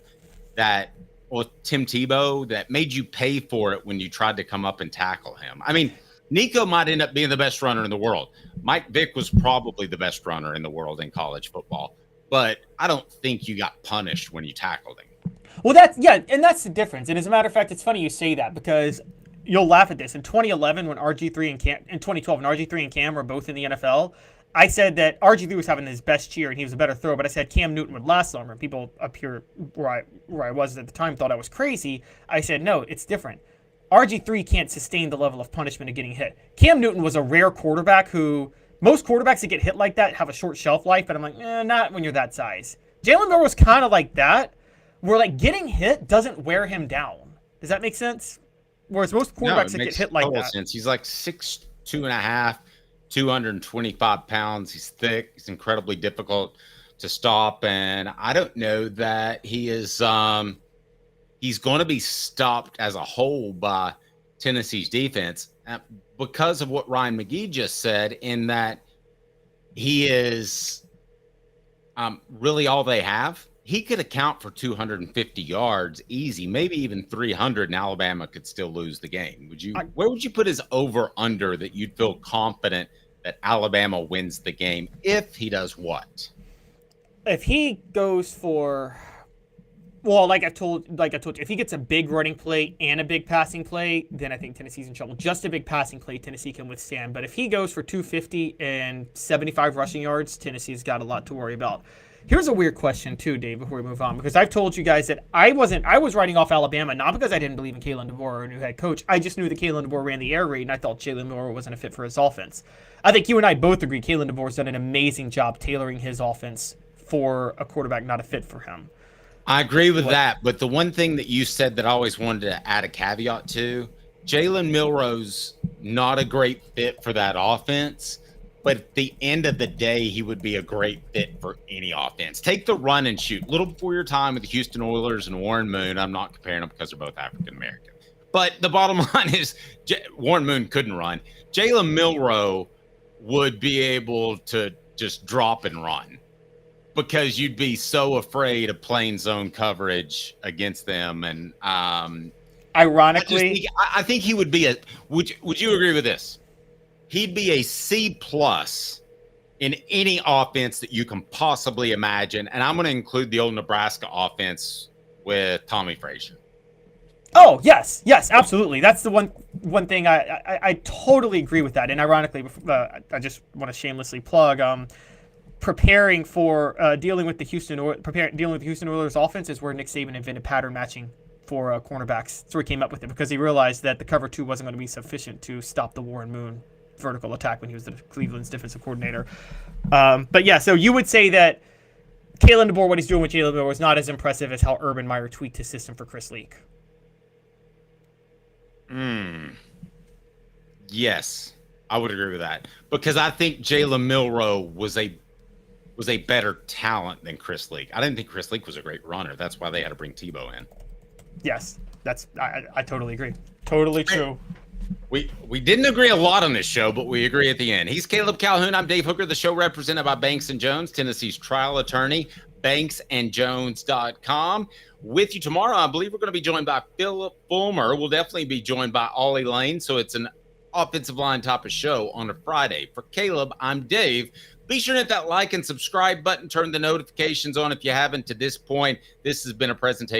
Tim Tebow, that made you pay for it when you tried to come up and tackle him. I mean, Nico might end up being the best runner in the world. Mike Vick was probably the best runner in the world in college football. But I don't think you got punished when you tackled him. Well, that's the difference. And as a matter of fact, it's funny you say that because you'll laugh at this. In 2011, when RG3 and Cam, in 2012, when RG3 and Cam were both in the NFL, I said that RG3 was having his best year and he was a better thrower, but I said Cam Newton would last longer. And people up here where I was at the time thought I was crazy. I said, no, it's different. RG3 can't sustain the level of punishment of getting hit. Cam Newton was a rare quarterback who, most quarterbacks that get hit like that have a short shelf life, but I'm like, not when you're that size. Jalen Milroe was kind of like that, where like getting hit doesn't wear him down. Does that make sense? Whereas most quarterbacks that get hit like that. Sense. He's like 6'2.5", 225 pounds. He's thick. He's incredibly difficult to stop. And I don't know that he is he's going to be stopped as a whole by Tennessee's defense because of what Ryan McGee just said, in that he is really all they have. He could account for 250 yards easy, maybe even 300, and Alabama could still lose the game. Where would you put his over-under that you'd feel confident that Alabama wins the game if he does what? If he goes for, well, like I told you, if he gets a big running play and a big passing play, then I think Tennessee's in trouble. Just a big passing play, Tennessee can withstand. But if he goes for 250 and 75 rushing yards, Tennessee's got a lot to worry about. Here's a weird question too, Dave, before we move on, because I've told you guys that I was writing off Alabama, not because I didn't believe in Kalen DeBoer or a new head coach. I just knew that Kalen DeBoer ran the air raid, and I thought Jalen Milroe wasn't a fit for his offense. I think you and I both agree Kalen DeBoer's done an amazing job tailoring his offense for a quarterback not a fit for him. I agree with that, but the one thing that you said that I always wanted to add a caveat to, Jalen Milroe's not a great fit for that offense. But at the end of the day, he would be a great fit for any offense. Take the run and shoot. A little before your time with the Houston Oilers and Warren Moon. I'm not comparing them because they're both African-American. But the bottom line is Warren Moon couldn't run. Jalen Milroe would be able to just drop and run because you'd be so afraid of playing zone coverage against them. And ironically, I think he would be would you agree with this? He'd be a C+ in any offense that you can possibly imagine. And I'm going to include the old Nebraska offense with Tommy Frazier. Oh, yes, absolutely. That's the one thing I totally agree with that. And ironically, I just want to shamelessly plug preparing for dealing with the Houston Oilers offense is where Nick Saban invented pattern matching for cornerbacks. That's where he came up with it, because he realized that the cover 2 wasn't going to be sufficient to stop the Warren Moon vertical attack when he was the Cleveland's defensive coordinator. But yeah, so you would say that Kalen DeBoer, what he's doing with Jalen Milroe, is not as impressive as how Urban Meyer tweaked his system for Chris Leak. Yes, I would agree with that, because I think Jalen Milroe was a better talent than Chris Leak. I didn't think Chris Leak was a great runner. That's why they had to bring Tebow in. Yes, I totally agree. Totally true. We didn't agree a lot on this show, but we agree at the end. He's Caleb Calhoun. I'm Dave Hooker. The show represented by Banks & Jones, Tennessee's trial attorney, banksandjones.com. With you tomorrow, I believe we're going to be joined by Philip Fulmer. We'll definitely be joined by Ollie Lane, so it's an offensive line type of show on a Friday. For Caleb, I'm Dave. Be sure to hit that like and subscribe button. Turn the notifications on if you haven't to this point. This has been a presentation